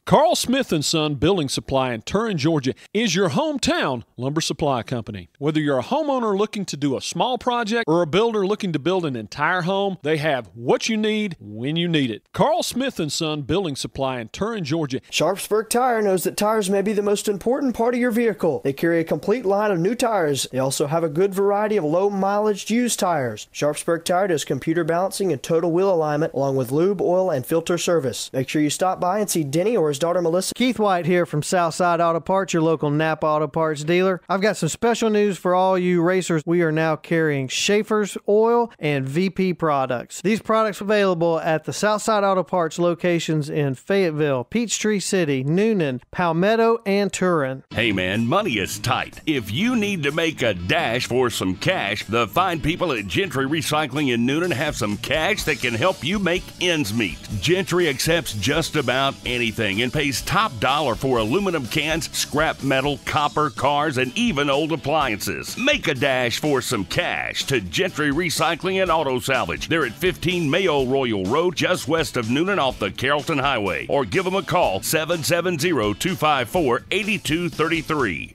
Carl Smith & Son Building Supply in Turin, Georgia is your hometown lumber supply company. Whether you're a homeowner looking to do a small project or a builder looking to build an entire home, they have what you need when you need it. Carl Smith & Son Building Supply in Turin, Georgia. Sharpsburg Tire knows that tires may be the most important part of your vehicle. They carry a complete line of new tires. They also have a good variety of low-mileage used tires. Sharpsburg Tire does computer balancing and total wheel alignment, along with lube, oil, and filter service. Make sure you stop by and see Denny or his daughter Melissa. Keith White here from Southside Auto Parts, your local Napa Auto Parts dealer. I've got some special news for all you racers. We are now carrying Schaefer's oil and VP products. These products available at the Southside Auto Parts locations in Fayetteville, Peachtree City, Newnan, Palmetto, and Turin. Hey man, money is tight. If you need to make a dash for some cash, the fine people at Gentry Recycling in Newnan have some cash that can help you make ends meet. Gentry accepts just about anything and pays top dollar for aluminum cans, scrap metal, copper, cars, and even old appliances. Make a dash for some cash to Gentry Recycling and Auto Salvage. They're at 15 Mayo Royal Road, just west of Newnan off the Carrollton Highway. Or give them a call, 770-254-8233.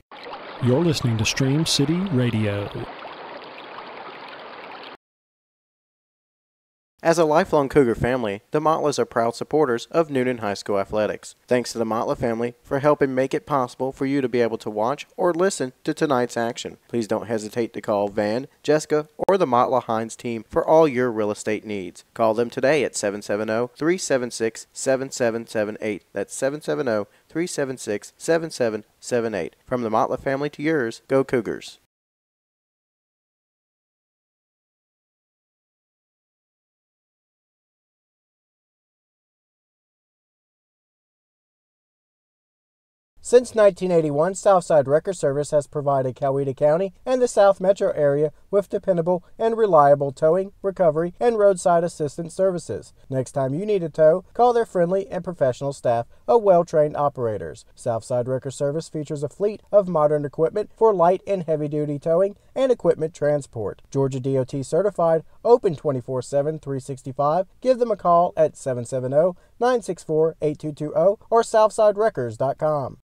You're listening to Stream City Radio. As a lifelong Cougar family, the Motlas are proud supporters of Newnan High School athletics. Thanks to the Motla family for helping make it possible for you to be able to watch or listen to tonight's action. Please don't hesitate to call Van, Jessica, or the Motla Hines team for all your real estate needs. Call them today at 770-376-7778. That's 770-376-7778. From the Motla family to yours, go Cougars. Since 1981, Southside Wrecker Service has provided Coweta County and the South Metro area with dependable and reliable towing, recovery, and roadside assistance services. Next time you need a tow, call their friendly and professional staff of well-trained operators. Southside Wrecker Service features a fleet of modern equipment for light and heavy-duty towing and equipment transport. Georgia DOT certified, open 24/7, 365. Give them a call at 770-964-8220 or southsidewreckers.com.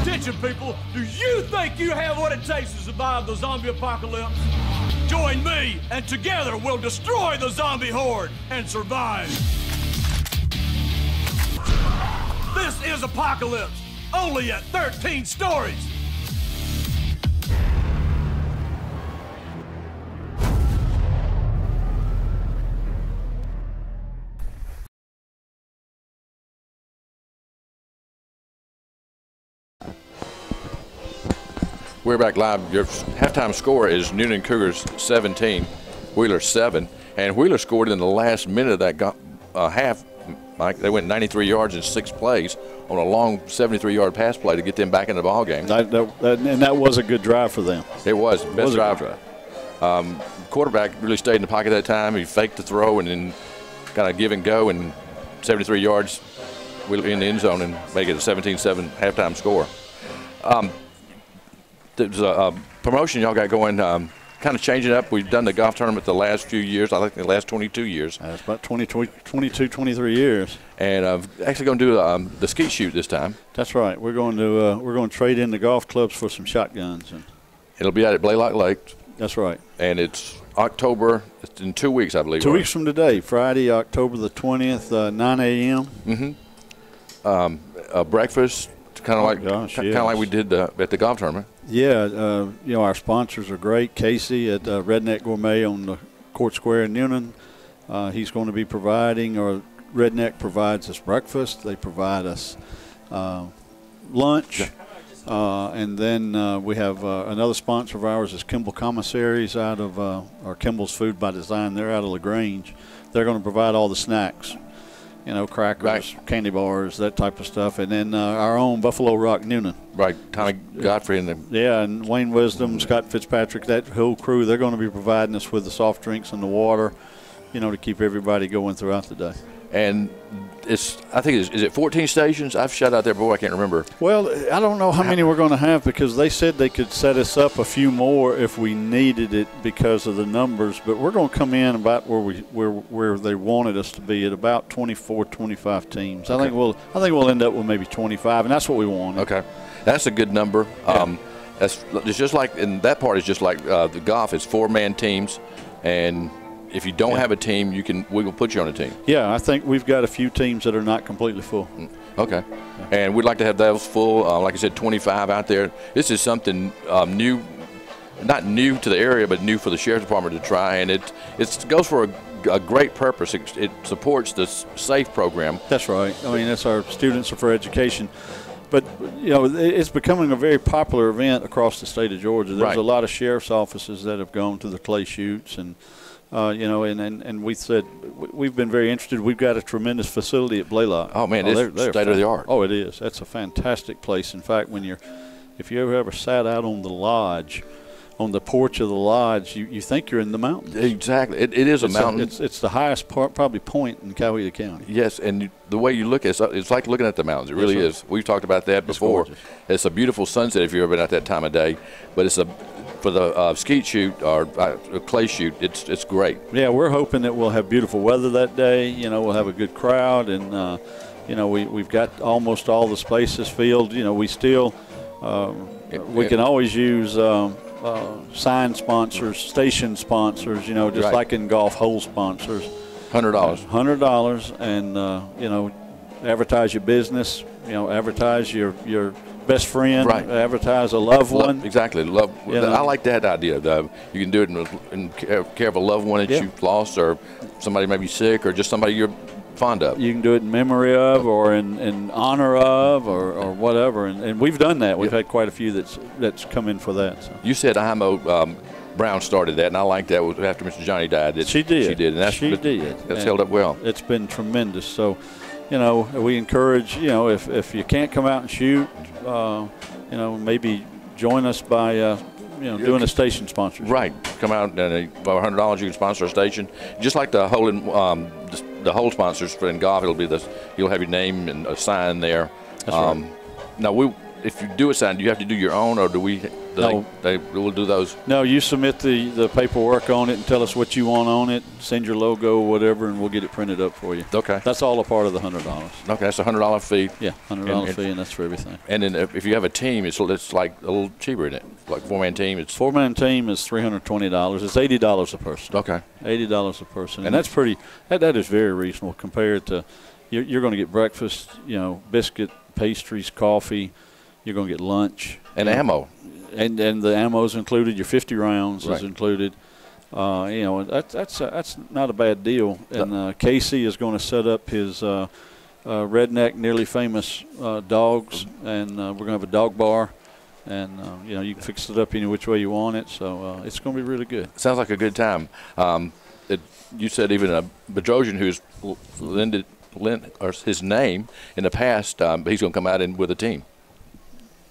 Attention, people, do you think you have what it takes to survive the zombie apocalypse? Join me, and together we'll destroy the zombie horde and survive. This is Apocalypse, only at 13 stories. We're back live. Your halftime score is Newnan Cougars 17, Wheeler 7. And Wheeler scored in the last minute of that half. Mike, they went 93 yards in 6 plays on a long 73-yard pass play to get them back in the ball game. And that was a good drive for them. It was. Best drive. Quarterback really stayed in the pocket that time. He faked the throw and then kind of give and go, and 73 yards in the end zone and make it a 17-7 halftime score. There's a promotion y'all got going, kind of changing up. We've done the golf tournament the last few years, I think the last 22 years. It's about 22, 23 years. And actually going to do the skeet shoot this time. That's right. We're going to trade in the golf clubs for some shotguns. And it'll be out at Blaylock Lake. That's right. And it's October, it's in 2 weeks, I believe. 2 weeks from today, Friday, October the 20th, 9 a.m. Mm-hmm. Breakfast. Kind of like we did at the golf tournament. Yeah, our sponsors are great. Casey at Redneck Gourmet on the Court Square in Newnan. He's going to be providing, or Redneck provides us breakfast. They provide us lunch. And then we have another sponsor of ours is Kimball Commissaries out of, or Kimball's Food by Design. They're out of LaGrange. They're going to provide all the snacks. Crackers, right, candy bars, that type of stuff. And then our own Buffalo Rock Newnan. Right, Tommy Godfrey and them. Yeah, and Wayne Wisdom, Scott Fitzpatrick, that whole crew, they're going to be providing us with the soft drinks and the water, to keep everybody going throughout the day. And I think is it 14 stations? I've shot out there before. I can't remember. Well, I don't know how many we're going to have because they said they could set us up a few more if we needed it because of the numbers. But we're going to come in about where they wanted us to be at about 24, 25 teams. Okay. I think we'll end up with maybe 25, and that's what we wanted. Okay, that's a good number. Yeah. It's just like, and that part is just like the golf. It's 4-man teams, and if you don't have a team, we will put you on a team. Yeah, I think we've got a few teams that are not completely full. Okay. And we'd like to have those full, like I said, 25 out there. This is something new, not new to the area, but new for the Sheriff's Department to try, and it goes for a great purpose. It supports the SAFE program. That's right. I mean, that's our Students for Education. But, you know, it's becoming a very popular event across the state of Georgia. There's a lot of sheriff's offices that have gone to the clay shoots and you know, and we said we've been very interested. We've got a tremendous facility at Blaylock. Oh man, it's state of the art. Oh, it is. That's a fantastic place. In fact, if you ever sat out on the lodge, on the porch of the lodge, you think you're in the mountains. Exactly, it is a mountain. It's the highest probably point in Coweta County. Yes, and the way you look at it, it's like looking at the mountains. It really is. We've talked about that before. It's a beautiful sunset if you've ever been at that time of day, but for the skeet shoot or clay shoot, it's great. Yeah, we're hoping that we'll have beautiful weather that day. You know, we'll have a good crowd, and you know, we've got almost all the spaces filled. You know, we still we can always use sign sponsors, station sponsors. You know, just like in golf, hole sponsors. $100. And you know, advertise your business. You know, advertise your best friend, advertise a loved one. Exactly. I like that idea. You can do it in care of a loved one that you've lost, or somebody may be sick, or just somebody you're fond of. You can do it in memory of, or in honor of, or whatever. And we've done that. We've had quite a few that's come in for that. So. You said IMO Brown started that, and I like that after Mr. Johnny died. She did. And that's held up well. It's been tremendous. So, you know, we encourage, you know, if you can't come out and shoot, you know, maybe join us by, you know, doing a station sponsorship. Right. Come out and for $100 you can sponsor a station. Just like the hole sponsors in golf, you'll have your name and a sign there. That's right. Now if you do a sign, do you have to do your own, or do we? No. They will do those. No, you submit the paperwork on it and tell us what you want on it. Send your logo or whatever, and we'll get it printed up for you. Okay. That's all a part of the $100. Okay, that's a $100 fee. Yeah, $100 fee, and that's for everything. And then if you have a team, it's like a little cheaper, isn't it? Like 4-man team. It's 4-man team is $320. It's $80 a person. Okay. $80 a person, and that's pretty. That is very reasonable compared to you're going to get breakfast, you know, biscuit, pastries, coffee. You're going to get lunch and ammo. And the ammo's included. Your 50 rounds is included. You know, that's not a bad deal. And Casey is going to set up his redneck, nearly famous dogs, and we're going to have a dog bar. And you know, you can fix it up any which way you want it. So it's going to be really good. Sounds like a good time. You said even a Bedrosian who's lent his name in the past, but he's going to come out with a team.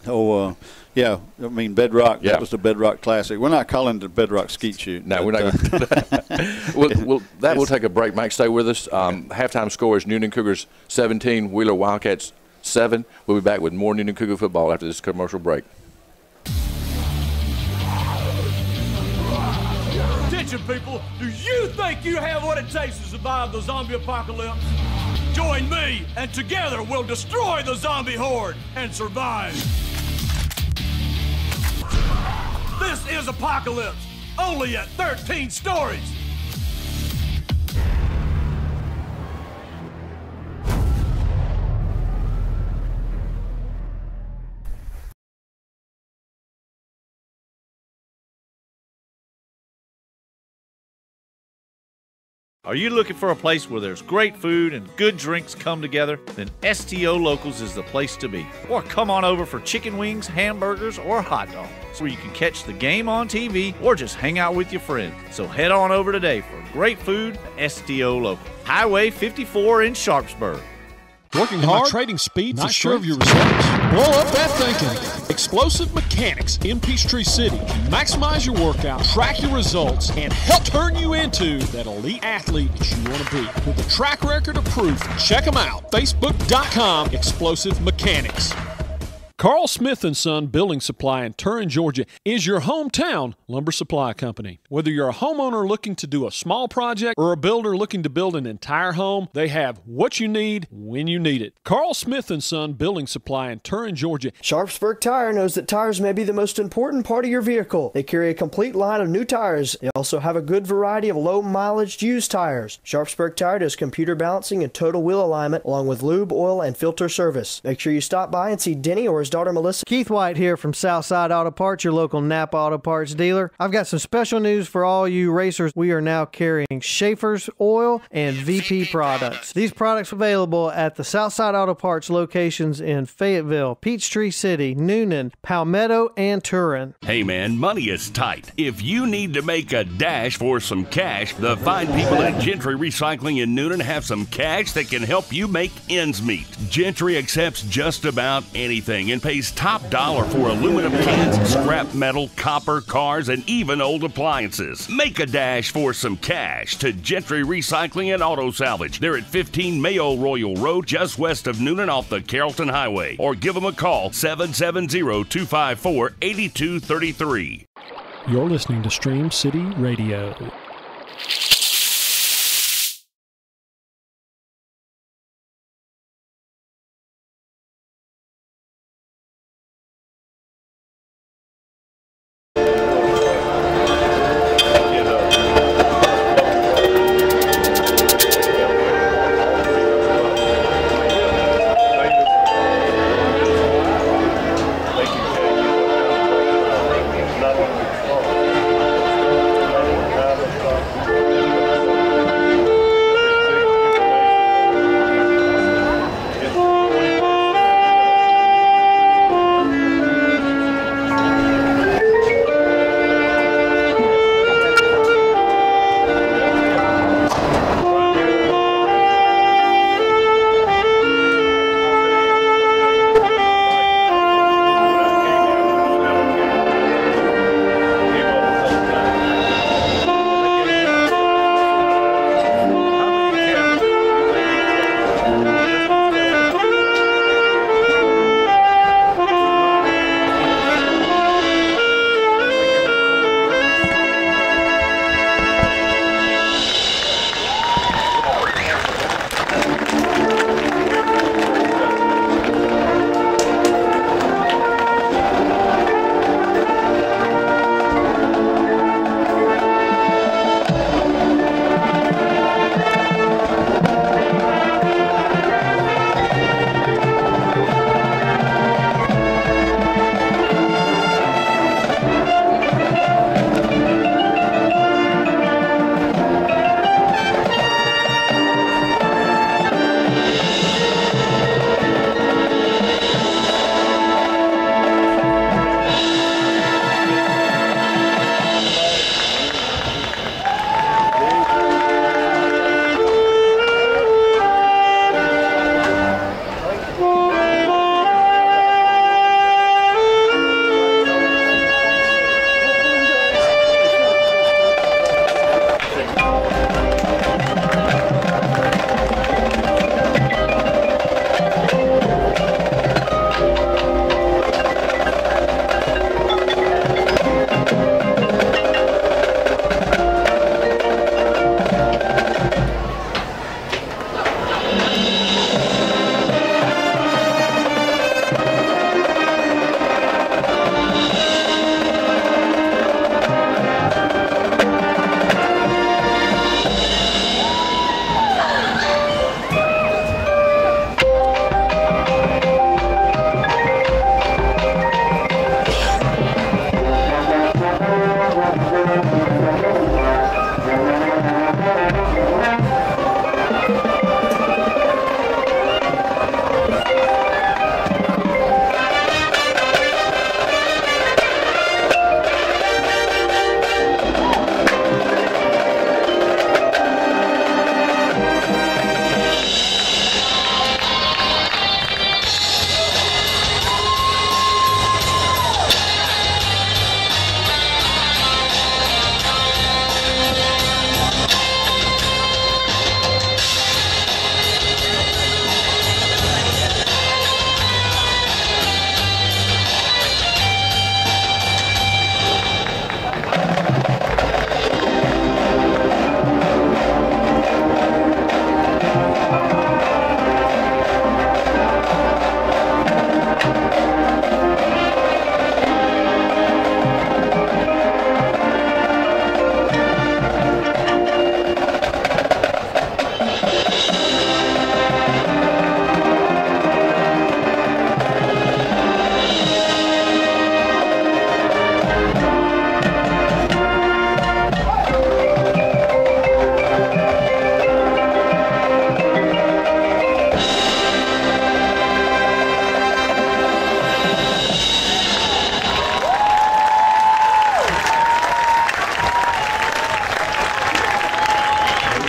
Oh, yeah. I mean, Bedrock, that was the Bedrock Classic. We're not calling it the Bedrock Skeet Shoot. No, we're not going to do that. We'll take a break. Mike, stay with us. Halftime score is Newnan Cougars 17, Wheeler Wildcats 7. We'll be back with more Newnan Cougar football after this commercial break. Attention, people. Do you think you have what it takes to survive the zombie apocalypse? Join me, and together we'll destroy the zombie horde and survive. This is Apocalypse, only at 13 Stories. Are you looking for a place where there's great food and good drinks come together? Then STO Locals is the place to be. Or come on over for chicken wings, hamburgers, or hot dogs, where you can catch the game on TV or just hang out with your friends. So head on over today for great food at STO Local. Highway 54 in Sharpsburg. Working hard, trading speed, not sure of your results. Blow up that thinking. Explosive Mechanics in Peachtree City. Maximize your workout, track your results, and help turn you into that elite athlete that you want to be. With a track record of proof, check them out. Facebook.com, Explosive Mechanics. Carl Smith & Son Building Supply in Turin, Georgia is your hometown lumber supply company. Whether you're a homeowner looking to do a small project or a builder looking to build an entire home, they have what you need when you need it. Carl Smith & Son Building Supply in Turin, Georgia. Sharpsburg Tire knows that tires may be the most important part of your vehicle. They carry a complete line of new tires. They also have a good variety of low-mileage used tires. Sharpsburg Tire does computer balancing and total wheel alignment, along with lube, oil, and filter service. Make sure you stop by and see Denny or his daughter Melissa. Keith White here from Southside Auto Parts, your local Napa Auto Parts dealer. I've got some special news for all you racers. We are now carrying Schaefer's oil and VP products. These products available at the Southside Auto Parts locations in Fayetteville, Peachtree City, Newnan, Palmetto, and Turin. Hey man, money is tight. If you need to make a dash for some cash, the fine people at Gentry Recycling in Newnan have some cash that can help you make ends meet. Gentry accepts just about anything and pays top dollar for aluminum cans, scrap metal, copper, cars, and even old appliances. Make a dash for some cash to Gentry Recycling and Auto Salvage. They're at 15 Mayo Royal Road, just west of Newnan off the Carrollton Highway. Or give them a call, 770-254-8233. You're listening to Stream City Radio.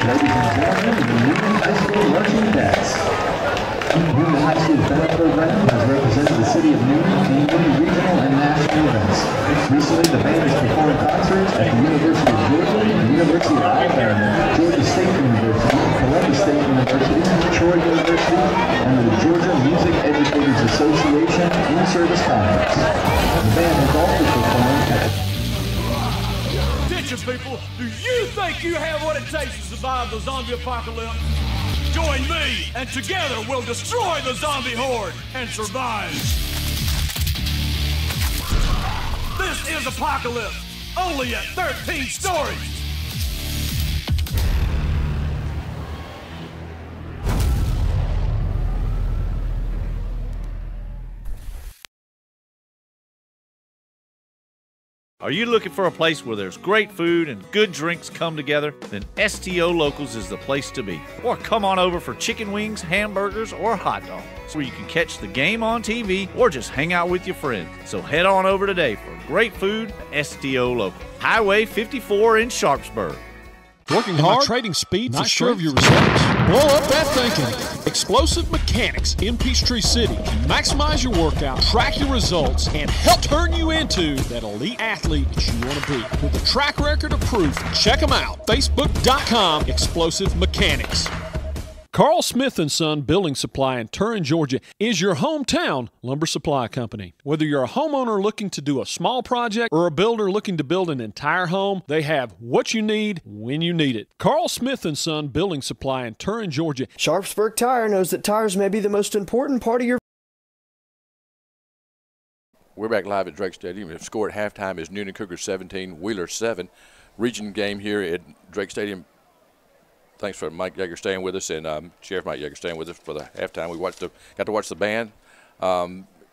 Ladies and gentlemen, the Newnan High School marching cats. Newnan High School band program has represented the city of Newnan in many regional and national events. Recently, the band has performed concerts at the University of Georgia, the University of Alabama, Georgia State University, Columbia State University, Troy University, and the Georgia Music Educators Association in-service concerts. The band has also performed at Attention, people, do you think you have what it takes to survive the zombie apocalypse? Join me, and together we'll destroy the zombie horde and survive. This is Apocalypse, only at 13 Stories. Are you looking for a place where there's great food and good drinks come together? Then STO Locals is the place to be. Or come on over for chicken wings, hamburgers, or hot dogs, where you can catch the game on TV or just hang out with your friends. So head on over today for great food at STO Local. Highway 54 in Sharpsburg. Working hard, trading speed, not sure of your results. Blow up that thinking. Explosive Mechanics in Peachtree City. Maximize your workout, track your results, and help turn you into that elite athlete that you want to be. With a track record of proof, check them out. Facebook.com, Explosive Mechanics. Carl Smith & Son Building Supply in Turin, Georgia is your hometown lumber supply company. Whether you're a homeowner looking to do a small project or a builder looking to build an entire home, they have what you need when you need it. Carl Smith & Son Building Supply in Turin, Georgia. Sharpsburg Tire knows that tires may be the most important part of your... We're back live at Drake Stadium. The score at halftime is Newnan Cougars 17, Wheeler 7. Region game here at Drake Stadium. Thanks for Mike Yeager staying with us and Sheriff Mike Yeager staying with us for the halftime. We got to watch the band.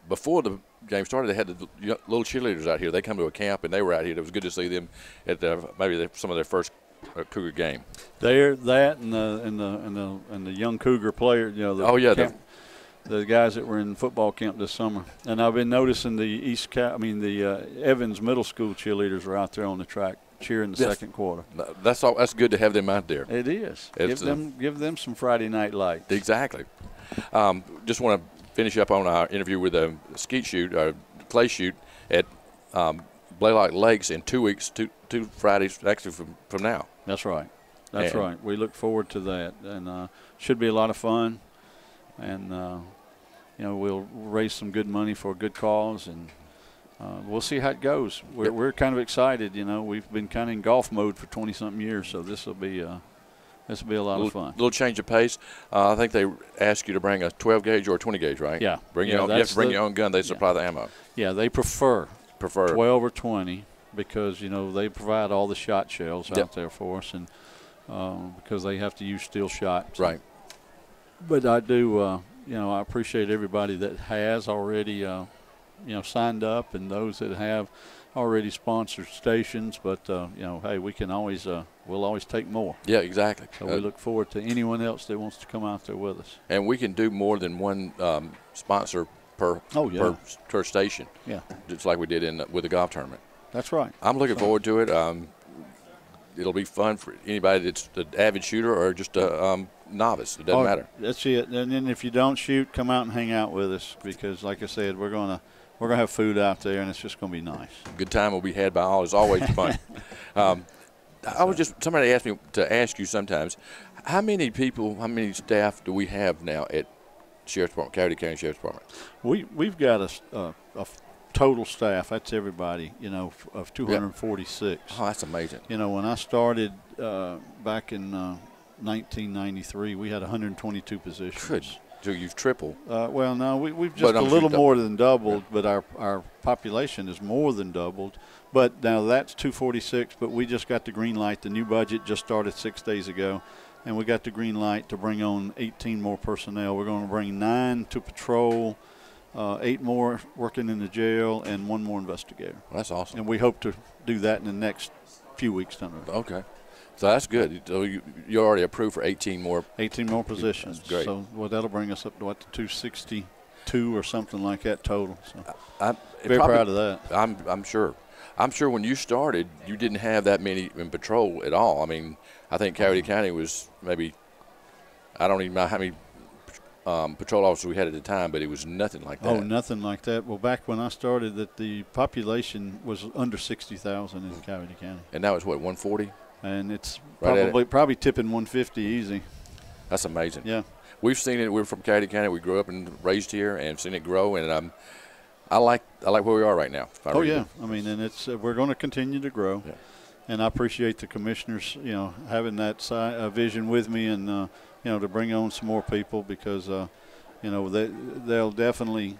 Before the game started, they had the little cheerleaders out here. They come to a camp and they were out here. It was good to see them at some of their first Cougar game. They're that and the young Cougar player. You know, the guys that were in football camp this summer. And I've been noticing the Evans Middle School cheerleaders are out there on the track cheering the second quarter. That's good to have them out there. It is. Give them some Friday night lights. Exactly. Just want to finish up on our interview with a skeet shoot, clay shoot at Blaylock Lakes in 2 weeks, two Fridays actually from now. That's right. That's right. We look forward to that, and should be a lot of fun. And we'll raise some good money for a good cause, and we'll see how it goes. We're kind of excited. We've been kind of in golf mode for 20-something years, so this will be a lot of fun. A little change of pace. I think they ask you to bring a 12-gauge or a 20-gauge, right? Yeah. You have to bring your own gun. They supply the ammo. Yeah, they prefer 12 or 20 because, they provide all the shot shells out there for us, and because they have to use steel shots. Right. But I do, I appreciate everybody that has already signed up and those that have already sponsored stations. But, hey, we can always, we'll always take more. Yeah, exactly. So we look forward to anyone else that wants to come out there with us. And we can do more than one sponsor per station. Yeah. Just like we did with the golf tournament. That's right. I'm looking forward to it. It'll be fun for anybody that's an avid shooter or just a novice. It doesn't matter. That's it. And then if you don't shoot, come out and hang out with us because, like I said, we're gonna have food out there, and it's just gonna be nice. Good time will be had by all. It's always fun. Somebody asked me to ask you sometimes, how many staff do we have now at Sheriff's Department, Coyote County Sheriff's Department? We've got a total staff, that's everybody, of 246. Oh, that's amazing. When I started back in 1993, we had 122 positions. Good. So you've tripled. Well, no, we've just a little more than doubled, but our population is more than doubled. But now that's 246, but we just got the green light. The new budget just started 6 days ago, and we got the green light to bring on 18 more personnel. We're going to bring 9 to patrol, 8 more working in the jail, and 1 more investigator. Well, that's awesome. And we hope to do that in the next few weeks. Okay. So that's good. So you're already approved for 18 more. 18 more positions. That's great. So that'll bring us up to 262 or something like that total. So I'm very proud of that. I'm sure. I'm sure when you started, you didn't have that many in patrol at all. I mean, I think Coyote County was maybe, I don't even know how many patrol officers we had at the time, but it was nothing like that. Oh, nothing like that. Well, back when I started, that the population was under 60,000 in Coyote County. And now it's what, 140? And it's Right probably tipping 150 easy. That's amazing. Yeah. We've seen it. We're from Coyote County. We grew up and raised here and seen it grow. And I like where we are right now. Yeah. I mean, and it's we're going to continue to grow. Yeah. And I appreciate the commissioners, having that vision with me and, to bring on some more people because, they'll definitely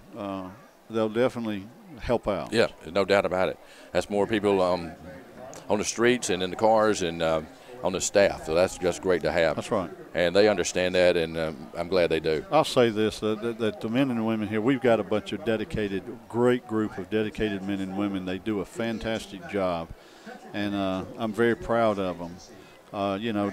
help out. Yeah, no doubt about it. That's more people on the streets and in the cars and on the staff. So that's just great to have. That's right. And they understand that, and I'm glad they do. I'll say this, that the men and women here, we've got a bunch of great group of dedicated men and women. They do a fantastic job, and I'm very proud of them.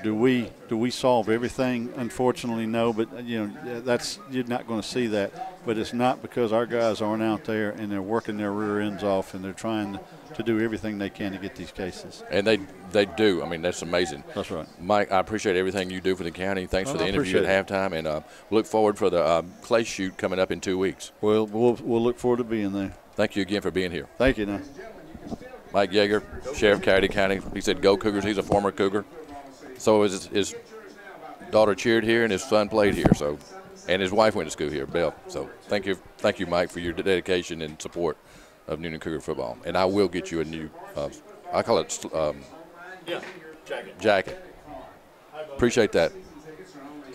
Do we solve everything? Unfortunately, no. But you're not going to see that. But it's not because our guys aren't out there and they're working their rear ends off and they're trying to do everything they can to get these cases. And they do. I mean, that's amazing. That's right, Mike. I appreciate everything you do for the county. Thanks for the interview at halftime, and look forward for the clay shoot coming up in 2 weeks. We'll look forward to being there. Thank you again for being here. Thank you. Now. Mike Yeager, Sheriff Coyote County. He said, "Go Cougars." He's a former Cougar. So his daughter cheered here, and his son played here. So, and his wife went to school here, Belle. So, thank you, Mike, for your dedication and support of Newnan Cougar football. And I will get you a new, I call it jacket. Appreciate that.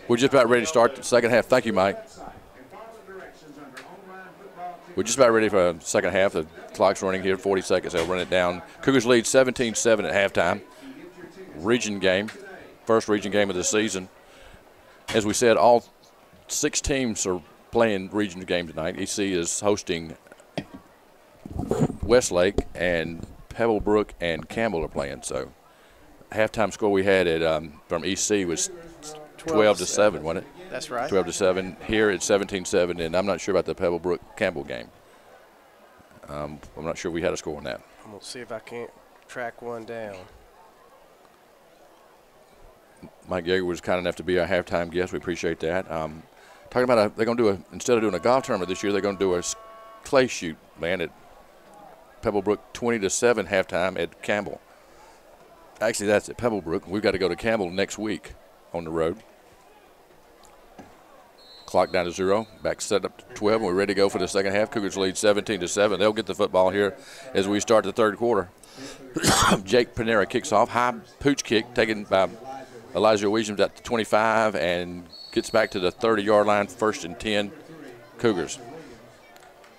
We're just about ready to start the second half. Thank you, Mike. We're just about ready for the second half. The clock's running here, 40 seconds. They'll run it down. Cougars lead 17-7 at halftime. Region game. First region game of the season. As we said, all 6 teams are playing region game tonight. EC is hosting Westlake, and Pebblebrook and Campbell are playing. So, halftime score we had from EC was 12-7, wasn't it? That's right. 12-7. Here it's 17-7, and I'm not sure about the Pebblebrook Campbell game. I'm not sure we had a score on that. I'm gonna see if I can't track one down. Mike Yeager was kind enough to be our halftime guest. We appreciate that. Talking about they're going to do instead of doing a golf tournament this year, they're going to do a clay shoot, man, at Pebblebrook, 20-7 halftime at Campbell. Actually, that's at Pebblebrook. We've got to go to Campbell next week on the road. Clock down to 0. Back set up to 12. And we're ready to go for the second half. Cougars lead 17-7. They'll get the football here as we start the third quarter. Jake Panera kicks off. High pooch kick taken by Elijah Williams at the 25 and gets back to the 30-yard line, 1st and 10, Cougars.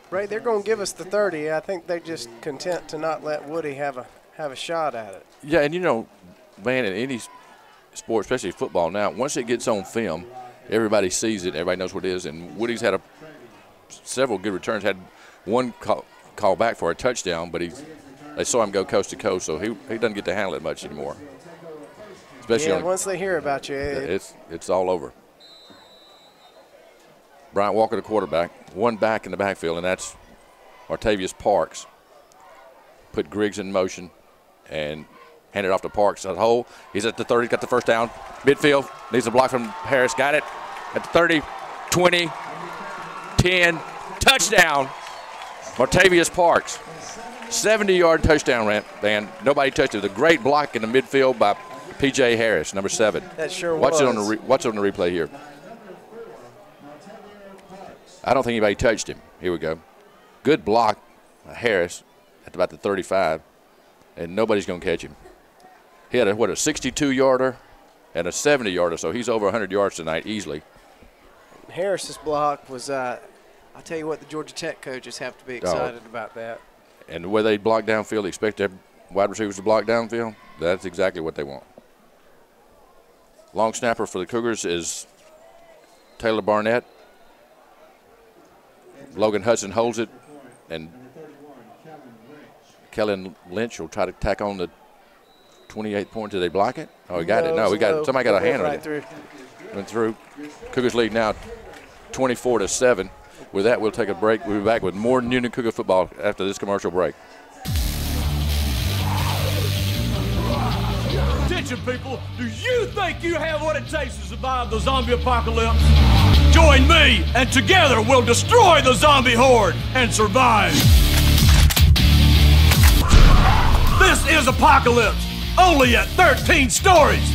Ray, they're going to give us the 30. I think they're just content to not let Woody have a shot at it. Yeah, and man, in any sport, especially football now, once it gets on film, everybody sees it, everybody knows what it is. And Woody's had several good returns, had one call back for a touchdown, but they saw him go coast to coast, so he doesn't get to handle it much anymore. Especially once they hear about you, it's all over. Bryant Walker, the quarterback, one back in the backfield, and that's Artavius Parks. Put Griggs in motion and handed off to Parks at the hole. He's at the 30, got the first down. Midfield, needs a block from Harris, got it. At the 30, 20, 10, touchdown. Artavius Parks. 70-yard touchdown run, and nobody touched it. A great block in the midfield by P.J. Harris, number 7. That sure was. Watch it on the replay here. I don't think anybody touched him. Here we go. Good block, Harris, at about the 35, and nobody's going to catch him. He had a 62-yarder and a 70-yarder, so he's over 100 yards tonight easily. Harris's block was, I'll tell you what, the Georgia Tech coaches have to be excited about that. And the way they block downfield, they expect their wide receivers to block downfield. That's exactly what they want. Long snapper for the Cougars is Taylor Barnett. Logan Hudson holds it, and Kellen Lynch will try to tack on the 28 points. Did they block it? Oh, he got it. No, somebody got a hand on it. Went through. Cougars lead now 24-7. With that, we'll take a break. We'll be back with more Newnan Cougar football after this commercial break. Attention, people. Do you think you have what it takes to survive the zombie apocalypse? Join me, and together we'll destroy the zombie horde and survive. This is Apocalypse, only at 13 Stories.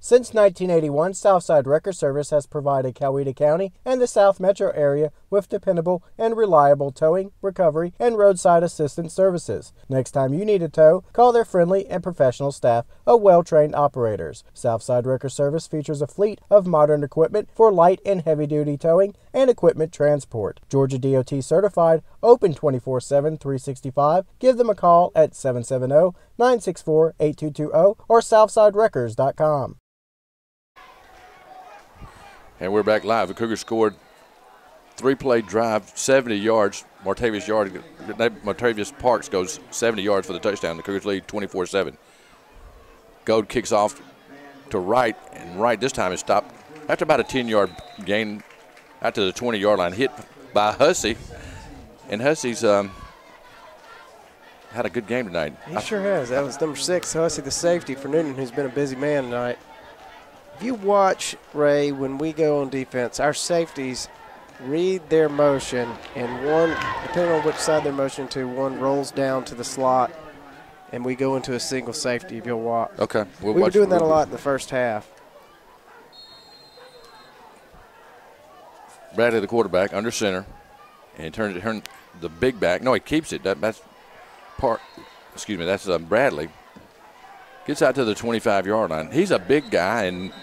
Since 1981, Southside Wrecker Service has provided Coweta County and the South Metro area with dependable and reliable towing, recovery, and roadside assistance services. Next time you need a tow, call their friendly and professional staff of well-trained operators. Southside Wrecker Service features a fleet of modern equipment for light and heavy-duty towing and equipment transport. Georgia DOT certified, open 24/7, 365. Give them a call at 770-964-8220 or southsidewreckers.com. And we're back live. The Cougars scored 3-play drive, 70 yards. Martavius Parks goes 70 yards for the touchdown. The Cougars lead 24-7. Gold kicks off to Wright, and Wright this time is stopped after about a 10-yard gain out to the 20-yard line, hit by Hussey. And Hussey's had a good game tonight. He sure has. That was number 6, Hussey, the safety for Newnan, who's been a busy man tonight. If you watch, Ray, when we go on defense, our safeties read their motion, and one, depending on which side they're motioning to, one rolls down to the slot, and we go into a single safety if you'll watch. Okay. We were doing that a lot in the first half. Bradley, the quarterback, under center, and turns the big back. No, he keeps it. That's Bradley. Gets out to the 25-yard line. He's a big guy and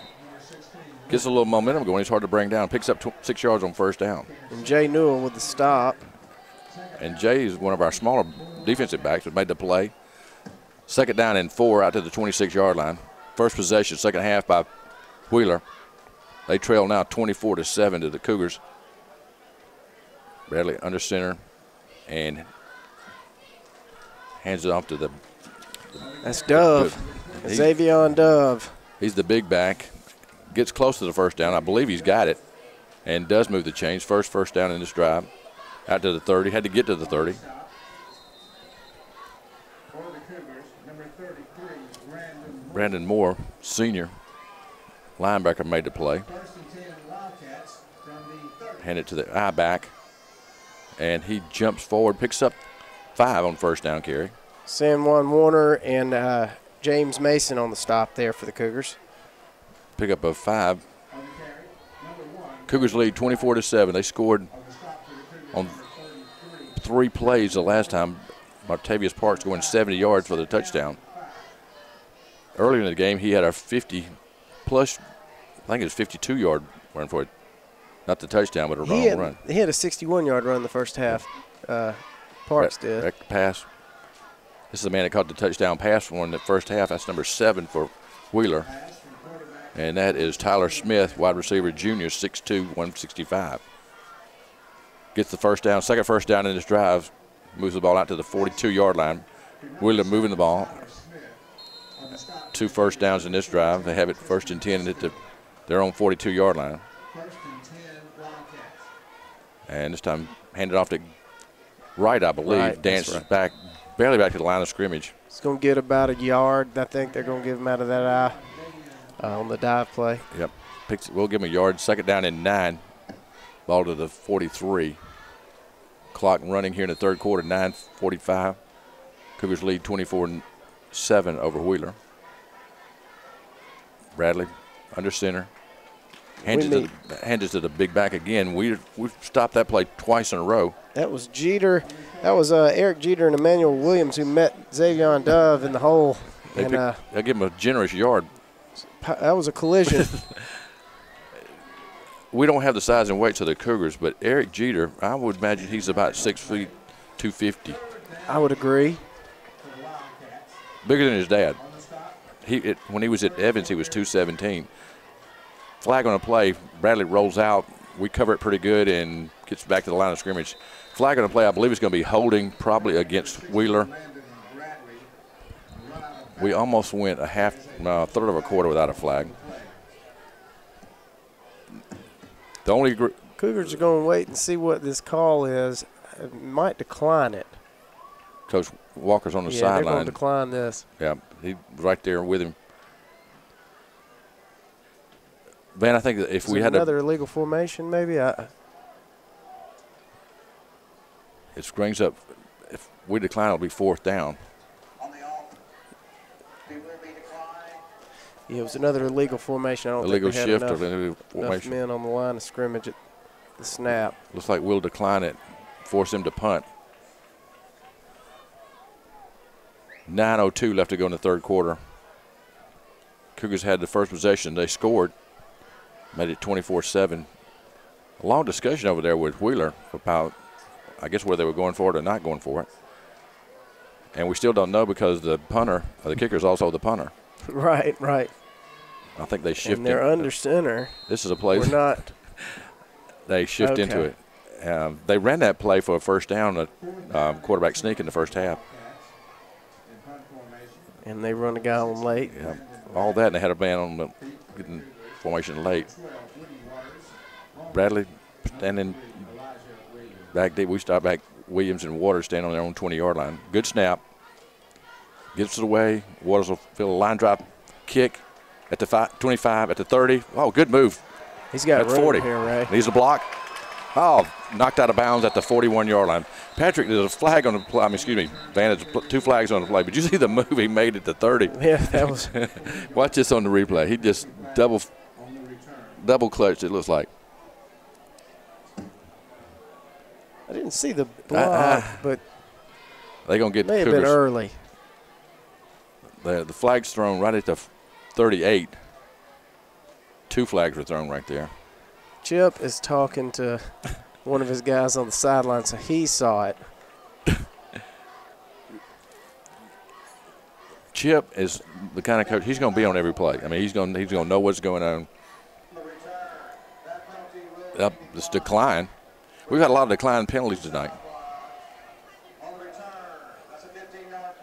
gets a little momentum going. He's hard to bring down. Picks up 6 yards on first down. And Jay Newell with the stop. And Jay is one of our smaller defensive backs who made the play. Second down and 4 out to the 26-yard line. First possession, second half by Wheeler. They trail now 24-7 to the Cougars. Bradley under center and hands it off to the. That's Dove. Xavier Dove. He's the big back. Gets close to the first down. I believe he's got it and does move the chains. First down in this drive. Out to the 30. Had to get to the 30. Brandon Moore, senior linebacker, made the play. Hand it to the I-back. And he jumps forward, picks up 5 on first down carry. San Juan Warner and James Mason on the stop there for the Cougars. Pick up a 5. Cougars lead 24-7. They scored on 3 plays the last time. Martavius Parks going 70 yards for the touchdown. Earlier in the game, he had a 50-plus, I think it was 52-yard run for it. Not the touchdown, but a long run. He had a 61-yard run the first half. Parks did. Direct pass. This is the man that caught the touchdown pass for in the first half. That's number 7 for Wheeler. And that is Tyler Smith, wide receiver, junior, 6'2", 165. Gets the first down, second first down in this drive. Moves the ball out to the 42-yard line. Wheeler moving the ball. 2 first downs in this drive. They have it 1st and 10 at their own 42-yard line. And this time handed off to Wright, I believe. Right, dances back, barely back to the line of scrimmage. It's going to get about a yard. I think they're going to give him out of that eye on the dive play. Yep. We'll give him a yard. Second down and 9. Ball to the 43. Clock running here in the third quarter, 9:45. Cougars lead 24-7 over Wheeler. Bradley under center. Hands it to the big back again. We've stopped that play twice in a row. That was Jeter. That was Eric Jeter and Emmanuel Williams who met Xavier Dove in the hole. They give him a generous yard. That was a collision. We don't have the size and weights of the Cougars, but Eric Jeter, I would imagine he's about 6 feet, 250. I would agree. Bigger than his dad. When he was at Evans, he was 217. Flag on a play. Bradley rolls out. We cover it pretty good and gets back to the line of scrimmage. Flag on a play, I believe it's going to be holding probably against Wheeler. We almost went a third of a quarter without a flag. The only Cougars are going to wait and see what this call is. Might decline it. Coach Walker's on the Yeah, sideline. they're going to decline this. Yeah, he's right there with him. Van, I think that if we had another illegal formation, maybe. It brings up. If we decline, it'll be 4th down. Yeah, it was another illegal formation. I don't illegal think they had shift enough, or illegal enough formation. men on the line of scrimmage at the snap. Looks like we'll decline it, force him to punt. 9:02 left to go in the 3rd quarter. Cougars had the first possession. They scored, made it 24-7. A long discussion over there with Wheeler about, I guess, whether they were going for it or not going for it. And we still don't know because the punter, or the kicker, is also the punter. Right. I think they shifted. And they're under center. This is a play. We're not. They shift into it. They ran that play for a first down, a quarterback sneak in the first half. And they run a guy on late. Yeah, all that, and they had a man on the getting formation late. Bradley standing back deep. We stop back. Williams and Waters stand on their own 20-yard line. Good snap. Gets it away. Waters will fill a line drive kick at the 25, at the 30. Oh, good move. He's got at 40. Here, right? Needs a block. Oh, knocked out of bounds at the 41-yard line. Patrick, there's a flag on the play. Van, there's 2 flags on the play. But you see the move he made at the 30. Yeah, that was. Watch this on the replay. He just double clutched, it looks like. I didn't see the block, but they're going to get may have Cougars. been early. The flag's thrown right at the 38. 2 flags were thrown right there. Chip is talking to one of his guys on the sideline, so he saw it. Chip is the kind of coach, he's going to be on every play. I mean, he's going to know what's going on. Up this decline. We've had a lot of decline penalties tonight.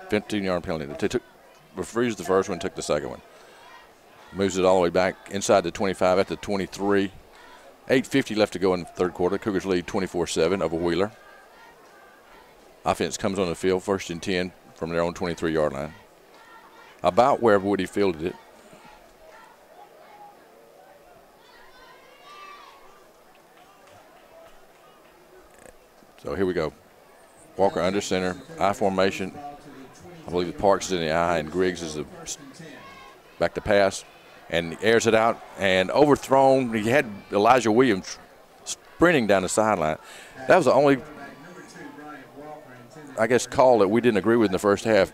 15-yard penalty. They took, refused the first one, took the second one. Moves it all the way back inside the 25 at the 23. 8:50 left to go in the 3rd quarter. Cougars lead 24-7 over Wheeler. Offense comes on the field, 1st and 10 from their own 23-yard line. About where Woody fielded it. So here we go. Walker under center, I formation. I believe Parks is in the I and Griggs is back to pass. And airs it out and overthrown. He had Elijah Williams sprinting down the sideline. That was the only, I guess, call that we didn't agree with in the first half.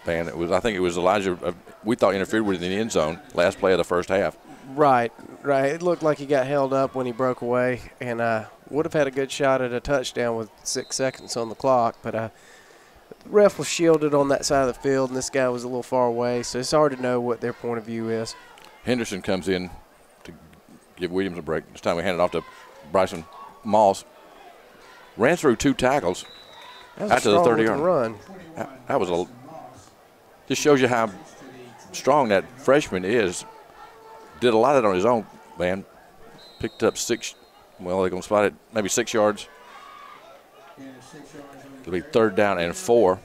And it was, I think it was Elijah, we thought interfered with in the end zone, last play of the first half. Right. It looked like he got held up when he broke away and would have had a good shot at a touchdown with 6 seconds on the clock. But the ref was shielded on that side of the field, and this guy was a little far away, so it's hard to know what their point of view is. Henderson comes in to give Williams a break. This time we hand it off to Bryson Moss. Ran through 2 tackles after the 30-yard run. That was just shows you how strong that freshman is. Did a lot of it on his own, man. Picked up 6. Well, they're going to spot it maybe 6 yards. It'll be 3rd down and 4.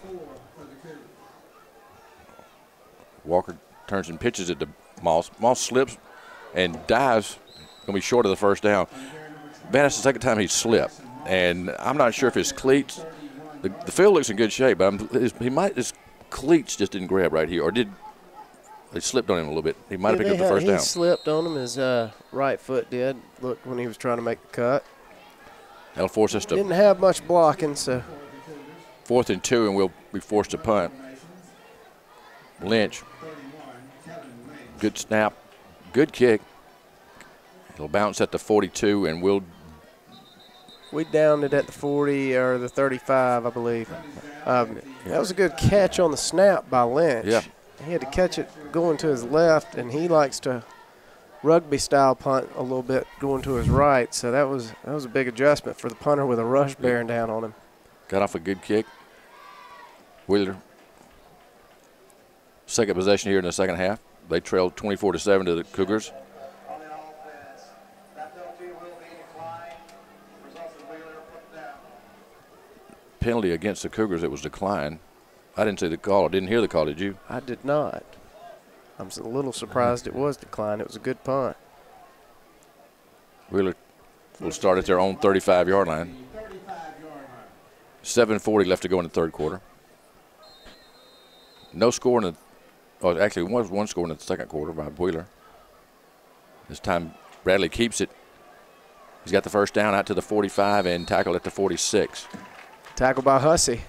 Walker turns and pitches it to Moss. Moss slips and dives. Going to be short of the 1st down. Man, that's the 2nd time he's slipped. And I'm not sure if his cleats, the field looks in good shape, but his cleats just didn't grab right here. Or they slipped on him a little bit. He might have picked up the 1st down. He slipped on him. His right foot did. Look, when he was trying to make the cut. That'll force us to. Didn't have much blocking, so. 4th and 2, and we'll be forced to punt. Lynch. Good snap. Good kick. It'll bounce at the 42, and we downed it at the 40 or the 35, I believe. That was a good catch on the snap by Lynch. Yeah. He had to catch it going to his left, and he likes to rugby-style punt a little bit going to his right. So that was a big adjustment for the punter with a rush bearing down on him. Got off a good kick. Wheeler. 2nd possession here in the 2nd half. They trailed 24-7 to the Cougars. penalty against the Cougars that was declined. I didn't see the call. I didn't hear the call, did you? I did not. I'm a little surprised it was declined. It was a good punt. Wheeler will start at their own 35-yard line. 7:40 left to go in the third quarter. No score in the – oh, actually, was one score in the second quarter by Wheeler. This time Bradley keeps it. He's got the first down out to the 45 and tackled at the 46. Tackled by Hussey.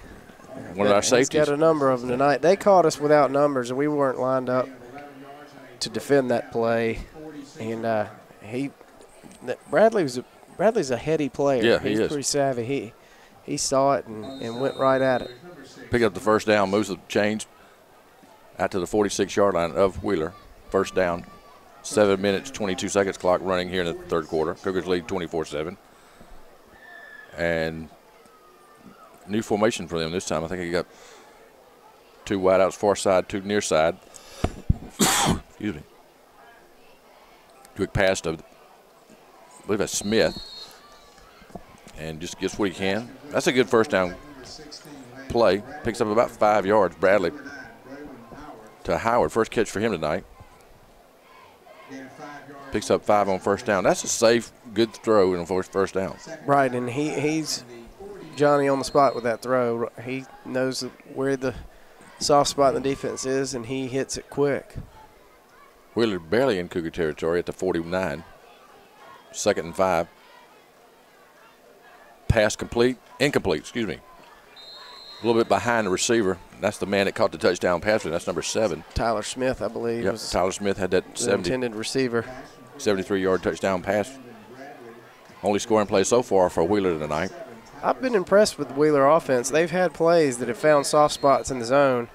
One of our safeties. He's got a number of them tonight. They caught us without numbers, and we weren't lined up to defend that play. And Bradley's a heady player. Yeah, he's pretty savvy. He saw it and went right at it. Pick up the first down, moves the chains out to the 46-yard line of Wheeler. First down, 7 minutes, 22 seconds clock running here in the third quarter. Cougars lead 24-7. And new formation for them this time. I think he got 2 wideouts, far side, 2 near side. Excuse me. Quick pass to, I believe that's Smith. And just gets what he can. That's a good first down play. Picks up about 5 yards. Bradley to Howard. First catch for him tonight. Picks up 5 on first down. That's a safe, good throw in a first down. Right, and he's Johnny on the spot with that throw. He knows where the soft spot in the defense is, and he hits it quick. Wheeler barely in Cougar territory at the 49. 2nd and 5. Pass incomplete, excuse me. A little bit behind the receiver. That's the man that caught the touchdown pass. That's number 7. Tyler Smith, I believe. Yep, Tyler Smith had that intended receiver. 73-yard touchdown pass. Only scoring play so far for Wheeler tonight. I've been impressed with the Wheeler offense. They've had plays that have found soft spots in the zone.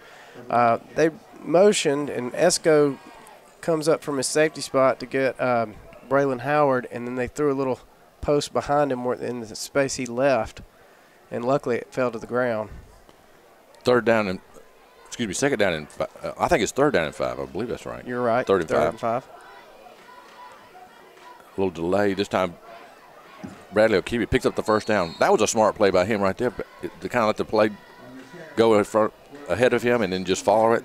They motioned, and Esco comes up from his safety spot to get Braylon Howard, and then they threw a little post behind him in the space he left, and luckily it fell to the ground. Second down and 5. I think it's 3rd down and 5. I believe that's right. You're right. 3rd and 5. A little delay. This time Bradley will keep it. Picks up the first down. That was a smart play by him right there. To kind of let the play go ahead of him and then just follow it.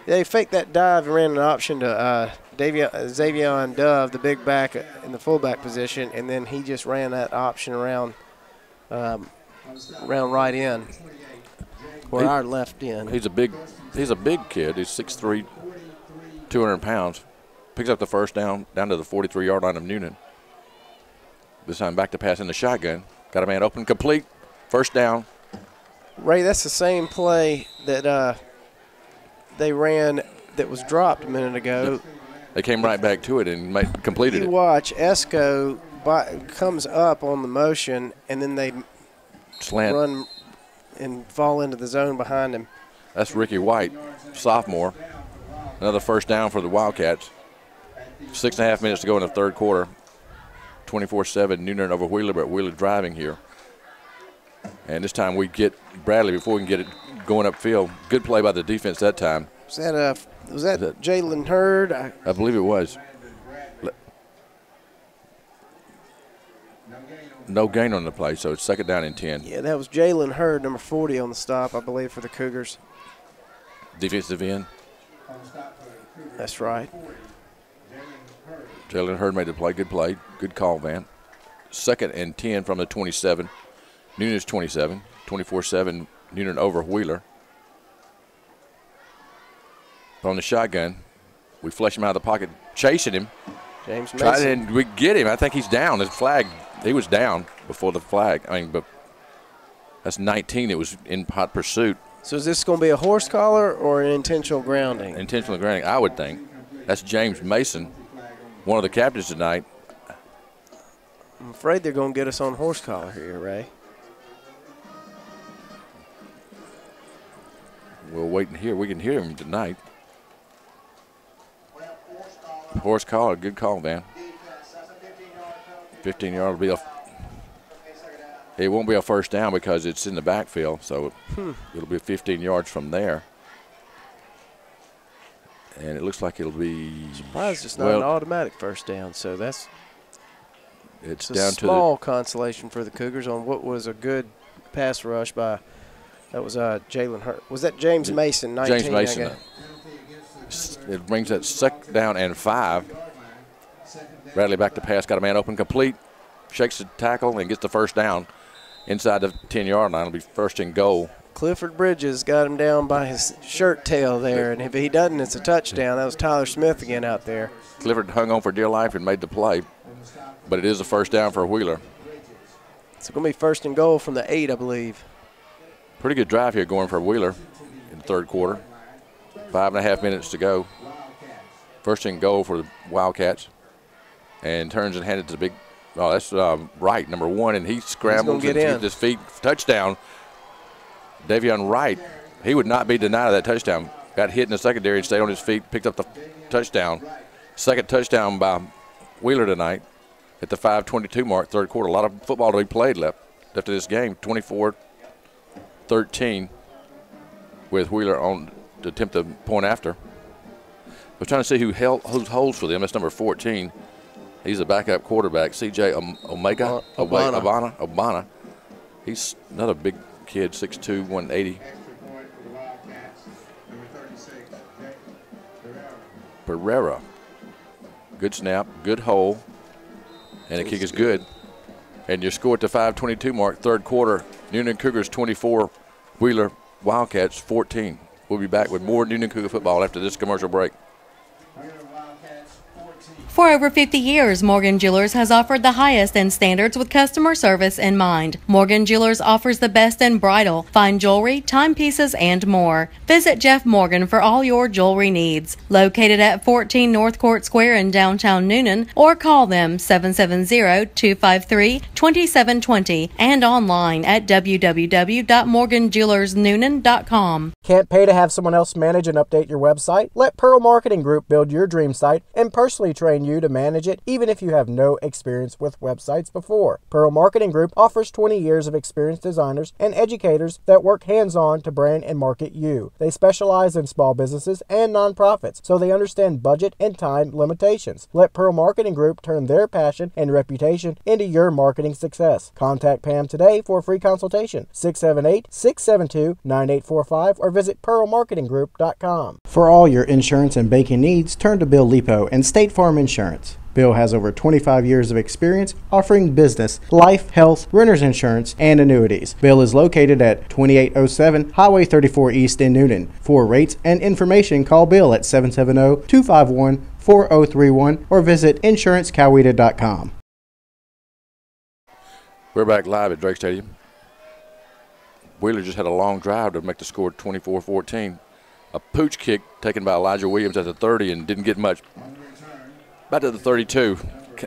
Yeah, he faked that dive and ran an option to Xavier Dove, the big back in the fullback position, and then he just ran that option around right in, or our left in. He's a big kid. He's 6'3", 200 pounds. Picks up the first down to the 43-yard line of Newnan. This time back to pass in the shotgun. Got a man open, complete. First down. Ray, that's the same play that they ran that was dropped a minute ago. Yep. They came right back to it and completed it. You watch, Esco comes up on the motion, and then they slant, run and fall into the zone behind him. That's Ricky White, sophomore. Another first down for the Wildcats. 6.5 minutes to go in the third quarter. 24-7, Newnan over Wheeler, but Wheeler driving here. And this time we get Bradley before we can get it going upfield. Good play by the defense that time. Was that Jalen Hurd? I believe it was. No gain on the play, so it's 2nd down and 10. Yeah, that was Jalen Hurd, number 40 on the stop, I believe, for the Cougars. Defensive end. That's right. Jalen Hurd made the play. Good play. Good call, man. 2nd and 10 from the 27. Newnan's 27. 24-7, Newnan over Wheeler. On the shotgun, we flush him out of the pocket, chasing him. James Mason. And we get him. I think he's down. His flag, he was down before the flag. But that's 19. It was in hot pursuit. So is this going to be a horse collar or an intentional grounding? Intentional grounding, I would think. That's James Mason, one of the captains tonight. I'm afraid they're going to get us on horse collar here, Ray. We'll wait and hear. We can hear him tonight. Horse collar, good call, man. 15-yard will be it won't be a first down because it's in the backfield, so it'll be 15 yards from there. And it looks like it'll be surprised it's not an automatic first down, so it's down a small consolation for the Cougars on what was a good pass rush by, that was Jalen Hurt. Was that James Mason, 19? James Mason. It brings that 2nd down and 5. Bradley back to pass, got a man open, complete, shakes the tackle, and gets the first down inside the 10-yard line. It'll be 1st and goal. Clifford Bridges got him down by his shirt tail there, and if he doesn't, it's a touchdown. That was Tyler Smith again out there. Clifford hung on for dear life and made the play, but it is a 1st down for Wheeler. It's going to be 1st and goal from the 8, I believe. Pretty good drive here going for Wheeler in the 3rd quarter. 5.5 minutes to go. 1st and goal for the Wildcats. And turns and handed to the big, that's Wright, number 1, and he scrambles and gets his feet. Touchdown. Davion Wright, he would not be denied of that touchdown. Got hit in the secondary and stayed on his feet, picked up the touchdown. 2nd touchdown by Wheeler tonight at the 5:22 mark, 3rd quarter. A lot of football to be played left after this game. 24-13 with Wheeler on to attempt the point after. I was trying to see who holds for them. That's number 14. He's a backup quarterback, C.J. Obana. He's another big kid, 6'2", 180. Pereira. Good snap, good hole, and the kick is good. And your score at the 5:22 mark, 3rd quarter. Newnan Cougars 24, Wheeler Wildcats 14. We'll be back with more Newnan Cougar football after this commercial break. For over 50 years, Morgan Jewelers has offered the highest in standards with customer service in mind. Morgan Jewelers offers the best in bridal, fine jewelry, timepieces, and more. Visit Jeff Morgan for all your jewelry needs. Located at 14 North Court Square in downtown Newnan, or call them 770-253-2720 and online at www.morganjewelersnewnan.com. Can't pay to have someone else manage and update your website? Let Pearl Marketing Group build your dream site and personally train you to manage it, even if you have no experience with websites before. Pearl Marketing Group offers 20 years of experienced designers and educators that work hands-on to brand and market you. They specialize in small businesses and nonprofits, so they understand budget and time limitations. Let Pearl Marketing Group turn their passion and reputation into your marketing success. Contact Pam today for a free consultation, 678-672-9845, or visit pearlmarketinggroup.com. For all your insurance and banking needs, turn to Bill Lipo and State Farm Insurance. Bill has over 25 years of experience offering business, life, health, renter's insurance, and annuities. Bill is located at 2807 Highway 34 East in Newnan. For rates and information, call Bill at 770-251-4031 or visit insurancecoweta.com. We're back live at Drake Stadium. Wheeler just had a long drive to make the score 24-14. A pooch kick taken by Elijah Williams at the 30 and didn't get much. About to the 32.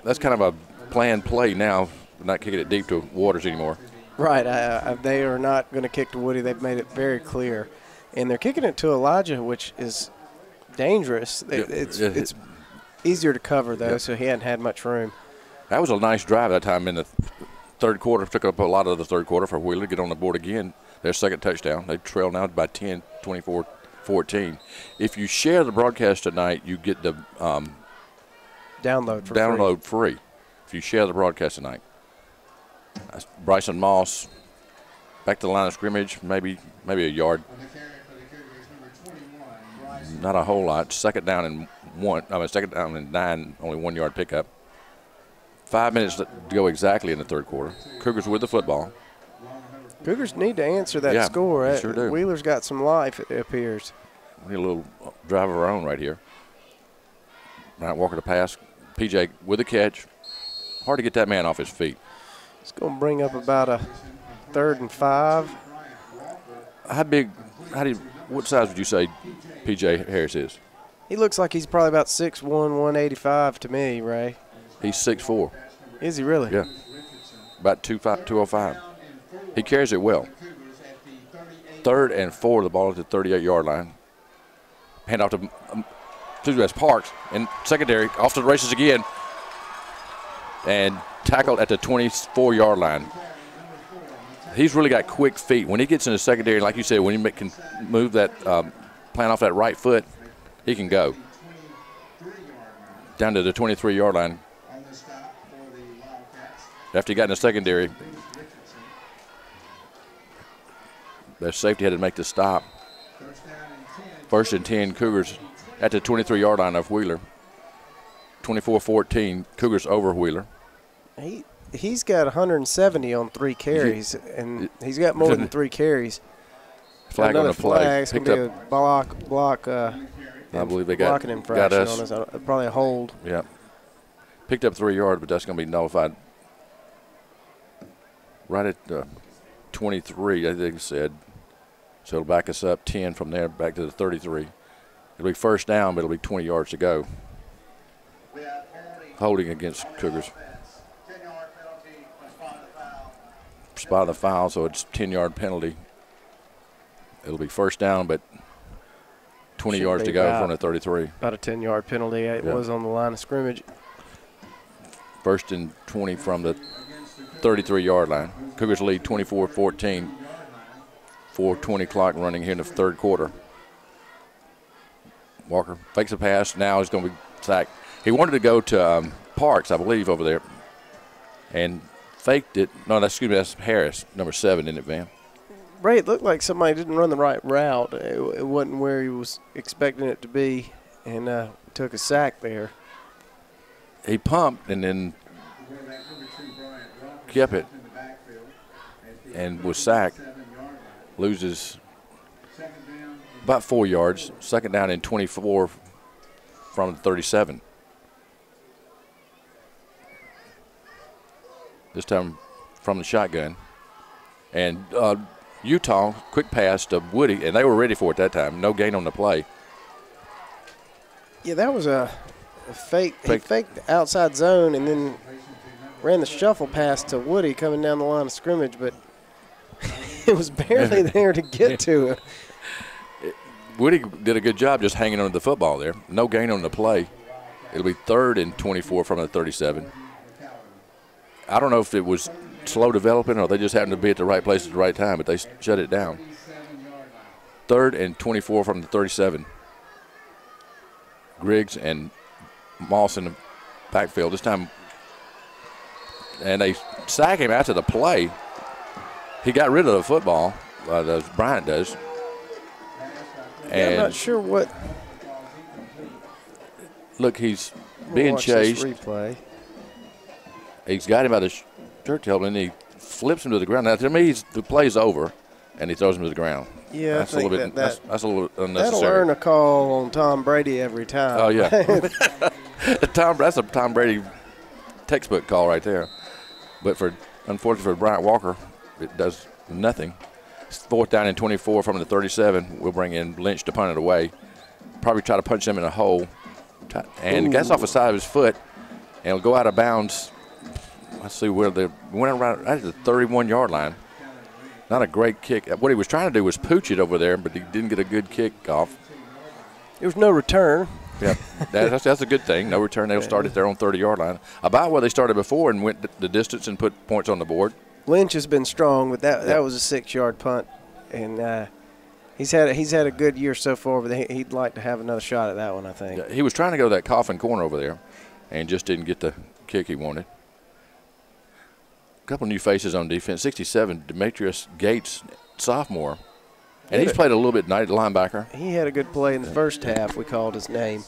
That's kind of a planned play now. We're not kicking it deep to Waters anymore. Right. They are not going to kick to Woody. They've made it very clear. And they're kicking it to Elijah, which is dangerous. It's easier to cover, though, so he hadn't had much room. That was a nice drive that time in the 3rd quarter. Took up a lot of the 3rd quarter for Wheeler to get on the board again. Their 2nd touchdown. They trail now by 10, 24-14. If you share the broadcast tonight, you get the download free if you share the broadcast tonight. That's Bryson Moss back to the line of scrimmage, maybe a yard. Not a whole lot. 2nd down and 9, only 1 yard pickup. 5 minutes to go exactly in the 3rd quarter. Cougars with the football. Cougars need to answer that score. They sure do. Wheeler's got some life, it appears. We need a little drive of our own right here. Bryant Walker to pass. PJ with the catch. Hard to get that man off his feet. It's going to bring up about a 3rd and 5. What size would you say PJ Harris is? He looks like he's probably about 6'1", 185 to me, Ray. He's 6'4". Is he really? Yeah. About 205. He carries it well. 3rd and 4, the ball at the 38-yard line. Hand off to Parks, and secondary off to the races again, and tackled at the 24-yard line. He's really got quick feet. When he gets in the secondary, like you said, when he can move that plant off that right foot, he can go down to the 23-yard line. After he got in the secondary, their safety had to make the stop. First and 10, Cougars at the 23-yard line of Wheeler. 24-14, Cougars over Wheeler. He's got 170 on 3 carries, and he's got more than 3 carries. Flag on the play. It's going to be a block. I believe they got blocking infraction us. on us. Probably a hold. Yeah. Picked up 3 yards, but that's going to be nullified right at 23, I think it said. So it'll back us up 10 from there back to the 33. It'll be first down, but it'll be 20 yards to go. Holding against Cougars. Spot of the foul, so it's 10-yard penalty. It'll be first down, but 20 yards to go from the 33. About a 10-yard penalty. It was on the line of scrimmage. First and 20 from the 33-yard line. Cougars lead 24-14. 4:20 clock running here in the third quarter. Walker fakes a pass. Now he's going to be sacked. He wanted to go to Parks, I believe, over there, and faked it. No, that's Harris, number 7, isn't it, Van? Ray, it looked like somebody didn't run the right route. It wasn't where he was expecting it to be, and took a sack there. He pumped and then kept it and was sacked. Loses about 4 yards. Second down and 24 from the 37. This time from the shotgun. And Utah, quick pass to Woody, and they were ready for it that time. No gain on the play. Yeah, that was a fake. He faked the outside zone and then ran the shuffle pass to Woody coming down the line of scrimmage, but it was barely there to get to it. Woody did a good job just hanging on to the football there. No gain on the play. It'll be third and 24 from the 37. I don't know if it was slow developing or they just happened to be at the right place at the right time, but they shut it down. Third and 24 from the 37. Griggs and Moss in the backfield this time. And they sack him after the play. He got rid of the football, as Bryant does. And I'm not sure what. Look, he's being chased. Replay. He's got him by the shirt tail, and he flips him to the ground. Now, to me, the play's over, and he throws him to the ground. Yeah, that's I think a little bit. That's a little unnecessary. That'll earn a call on Tom Brady every time. Oh yeah, that's a Tom Brady textbook call right there. But unfortunately for Bryant Walker, it does nothing. Fourth down and 24 from the 37. We'll bring in Lynch to punt it away. Probably try to punch him in a hole. And gets off the side of his foot and it'll go out of bounds. Let's see where they went around at the 31-yard line. Not a great kick. What he was trying to do was pooch it over there, but he didn't get a good kick off. There was no return. Yeah, that's a good thing. No return. They'll start at their own 30-yard line. About where they started before and went the distance and put points on the board. Lynch has been strong, but that was a 6-yard punt, and he's had a good year so far. But he'd like to have another shot at that one, I think. Yeah, he was trying to go to that coffin corner over there, and just didn't get the kick he wanted. A couple new faces on defense. 67, Demetrius Gates, sophomore, and he's played a little bit night linebacker. He had a good play in the first half. We called his name.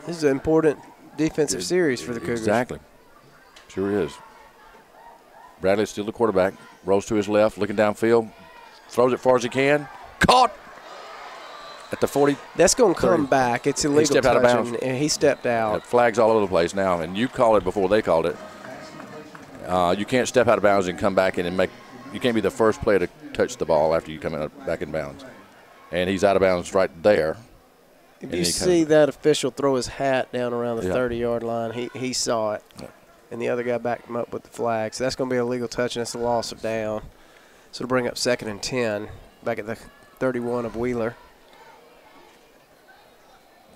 This is an important defensive series for the Cougars. Exactly, sure is. Bradley still the quarterback, rolls to his left, looking downfield, throws it far as he can. Caught at the 40. That's going to come back. It's illegal. He stepped out of bounds. And he stepped out. Flags all over the place now, and you called it before they called it. You can't step out of bounds and come back in and make. You can't be the first player to touch the ball after you come back in bounds. And he's out of bounds right there. If you see that official throw his hat down around the 30-yard line, he saw it. Yeah. And the other guy backed him up with the flag. So that's going to be a legal touch, and it's a loss of down. So it'll bring up 2nd and 10 back at the 31 of Wheeler.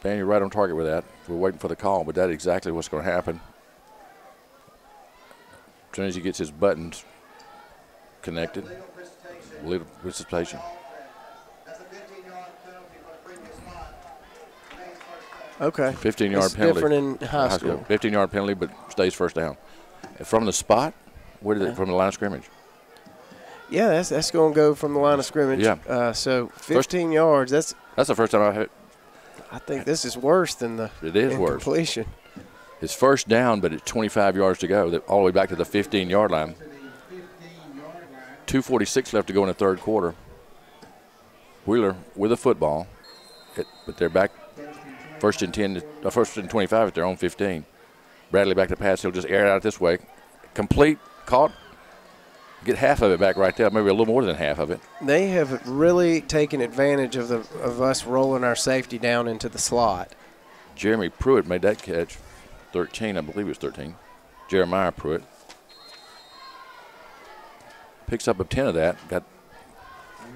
Dan, you're right on target with that. We're waiting for the call, but that's exactly what's going to happen. As soon as he gets his buttons connected, legal participation. Okay. 15-yard penalty. It's different in high school. 15-yard penalty, but stays first down. From the spot, where did it from the line of scrimmage? Yeah, that's going to go from the line of scrimmage. Yeah. So 15 yards. That's the first time I've heard. I think this is worse than the incompletion. It's first down, but it's 25 yards to go, all the way back to the 15-yard line. 2:46 left to go in the third quarter. Wheeler with a football, but they're back first and 10, first and 25 at their own 15. Bradley back to pass. He'll just air it out this way. Complete, caught. Get half of it back right there, maybe a little more than half of it. They have really taken advantage of us rolling our safety down into the slot. Jeremy Pruitt made that catch. 13, I believe it was 13. Jeremiah Pruitt. Picks up a 10 of that. Got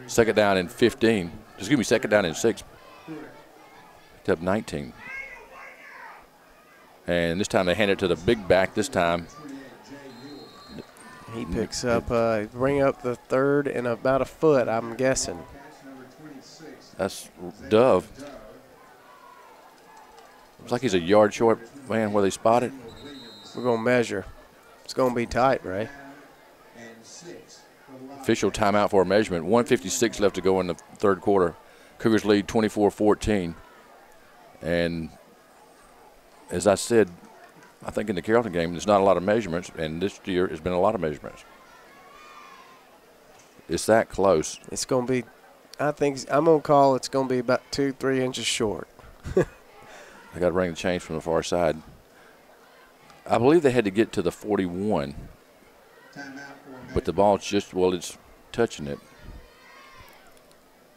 second down and 15. Excuse me, second down and 6. Picked up 19. And this time they hand it to the big back this time. He picks up, bring up the third and about a foot, I'm guessing. That's Dove. Looks like he's a yard short, man, where they spot it. We're going to measure. It's going to be tight, Ray. Official timeout for a measurement. 1:56 left to go in the third quarter. Cougars lead 24-14. And as I said, I think in the Carrollton game, there's not a lot of measurements, and this year has been a lot of measurements. It's that close. It's going to be, I think, I'm going to call it's going to be about 2-3 inches short. I got to bring the change from the far side. I believe they had to get to the 41, but the ball's just, well, it's touching it.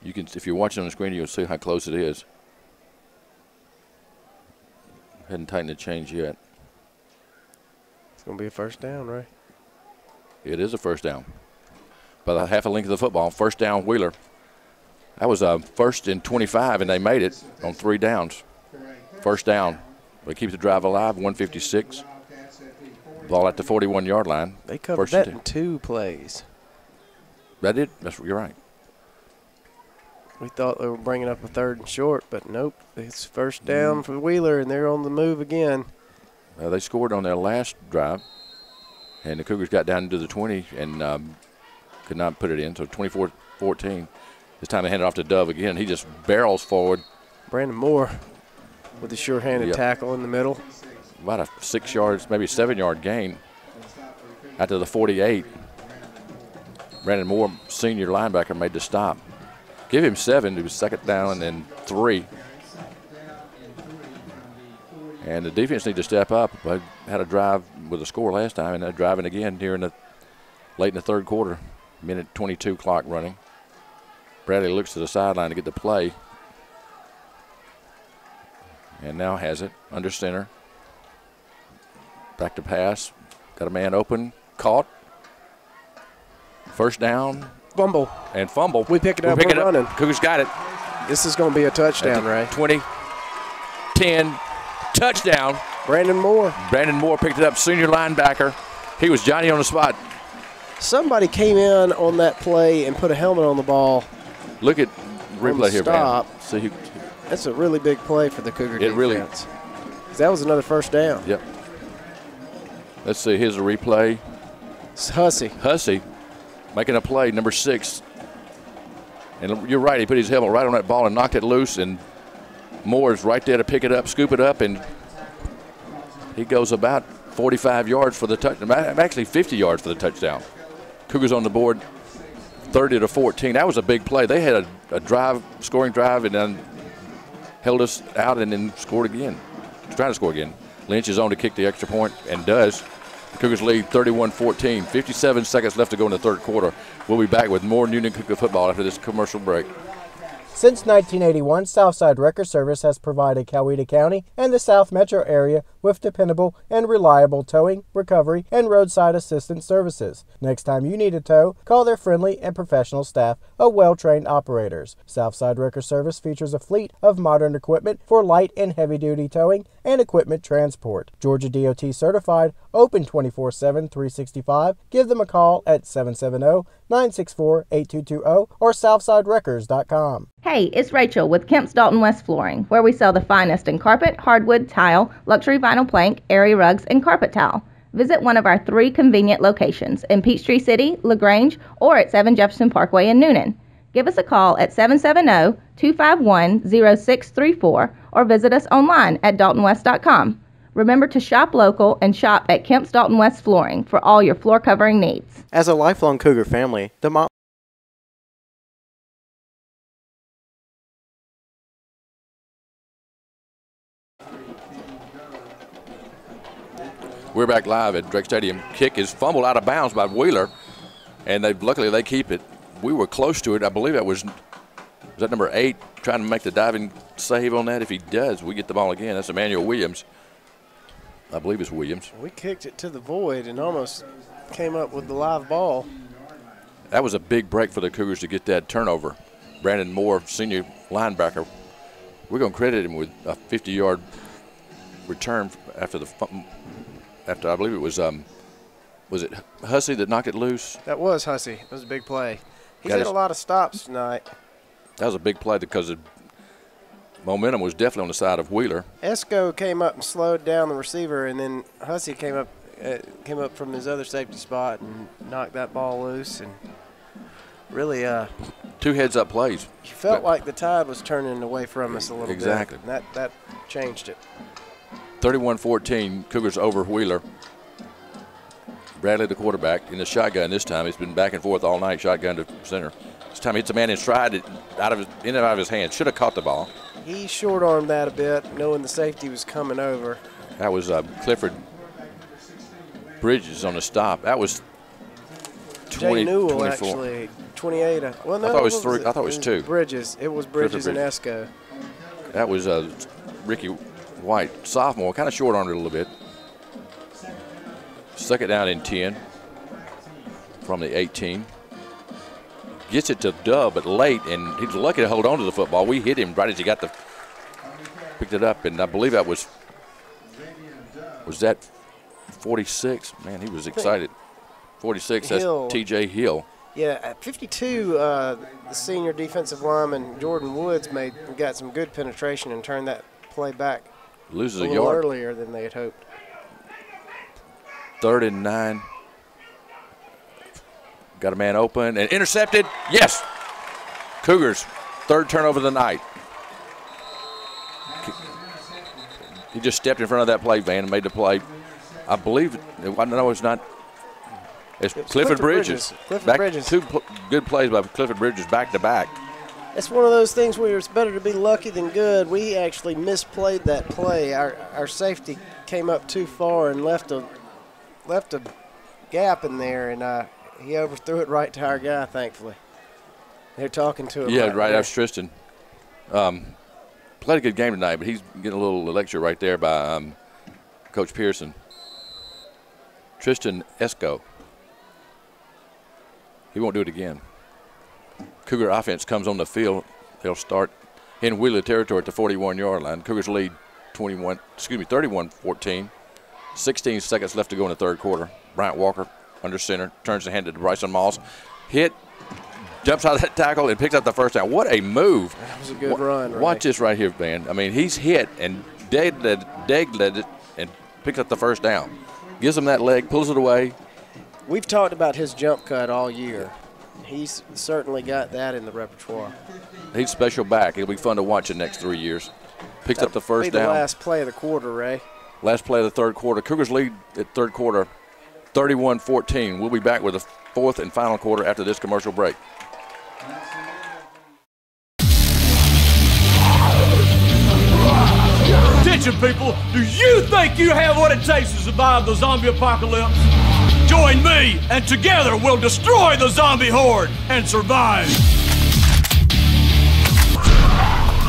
You can, if you're watching on the screen, you'll see how close it is. Hadn't tightened the change yet. It's going to be a first down, right? It is a first down. By the half a length of the football, first down Wheeler. That was a first and 25, and they made it on 3 downs. First down. They keep the drive alive, 1:56. Ball at the 41-yard line. They covered that in 2 plays. That did. You're right. We thought they were bringing up a third and short, but nope. It's first down for Wheeler, and they're on the move again. They scored on their last drive, and the Cougars got down into the 20 and could not put it in, so 24-14. This time they hand it off to Dove again. He just barrels forward. Brandon Moore with a sure-handed tackle in the middle. About a 6 yards, maybe 7-yard gain out to the 48. Brandon Moore, senior linebacker, made the stop. Give him 7. It was second down and then 3. And the defense needs to step up. They had a drive with a score last time, and they're driving again here in the late in the third quarter. Minute 22 clock running. Bradley looks to the sideline to get the play. And now has it under center. Back to pass. Got a man open. Caught. First down. Fumble. And fumble. We pick it up. We're running. Cougars got it. This is going to be a touchdown, Ray. 20, 10, touchdown. Brandon Moore. Brandon Moore picked it up, senior linebacker. He was Johnny on the spot. Somebody came in on that play and put a helmet on the ball. Look at replay here, man. See, that's a really big play for the Cougar defense. Really. That was another first down. Yep. Let's see. Here's a replay. It's Hussey. Hussey making a play, number 6. And you're right. He put his helmet right on that ball and knocked it loose. And Moore's right there to pick it up, scoop it up, and he goes about 45 yards for the touchdown. Actually, 50 yards for the touchdown. Cougars on the board, 30-14. That was a big play. They had a drive, scoring drive, and then held us out and then scored again. Trying to score again. Lynch is on to kick the extra point and does. The Cougars lead 31-14. 57 seconds left to go in the third quarter. We'll be back with more Newnan Cougar football after this commercial break. Since 1981, Southside Wrecker Service has provided Coweta County and the South Metro area with dependable and reliable towing, recovery, and roadside assistance services. Next time you need a tow, call their friendly and professional staff of well-trained operators. Southside Wrecker Service features a fleet of modern equipment for light and heavy-duty towing and equipment transport. Georgia DOT certified, open 24/7, 365. Give them a call at 770-964-8220 or southsidewreckers.com. Hey, it's Rachel with Kemp's Dalton West Flooring, where we sell the finest in carpet, hardwood, tile, luxury vinyl plank, area rugs, and carpet tile. Visit one of our 3 convenient locations in Peachtree City, LaGrange, or at 7 Jefferson Parkway in Newnan. Give us a call at 770-251-0634 or visit us online at daltonwest.com. Remember to shop local and shop at Kemp's Dalton West Flooring for all your floor covering needs. As a lifelong Cougar family, the We're back live at Drake Stadium. Kick is fumbled out of bounds by Wheeler, and luckily they keep it. We were close to it. I believe that was that number 8 trying to make the diving save on that. If he does, we get the ball again. That's Emmanuel Williams. I believe it's Williams. We kicked it to the void and almost came up with the live ball. That was a big break for the Cougars to get that turnover. Brandon Moore, senior linebacker, we're going to credit him with a 50-yard return after I believe it was it Hussey that knocked it loose? That was Hussey. It was a big play. He's had a lot of stops tonight. That was a big play because the momentum was definitely on the side of Wheeler. Esco came up and slowed down the receiver, and then Hussey came up from his other safety spot and knocked that ball loose. And really, 2 heads-up plays. You felt like the tide was turning away from us a little bit. Exactly. That changed it. 31-14, Cougars over Wheeler. Bradley, the quarterback, in the shotgun this time. He's been back and forth all night, shotgun to center. This time he hits a man in stride, in and out of his hand. Should have caught the ball. He short-armed that a bit, knowing the safety was coming over. That was Clifford Bridges on the stop. That was 20, Jay Newell, 24. actually, 28. Well, no, I thought it was 3. I thought it was 2. Bridges. It was Bridges and Esco. That was Ricky White, sophomore, kind of short-armed it a little bit. Second down and 10 from the 18. Gets it to Dub, but late, and he's lucky to hold on to the football. We hit him right as he picked it up, and I believe that was that 46? Man, he was excited. 46, Hill. That's T.J. Hill. Yeah, at 52, the senior defensive lineman Jordan Woods got some good penetration and turned that play back. Loses a little yard earlier than they had hoped. 3rd and 9. Got a man open and intercepted. Yes. Cougars, 3rd turnover of the night. He just stepped in front of that play van and made the play. I believe, I know it's not. It's Clifford Bridges. Clifford Bridges. 2 good plays by Clifford Bridges back to back. It's one of those things where it's better to be lucky than good. We actually misplayed that play. Our safety came up too far and left a gap in there, and he overthrew it right to our guy, thankfully. They're talking to him. Yeah, right after Tristan. Played a good game tonight, but he's getting a little lecture right there by Coach Pearson. Tristan Esco. He won't do it again. Cougar offense comes on the field. They'll start in Wheeler territory at the 41-yard line. Cougars lead 31-14. 16 seconds left to go in the 3rd quarter. Bryant Walker under center, turns the hand to Bryson Moss. Hit, jumps out of that tackle, and picks up the 1st down. What a move. That was a good run. Watch this right here, man. I mean, he's hit and dead led it and picks up the 1st down. Gives him that leg, pulls it away. We've talked about his jump cut all year. He's certainly got that in the repertoire. He's special back. It'll be fun to watch the next 3 years. Picks up the 1st down. That'll be the last play of the quarter, Ray. Last play of the 3rd quarter. Cougars lead at 3rd quarter 31-14. We'll be back with the 4th and final quarter after this commercial break. Attention, people. Do you think you have what it takes to survive the zombie apocalypse? Join me, and together we'll destroy the zombie horde and survive.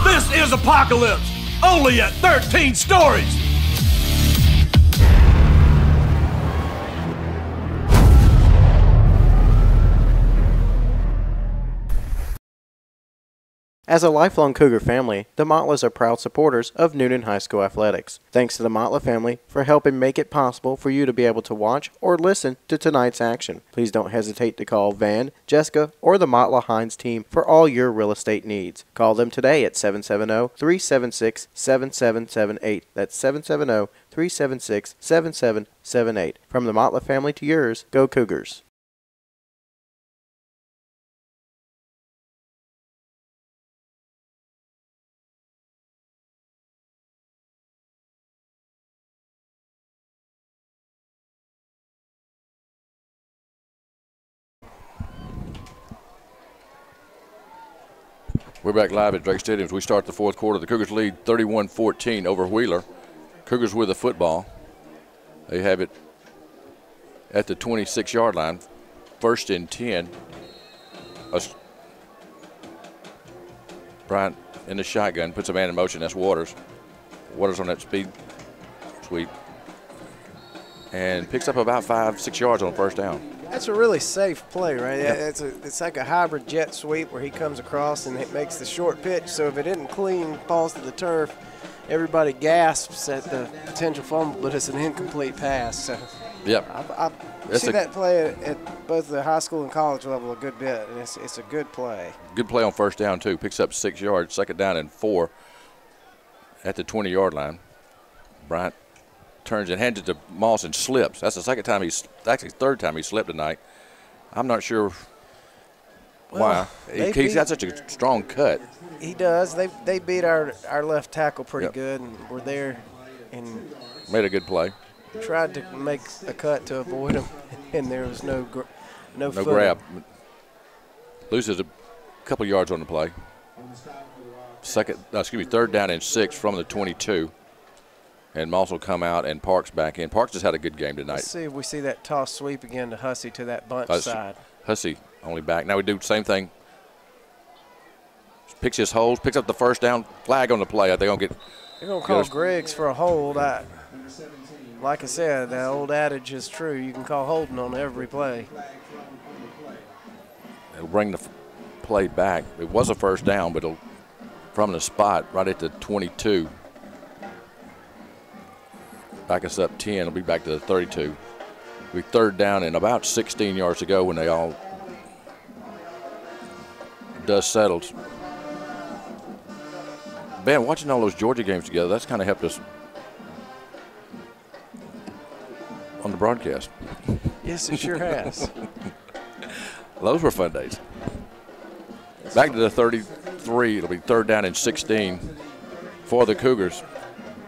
This is Apocalypse, only at 13 Stories. As a lifelong Cougar family, the Motlas are proud supporters of Newnan High School athletics. Thanks to the Motla family for helping make it possible for you to be able to watch or listen to tonight's action. Please don't hesitate to call Van, Jessica, or the Motla Hines team for all your real estate needs. Call them today at 770-376-7778. That's 770-376-7778. From the Motla family to yours, go Cougars. We're back live at Drake Stadium as we start the fourth quarter. The Cougars lead 31-14 over Wheeler. Cougars with the football. They have it at the 26-yard line. 1st and 10. Bryant in the shotgun, puts a man in motion. That's Waters. Waters on that speed sweep. And picks up about 5-6 yards on 1st down. That's a really safe play, right? Yep. It's like a hybrid jet sweep where he comes across and it makes the short pitch. So if it isn't clean, falls to the turf, everybody gasps at the potential fumble, but it's an incomplete pass. So yep. I see that play at both the high school and college level a good bit, and it's a good play. Good play on 1st down, too. Picks up 6 yards. 2nd down and 4 at the 20-yard line. Bryant turns and hands it to Moss and slips. That's the second time actually 3rd time he slipped tonight. I'm not sure why. He's got such a strong cut. He does. They beat our left tackle pretty good, and we're there and made a good play. Tried to make a cut to avoid him, and there was no grab. Loses a couple yards on the play. 3rd down and 6 from the 22. And Moss will come out and Parks back in. Parks just had a good game tonight. Let's see if we see that toss sweep again to Hussey to that bunch side. Hussey only back. Now we do the same thing. Picks his holes, picks up the 1st down, flag on the play. They're going to call Griggs for a hold. Like I said, that old adage is true. You can call holding on every play. It'll bring the play back. It was a 1st down, but from the spot right at the 22. Back us up 10. It'll be back to the 32. We 3rd down and about 16 yards to go when they all dust settles. Ben, watching all those Georgia games together, that's kind of helped us on the broadcast. Yes, it sure has. Those were fun days. Back to the 33. It'll be 3rd down and 16 for the Cougars.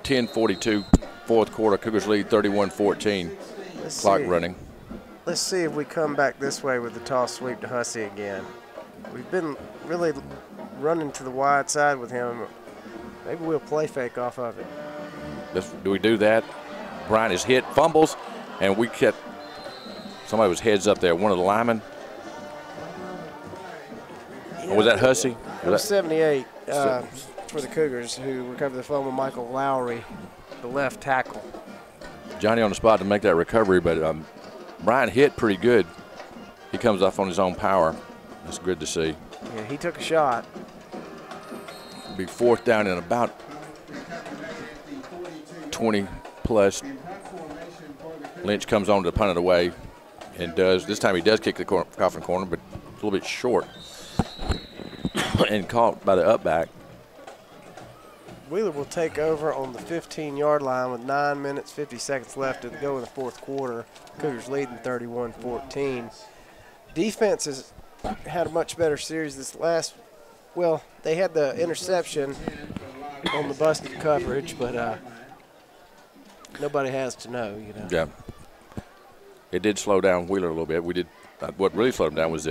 10:42. 4th quarter, Cougars lead 31-14. Clock running. Let's see if we come back this way with the toss sweep to Hussey again. We've been really running to the wide side with him. Maybe we'll play fake off of it. Do we do that? Brian is hit, fumbles, and we kept somebody was heads up there. One of the linemen. Or was that Hussey? It was 78 for the Cougars, who recovered the fumble. Michael Lowry, the left tackle. Johnny on the spot to make that recovery, but Brian hit pretty good. He comes off on his own power. That's good to see. Yeah, he took a shot. It'll be 4th down and about 20 plus. Lynch comes on to punt it away and this time he does kick the coffin corner, but a little bit short and caught by the up back. Wheeler will take over on the 15-yard line with 9 minutes, 50 seconds left to go in the 4th quarter. Cougars leading 31-14. Defense has had a much better series this last. Well, they had the interception on the busted coverage, but nobody has to know, you know. Yeah. It did slow down Wheeler a little bit. We did. What really slowed him down was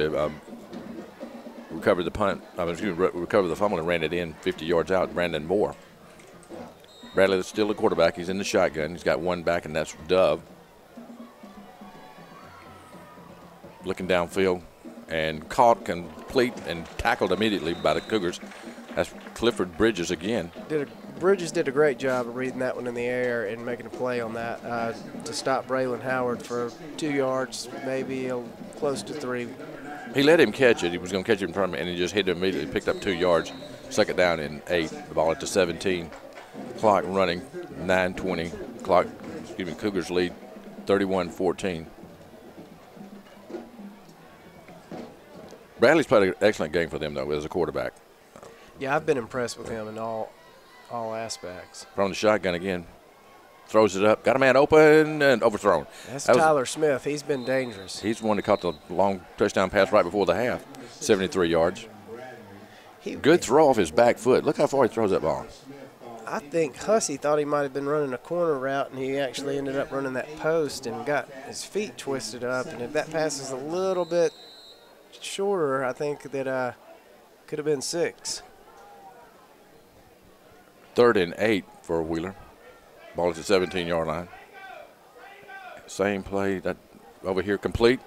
recovered the punt. Recovered the fumble and ran it in 50 yards out. Brandon Moore. Bradley is still the quarterback. He's in the shotgun. He's got one back, and that's Dove. Looking downfield and caught, complete, and tackled immediately by the Cougars. That's Clifford Bridges again. Bridges did a great job of reading that one in the air and making a play on that to stop Braylon Howard for 2 yards, maybe close to 3. He let him catch it. He was going to catch it in front of him, and he just hit it immediately, picked up 2 yards. Second down and 8. The ball at the 17. Clock running, 9:20. Cougars lead 31-14. Bradley's played an excellent game for them, though, as a quarterback. Yeah, I've been impressed with him in all aspects. From the shotgun again. Throws it up. Got a man open and overthrown. That's Tyler Smith. He's been dangerous. He's the one that caught the long touchdown pass right before the half. 73 yards. Good throw off his back foot. Look how far he throws that ball. I think Hussey thought he might have been running a corner route, and he actually ended up running that post and got his feet twisted up. And if that pass is a little bit shorter, I think that could have been 6. 3rd and 8 for Wheeler. Ball at the 17-yard line. Same play that over here complete,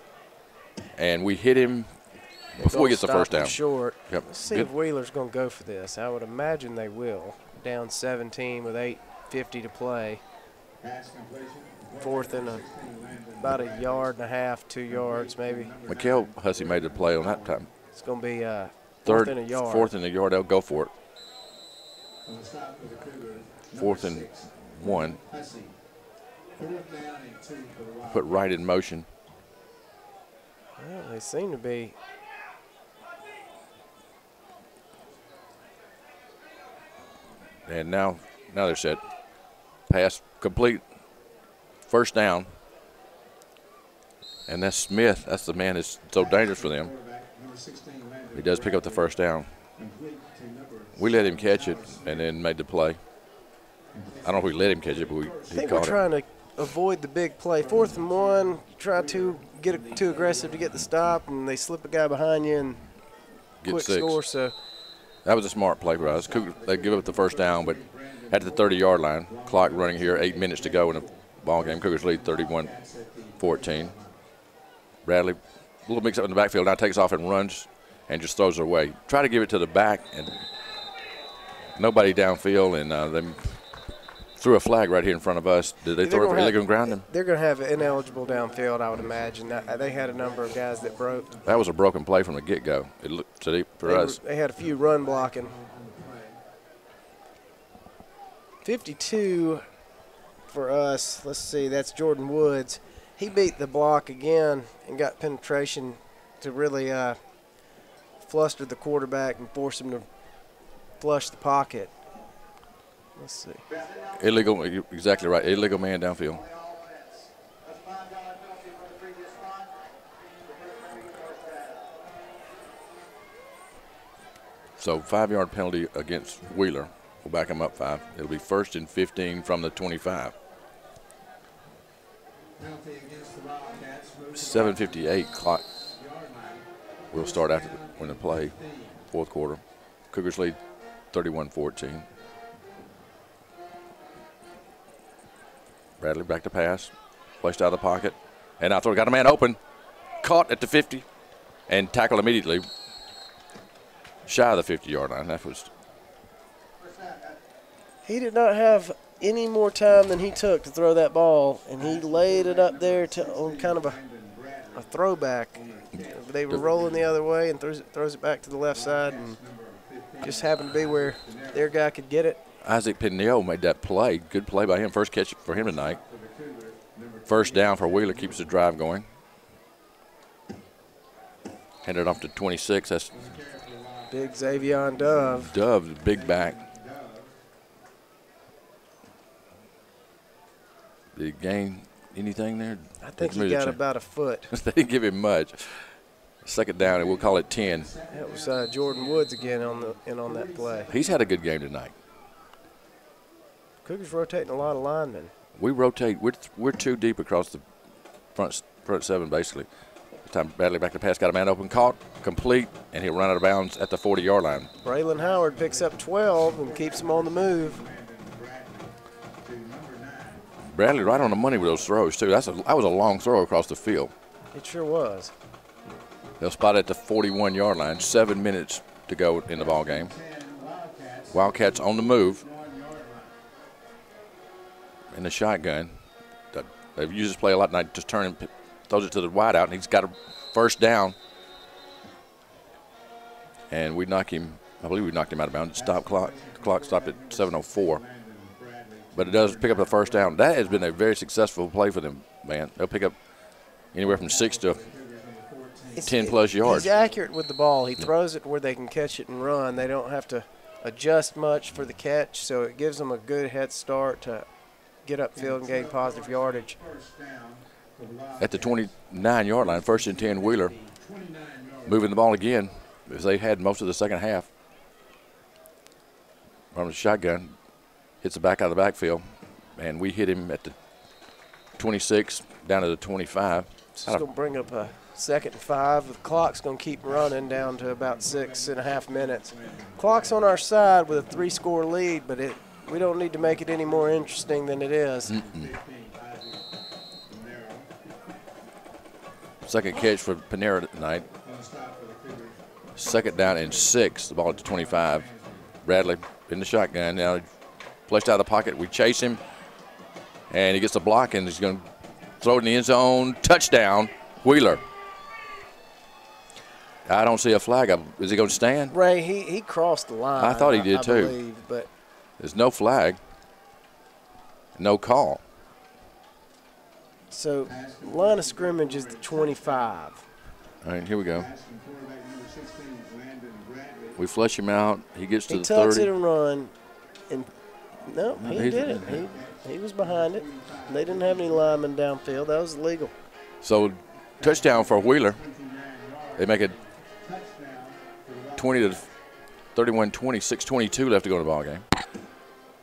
and we hit him before he gets the first down. Short. Yep. Let's see if Wheeler's going to go for this. I would imagine they will. Down 17 with 8:50 to play. 4th and about 1.5 yards, 2 yards maybe. Mikael Hussey made the play on that time. It's going to be 4th and a yard. 4th and a yard. They'll go for it. 4th and 1. Put right in motion. Well, they seem to be. And now they're set. Pass complete. First down. And that's Smith. That's the man that's so dangerous for them. He does pick up the first down. We let him catch it and then made the play. I don't know if we let him catch it, but I think we're trying to avoid the big play. 4th and 1, try to get too aggressive to get the stop, and they slip a guy behind you and get quick 6. score. So that was a smart play for us. They give up the first down, but at the 30-yard line, clock running here, 8 minutes to go in the ball game. Cougars lead 31-14. Bradley, a little mix up in the backfield, now takes off and runs and just throws it away. Try to give it to the back, and nobody downfield, and they threw a flag right here in front of us. Did they throw it for illegal grounding? They're going to have an ineligible downfield, I would imagine. They had a number of guys that broke. That was a broken play from the get-go. It looked for us. They had a few run blocking. 52 for us. Let's see, that's Jordan Woods. He beat the block again and got penetration to really fluster the quarterback and force him to flush the pocket. Let's see. Illegal, exactly right. Illegal man downfield. So 5-yard penalty against Wheeler. We'll back him up 5. It'll be 1st and 15 from the 25. 7:58 clock. We'll start after when the play, 4th quarter. Cougars lead 31-14. Bradley back to pass, placed out of the pocket, and now got a man open, caught at the 50, and tackled immediately shy of the 50-yard line. That was. He did not have any more time than he took to throw that ball, and he laid it up there on kind of a throwback. They were rolling the other way and throws it back to the left side, and just happened to be where their guy could get it. Isaac Pineo made that play. Good play by him. First catch for him tonight. First down for Wheeler, keeps the drive going. Handed off to 26. That's big Xavion Dove. Dove, the big back. Did he gain anything there? I think he got about a foot. They didn't give him much. Second down, and we'll call it 10. That was Jordan Woods again on that play. He's had a good game tonight. Cougars rotating a lot of linemen. We rotate. We're too deep across the front 7, basically. This time Bradley back to pass, got a man open, caught, complete, and he'll run out of bounds at the 40-yard line. Braylon Howard picks up 12 and keeps him on the move. Bradley right on the money with those throws, too. That was a long throw across the field. It sure was. They'll spot at the 41-yard line. 7 minutes to go in the ball game. Wildcats on the move. In the shotgun. They've used this play a lot tonight. Just throws it to the wideout, and he's got a first down. And we knock him I believe we knocked him out of bounds. The clock stopped at 7:04. But it does pick up the first down. That has been a very successful play for them, man. They'll pick up anywhere from 6 to 10-plus yards. He's accurate with the ball. He throws it where they can catch it and run. They don't have to adjust much for the catch, so it gives them a good head start to get upfield and gain positive yardage. At the 29-yard line, 1st and 10, Wheeler moving the ball again, as they had most of the second half. From the shotgun, hits the back out of the backfield, and we hit him at the 26 down to the 25. This is going to bring up a 2nd and 5. The clock's going to keep running down to about 6.5 minutes. Clock's on our side with a 3-score lead, but we don't need to make it any more interesting than it is. Second catch for Panera tonight. 2nd down and 6. The ball at the 25. Bradley in the shotgun. Now flushed out of the pocket. We chase him, and he gets a block, and he's going to throw it in the end zone. Touchdown, Wheeler. I don't see a flag. Is he going to stand? Ray, he crossed the line. I thought he did too. Believe, but there's no flag, no call. So line of scrimmage is the 25. All right, here we go. We flush him out. He gets to the 30. He tucks it and run. And no, he did it. He was behind it. They didn't have any linemen downfield. That was legal. So touchdown for Wheeler. They make it 20 to 31-20, 6:22 left to go in the ball game.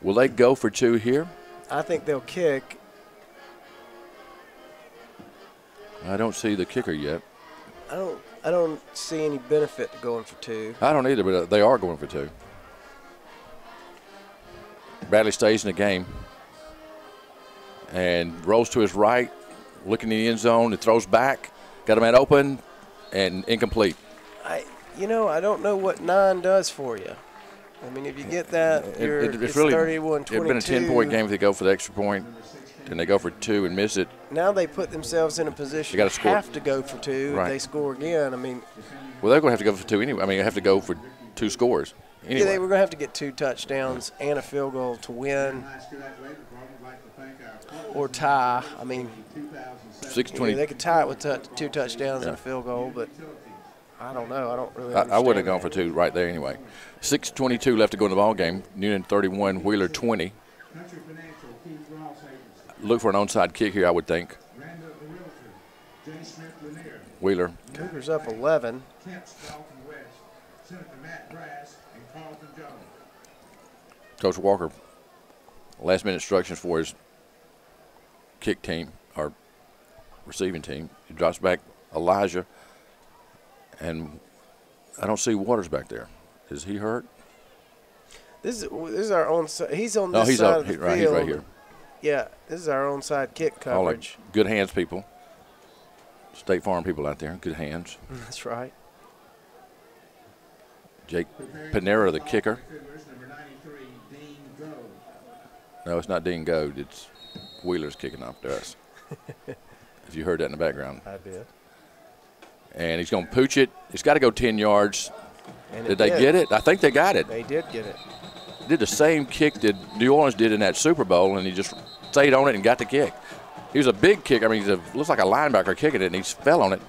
Will they go for 2 here? I think they'll kick. I don't see the kicker yet. I don't see any benefit to going for 2. I don't either, but they are going for 2. Bradley stays in the game and rolls to his right, looking in the end zone, and throws back. Got a man open and incomplete. I don't know what 9 does for you. I mean, if you get that, it's really 31-22. It's been a 10-point game if they go for the extra point, and they go for 2 and miss it. Now they put themselves in a position to have to go for 2. Right. If they score again, I mean. Well, they're going to have to go for 2 anyway. I mean, they have to go for 2 scores anyway. Yeah, they were going to have to get 2 touchdowns and a field goal to win or tie. I mean, 6:20. They could tie it with 2 touchdowns and a field goal, but I don't know. I don't really I would have gone for 2 right there anyway. 6:22 left to go in the ball game. Newnan 31, Wheeler 20. Look for an onside kick here, I would think. Wheeler. Cougars up 11. Coach Walker, last-minute instructions for his kick team, or receiving team. He drops back Elijah, and I don't see Waters back there. Is he hurt? This is our own side. He's on this side of the field. He's right here. Yeah, this is our onside kick coverage. All good hands people. State Farm people out there, good hands. That's right. Jake Panera, the kicker. No, it's not Dean Goad. It's Wheeler's kicking off to us. If you heard that in the background. I did. And he's going to pooch it. It's got to go 10 yards. And did they get it? I think they got it. They did get it. Did the same kick that New Orleans did in that Super Bowl, and he just stayed on it and got the kick. He was a big kicker. I mean, looks like a linebacker kicking it, and he fell on it.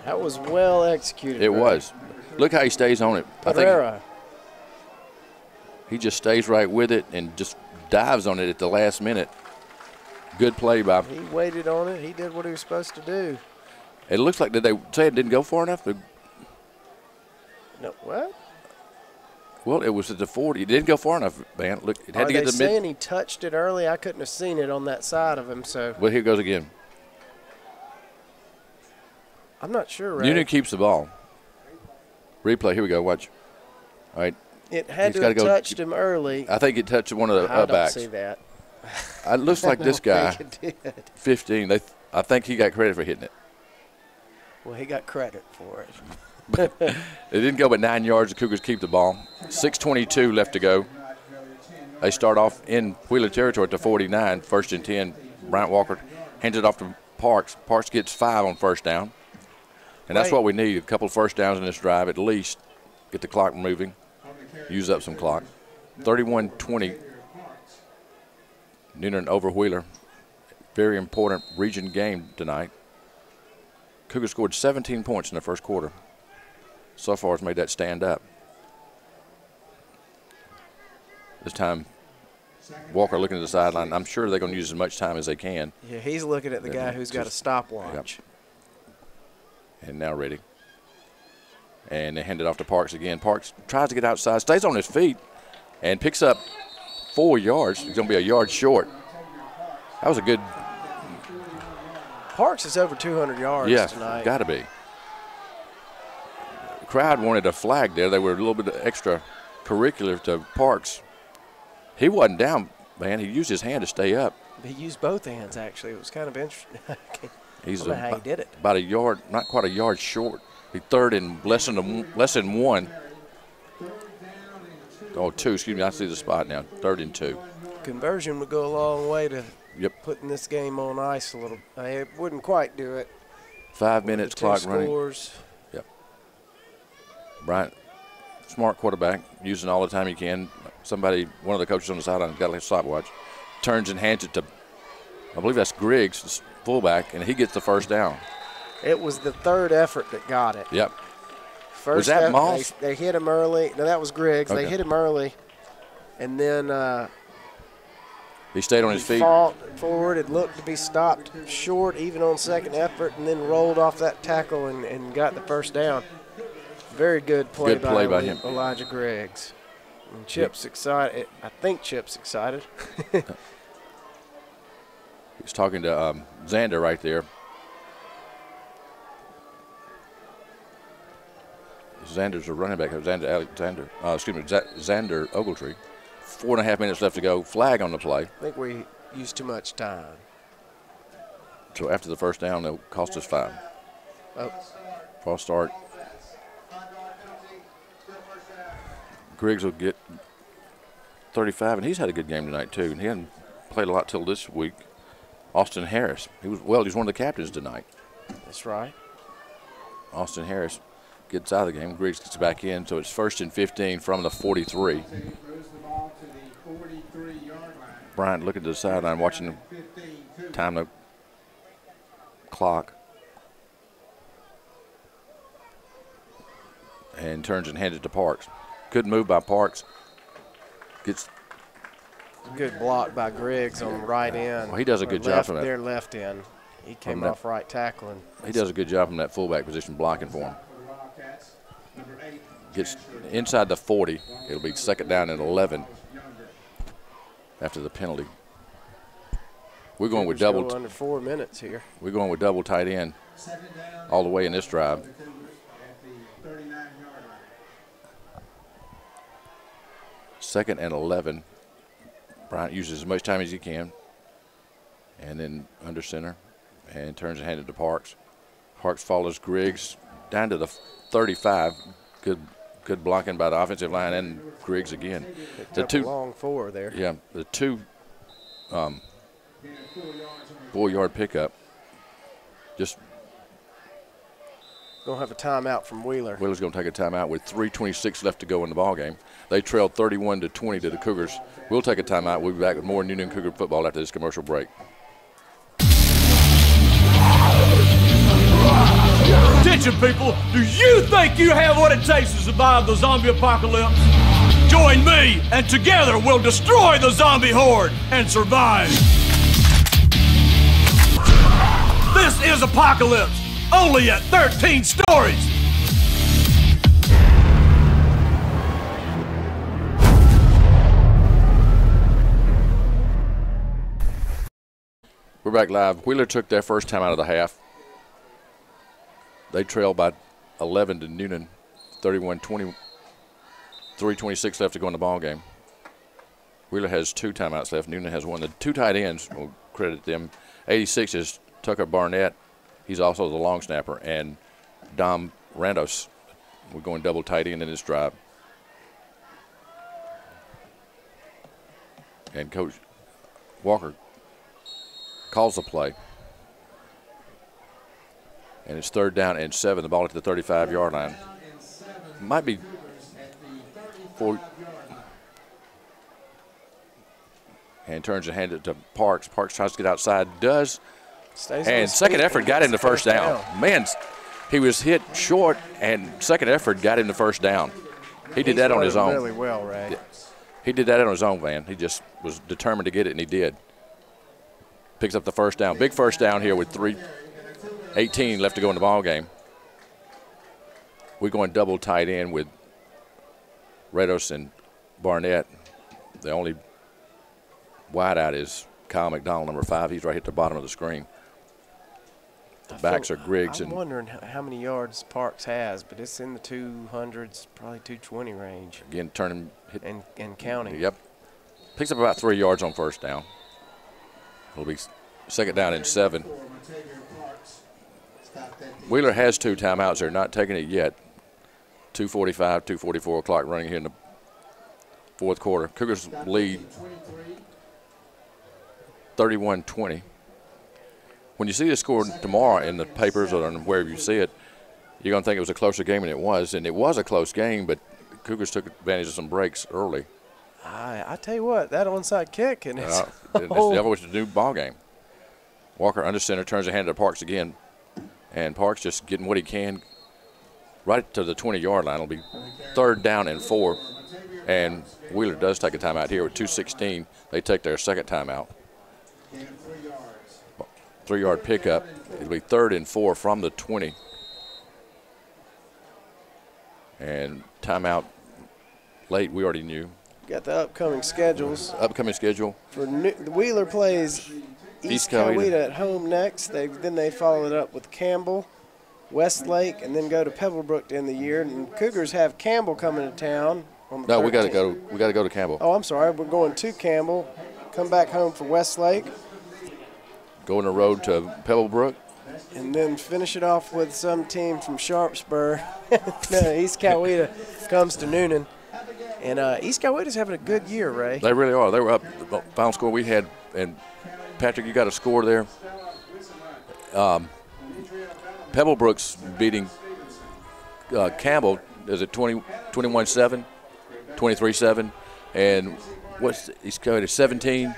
That was well executed. It was. Look how he stays on it. Pereira. I think he just stays right with it and just dives on it at the last minute. Good play by. He waited on it. He did what he was supposed to do. It looks like, did they say it didn't go far enough? No, what? Well, it was at the 40. It didn't go far enough, man. Look, it had to get to the mid. Are they saying he touched it early? I couldn't have seen it on that side of him. So. Well, here goes again. I'm not sure, Ray. Newnan keeps the ball. Replay. Here we go. Watch. All right. It had to have touched him early. I think it touched one of the backs. I don't see that. It looks like this guy, think it did. 15. I think he got credit for hitting it. Well, he got credit for it. It didn't go but 9 yards. The Cougars keep the ball. 6:22 left to go. They start off in Wheeler territory at the 49. 1st and 10. Bryant Walker hands it off to Parks. Parks gets 5 on first down. And that's what we need, a couple of first downs in this drive at least. Get the clock moving. use up some clock. 31-20. Newnan over Wheeler. Very important region game tonight. Cougars scored 17 points in the first quarter. So far, it's made that stand up. This time, Walker looking at the sideline. I'm sure they're going to use as much time as they can. Yeah, he's looking at the guy who's got a stopwatch. Yep. And now ready. And they hand it off to Parks again. Parks tries to get outside, stays on his feet, and picks up 4 yards. He's going to be a yard short. That was a good. Parks is over 200 yards tonight. Yeah, got to be. The crowd wanted a flag there. They were a little bit extra curricular to Parks. He wasn't down, man. He used his hand to stay up. He used both hands, actually. It was kind of interesting. He's I don't know how he did it. About a yard, not quite a yard short. He third and less than one. Oh, 2, excuse me. I see the spot now. 3rd and 2. Conversion would go a long way to putting this game on ice a little. It wouldn't quite do it. 5 minutes, clock running. Scores. Yep. Bryant, smart quarterback, using all the time he can. One of the coaches on the sideline got a stopwatch. Turns and hands it to, I believe that's Griggs, fullback, and he gets the first down. It was the third effort that got it. Yep. First was that Moss? They hit him early. No, that was Griggs. Okay. They hit him early, and then he stayed on his feet. Fought forward. It looked to be stopped short, even on second effort, and then rolled off that tackle and got the first down. Very good play, by him. Elijah Griggs. And Chip's excited. I think Chip's excited. He's talking to Xander right there. Xander's a running back. Xander Ogletree. 4.5 minutes left to go. Flag on the play. I think we used too much time. So after the first down, they'll cost us 5. Oh. False start. Griggs will get 35, and he's had a good game tonight too. And he hadn't played a lot till this week. Austin Harris. He's one of the captains tonight. That's right. Austin Harris gets out of the game. Griggs gets back in, so it's 1st and 15 from the 43. Bryant looking to the sideline, watching the time the clock. And turns and hands it to Parks. Good move by Parks. Gets good block by Griggs on the right end. Well, he does a good job from that. Their left end. He came off right tackling. He does a good job from that fullback position blocking for him. Gets inside the 40. It'll be 2nd down and 11 after the penalty. We're going with double. Under 4 minutes here. We're going with double tight end all the way in this drive. Second and 11. Bryant uses as much time as he can. And then under center. And turns and hands it to Parks. Parks follows Griggs down to the 35. Good blocking by the offensive line and Griggs again. The two long 4 there. Yeah, the 2 4-yard pickup. Just going to have a timeout from Wheeler. Wheeler's going to take a timeout with 3:26 left to go in the ball game. They trailed 31-20 to the Cougars. We'll take a timeout. We'll be back with more Newnan Cougar football after this commercial break. Attention, people. Do you think you have what it takes to survive the zombie apocalypse? Join me, and together we'll destroy the zombie horde and survive. This is Apocalypse, only at 13 stories. We're back live. Wheeler took their first time out of the half. They trail by 11 to Newnan, 31-20. 3:26 left to go in the ball game. Wheeler has 2 timeouts left. Newnan has 1. The 2 tight ends, we'll credit them. 86 is Tucker Barnett. He's also the long snapper. And Dom Randos. We're going double tight end in this drive. And Coach Walker calls the play. And it's 3rd down and 7. The ball at the 35-yard line. Might be And turns and hands it to Parks. Parks tries to get outside, does. Stays and second effort got him the first down. Man, he was hit short, and second effort got him the first down. He did that on his own. Really well, Ray. Yeah. He did that on his own, man. He just was determined to get it, and he did. Picks up the first down. Big first down here with 3:18 left to go in the ball game. We're going double tight end with Redos and Barnett. The only wideout is Kyle McDonald, number 5. He's right at the bottom of the screen. The backs are Griggs. I'm wondering how many yards Parks has, but it's in the 200s, probably 220 range. Again, turning. And counting. Yep. Picks up about 3 yards on first down. It'll be second down and 7. Wheeler has 2 timeouts. They're not taking it yet. 2:45, 2:44 clock running here in the fourth quarter. Cougars lead 31-20. When you see the score tomorrow in the papers or wherever you see it, you're going to think it was a closer game than it was. And it was a close game, but Cougars took advantage of some breaks early. I tell you what, that onside kick, and it's that was a new ball game. Walker under center, turns the hand to Parks again. And Parks just getting what he can right to the 20-yard line. It'll be third down and 4. And Wheeler does take a timeout here with 2:16. They take their second timeout. 3-yard pickup. It'll be third and 4 from the 20. And timeout late, we already knew. Got the upcoming schedules. Upcoming schedule. For Wheeler plays East Coweta at home next. Then they follow it up with Campbell, Westlake, and then go to Pebblebrook to end the year. And Cougars have Campbell coming to town. On the 13th. We got to go to Campbell. Oh, I'm sorry. We're going to Campbell. Come back home for Westlake. Go on the road to Pebblebrook. And then finish it off with some team from Sharpsburg. East Coweta comes to Newnan. And East Coweta's having a good year, Ray. They really are. They were up. The final score we had, and Patrick, you got a score there. Pebblebrook's beating Campbell. Is it 21-7, 23-7, and what's East Coweta 17?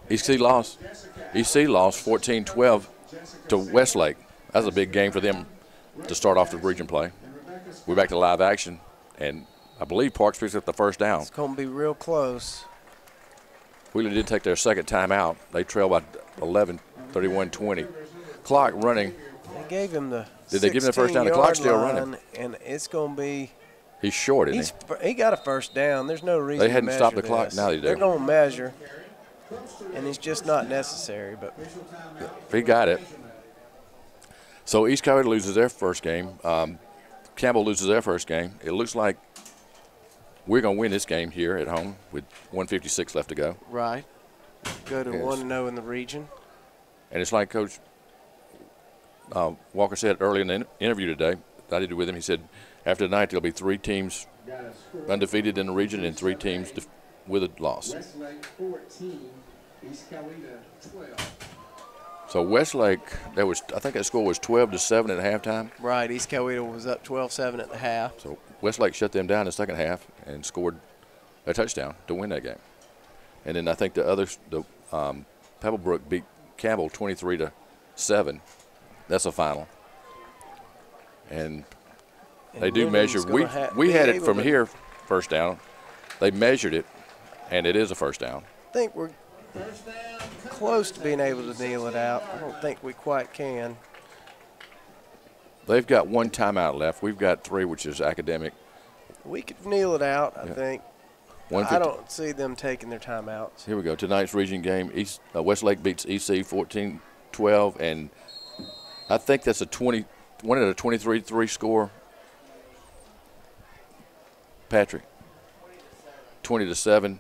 EC lost 14-12 to Westlake. That's a big game for them to start off the region play. We're back to live action, and I believe Parks picks up the first down. It's going to be real close. Wheeler did take their second timeout. They trail by 11, 31-20. Clock running. They gave him the Did they give him the first down? The clock's still running. And it's going to be. He's short, isn't he? He got a first down. There's no reason they hadn't stopped the clock. Now they do. They're going to measure, and it's just not necessary. But he got it. So East Coweta loses their first game. Campbell loses their first game. It looks like we're going to win this game here at home with 1:56 left to go. Right. Go to 1-0 in the region. And it's like Coach Walker said early in the interview today, I did it with him, he said after tonight there'll be 3 teams undefeated in the region and 3 teams with a loss. Westlake 14, East Coweta 12. So Westlake, I think that score was 12-7 at halftime. Right, East Coweta was up 12-7 at the half. So Westlake shut them down in the second half and scored a touchdown to win that game. And then I think Pebblebrook beat Campbell 23-7. That's a final. And they do measure. We had it from here first down. They measured it, and it is a first down. I think we're close to being able to kneel it out. I don't think we quite can. They've got 1 timeout left. We've got 3, which is academic. We could kneel it out, I think. I don't see them taking their timeouts. Here we go. Tonight's region game, Westlake beats EC 14-12, and I think that's a 23-3 score. Patrick, 20-7.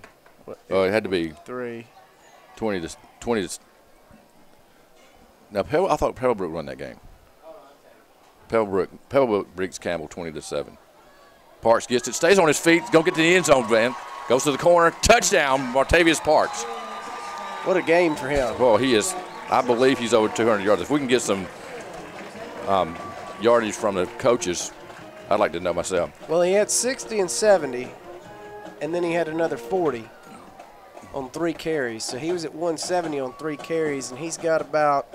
Oh, it had to be 3. 20 to. Now, I thought Pebblebrook won that game. Pebblebrook beats Campbell 20-7. Parks gets it, stays on his feet, go get to the end zone, man. Goes to the corner, touchdown, Martavius Parks. What a game for him. Well, he is. I believe he's over 200 yards. If we can get some yardage from the coaches, I'd like to know myself. Well, he had 60 and 70, and then he had another 40 on 3 carries. So he was at 170 on 3 carries, and he's got about,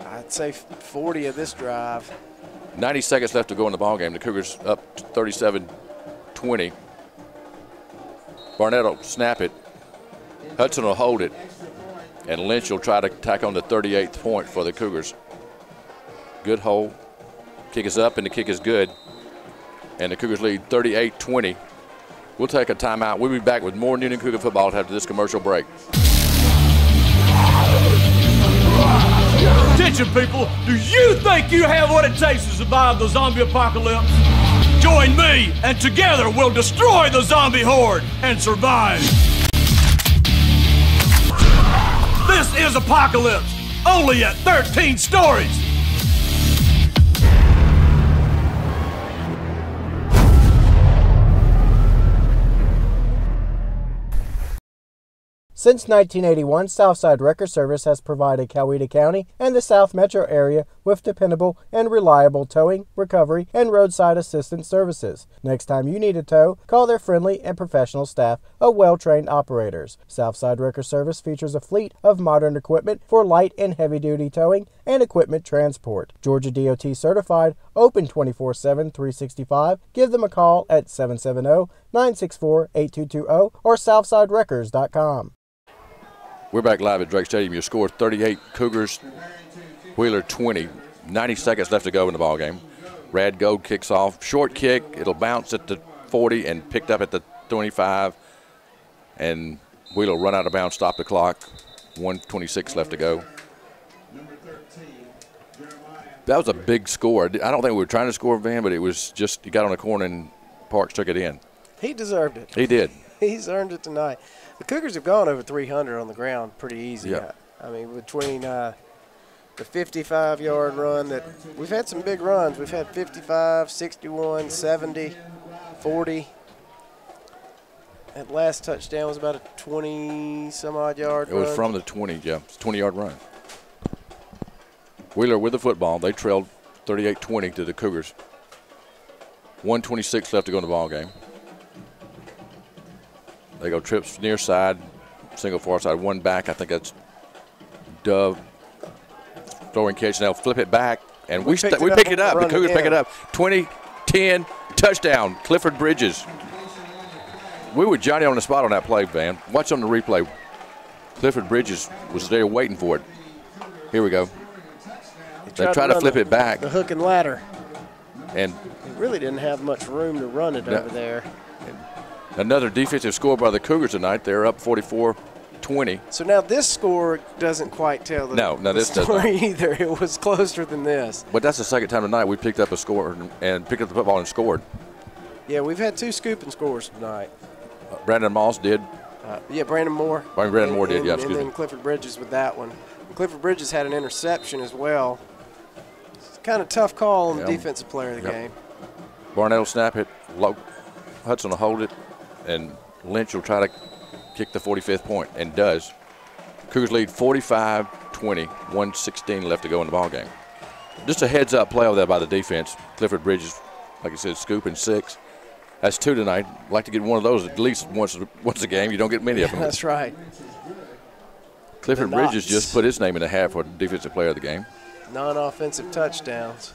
I'd say, 40 of this drive. 90 seconds left to go in the ballgame. The Cougars up 37-20. Barnett will snap it. Hudson will hold it. And Lynch will try to tack on the 38th point for the Cougars. Good hold. Kick is up, and the kick is good. And the Cougars lead 38-20. We'll take a timeout. We'll be back with more Newnan Cougar football after this commercial break. Attention, people. Do you think you have what it takes to survive the zombie apocalypse? Join me, and together we'll destroy the zombie horde and survive. This is Apocalypse, only at 13 stories. Since 1981, Southside Wrecker Service has provided Coweta County and the South Metro area with dependable and reliable towing, recovery, and roadside assistance services. Next time you need a tow, call their friendly and professional staff of well-trained operators. Southside Wrecker Service features a fleet of modern equipment for light and heavy-duty towing and equipment transport. Georgia DOT certified, open 24/7, 365. Give them a call at 770-964-8220 or southsidewreckers.com. We're back live at Drake Stadium. Your score 38 Cougars, Wheeler 20. 90 seconds left to go in the ballgame. Rad Gold kicks off. Short kick. It'll bounce at the 40 and picked up at the 25. And Wheeler will run out of bounds, stop the clock. 1:26 left to go. That was a big score. I don't think we were trying to score, Van, but it was just he got on the corner and Parks took it in. He deserved it. He did. He's earned it tonight. The Cougars have gone over 300 on the ground pretty easy. Yeah. I mean, between the 55-yard run that we've had some big runs. We've had 55, 61, 70, 40. That last touchdown was about a 20-some-odd yard run. It was from the 20, yeah. It's a 20-yard run. Wheeler with the football. They trailed 38-20 to the Cougars. 1:26 left to go in the ball game. They go trips near side, single far side, one back. I think that's Dove throwing catch. Now flip it back, and we pick it up. The Cougars pick it up. 20-10 touchdown. Clifford Bridges. We were Johnny on the spot on that play, Van. Watch on the replay. Clifford Bridges was there waiting for it. Here we go. They try to flip it back. The hook and ladder. And he really didn't have much room to run it over there. Another defensive score by the Cougars tonight. They're up 44-20. So now this score doesn't quite tell the story either. It was closer than this. But that's the second time tonight we picked up a score and picked up the football and scored. Yeah, we've had 2 scooping scores tonight. Brandon Moss did. Brandon Moore. Brandon Moore did, And then Clifford Bridges with that one. And Clifford Bridges had an interception as well. It's kind of tough call on the defensive player of the game. Barnett will snap it. Hudson will hold it. And Lynch will try to kick the 45th point, and does. Cougars lead 45-20, 1:16 left to go in the ballgame. Just a heads-up play over there by the defense. Clifford Bridges, like I said, scooping 6. That's 2 tonight. I'd like to get one of those at least once a game. You don't get many of them. That's right. Clifford Bridges just put his name in the hat for defensive player of the game. Non-offensive touchdowns.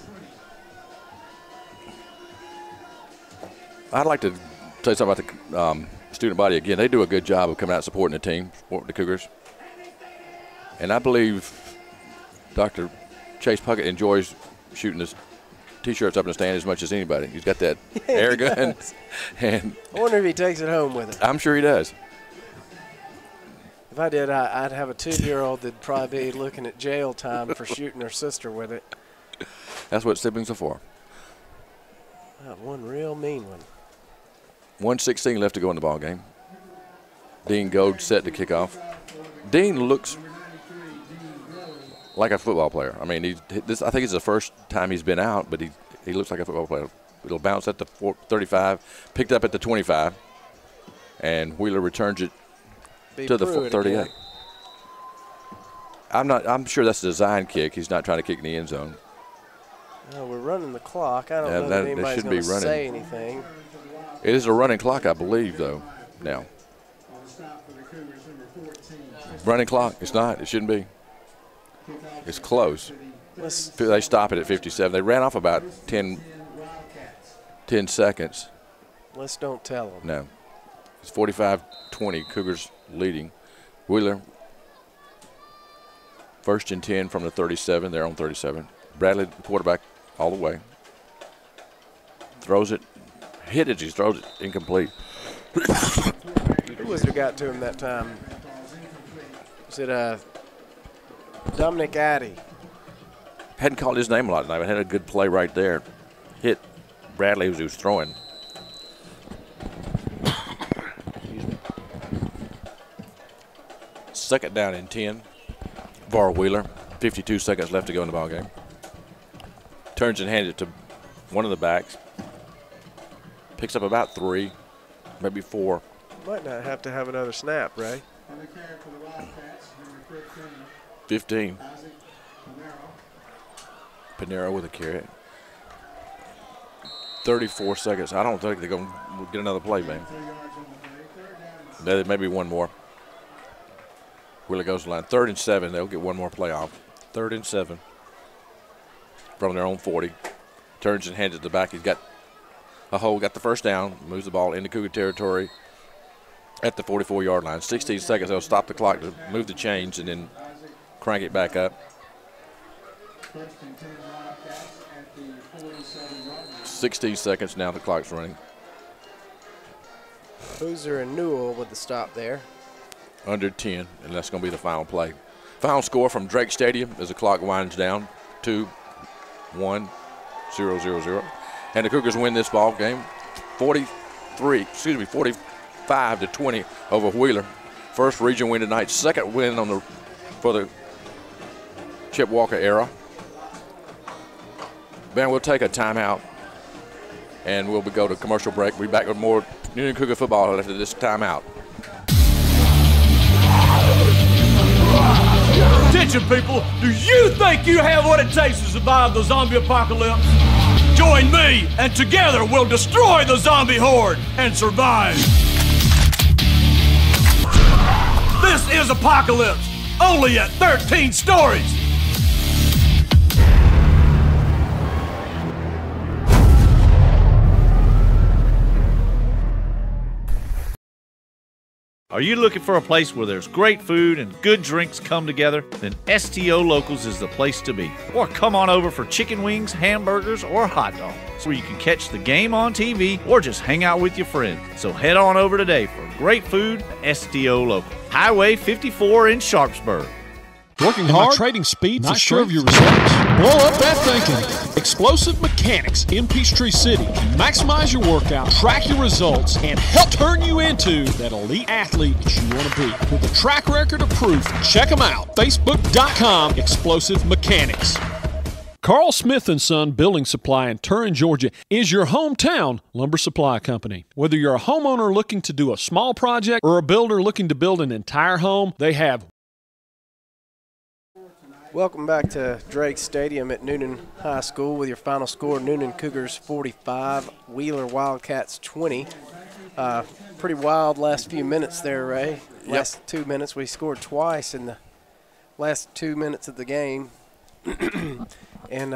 I'd like to tell you something about the student body again. They do a good job of coming out and supporting the team, supporting the Cougars. And I believe Dr. Chase Puckett enjoys shooting his T-shirts up in the stand as much as anybody. He's got that air gun. And I wonder if he takes it home with it. I'm sure he does. If I did, I'd have a 2-year-old that'd probably be looking at jail time for shooting her sister with it. That's what siblings are for. One real mean one. 1:16 left to go in the ball game. Dean Gold set to kick off. Dean looks like a football player. I mean, I think it's the first time he's been out, but he looks like a football player. It'll bounce at the 35, picked up at the 25, and Wheeler returns it to the 38. I'm sure that's a design kick. He's not trying to kick in the end zone. We're running the clock. I don't know that anybody's going to say anything. It is a running clock, I believe, though, now. Running clock. It's not. It shouldn't be. It's close. They stop it at 57. They ran off about 10 seconds. Let's don't tell them. No. It's 45-20, Cougars leading. Wheeler, 1st and 10 from the 37. They're on 37. Bradley, the quarterback, all the way. Throws it. Hit it. He throws it incomplete. Who was it got to him that time? Was it Dominic Addy? Hadn't called his name a lot tonight, but had a good play right there. Hit Bradley as he was throwing. Second down and 10 for Wheeler. 52 seconds left to go in the ball game. Turns and hands it to one of the backs. Picks up about 3, maybe 4. Might not have to have another snap, Ray. 15. Panero with a carry. 34 seconds. I don't think they're going to get another play, man. Maybe one more. Wheeler goes to the line. 3rd and 7. They'll get one more play off. 3rd and 7 from their own 40. Turns and hands it to the back. He's got a hole, got the first down, moves the ball into Cougar territory at the 44-yard line. 16 seconds. They'll stop the clock to move the chains and then crank it back up. 16 seconds now. The clock's running. Boozer and Newell with the stop there. Under 10, and that's going to be the final play. Final score from Drake Stadium as the clock winds down. 2-1-0-0-0. And the Cougars win this ball game 45-20 over Wheeler. First region win tonight, second win for the Chip Walker era. Ben, we'll take a timeout and we'll go to commercial break. We'll be back with more Newnan Cougar football after this timeout. Attention, people. Do you think you have what it takes to survive the zombie apocalypse? Join me, and together we'll destroy the zombie horde and survive. This is Apocalypse, only at 13 stories. Are you looking for a place where there's great food and good drinks come together? Then STO Locals is the place to be. Or come on over for chicken wings, hamburgers, or hot dogs, where you can catch the game on TV or just hang out with your friends. So head on over today for great food at STO Local. Highway 54 in Sharpsburg. Working hard, trading speed, not sure of your results. Blow up that thinking. Explosive Mechanics in Peachtree City. Maximize your workout, track your results, and help turn you into that elite athlete that you want to be. With a track record of proof, check them out. Facebook.com, Explosive Mechanics. Carl Smith & Son Building Supply in Turin, Georgia is your hometown lumber supply company. Whether you're a homeowner looking to do a small project or a builder looking to build an entire home, they have. Welcome back to Drake Stadium at Newnan High School with your final score, Newnan Cougars 45, Wheeler Wildcats 20. Pretty wild last few minutes there, Ray. Last 2 minutes, we scored twice in the last 2 minutes of the game. And,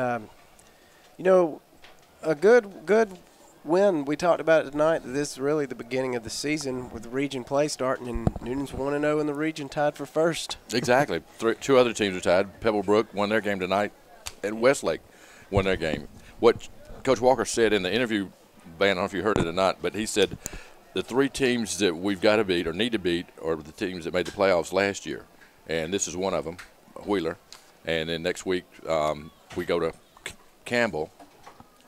you know, a good win. We talked about it tonight. This is really the beginning of the season with region play starting, and Newnan's 1-0 in the region, tied for first. Exactly. Two other teams are tied. Pebblebrook won their game tonight, and Westlake won their game. What Coach Walker said in the interview, Van, I don't know if you heard it or not, but he said the 3 teams that we've got to beat or need to beat are the teams that made the playoffs last year, and this is one of them, Wheeler. And then next week we go to Campbell,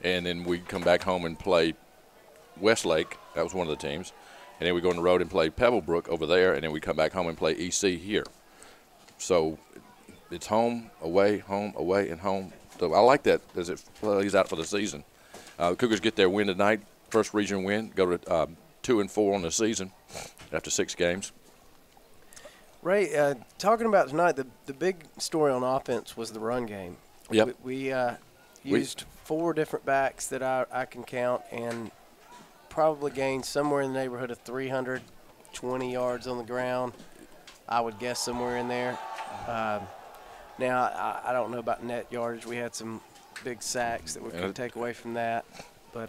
and then we come back home and play Westlake. That was one of the teams. And then we go on the road and play Pebblebrook over there, and then we come back home and play EC here. So it's home, away, and home. So I like that as it plays out for the season. The Cougars get their win tonight, first region win, go to 2-4 on the season after 6 games. Ray, talking about tonight, the big story on offense was the run game. Yep. Used 4 different backs that I can count, and probably gained somewhere in the neighborhood of 320 yards on the ground. I would guess somewhere in there. Now, I don't know about net yardage. We had some big sacks that we could take away from that. But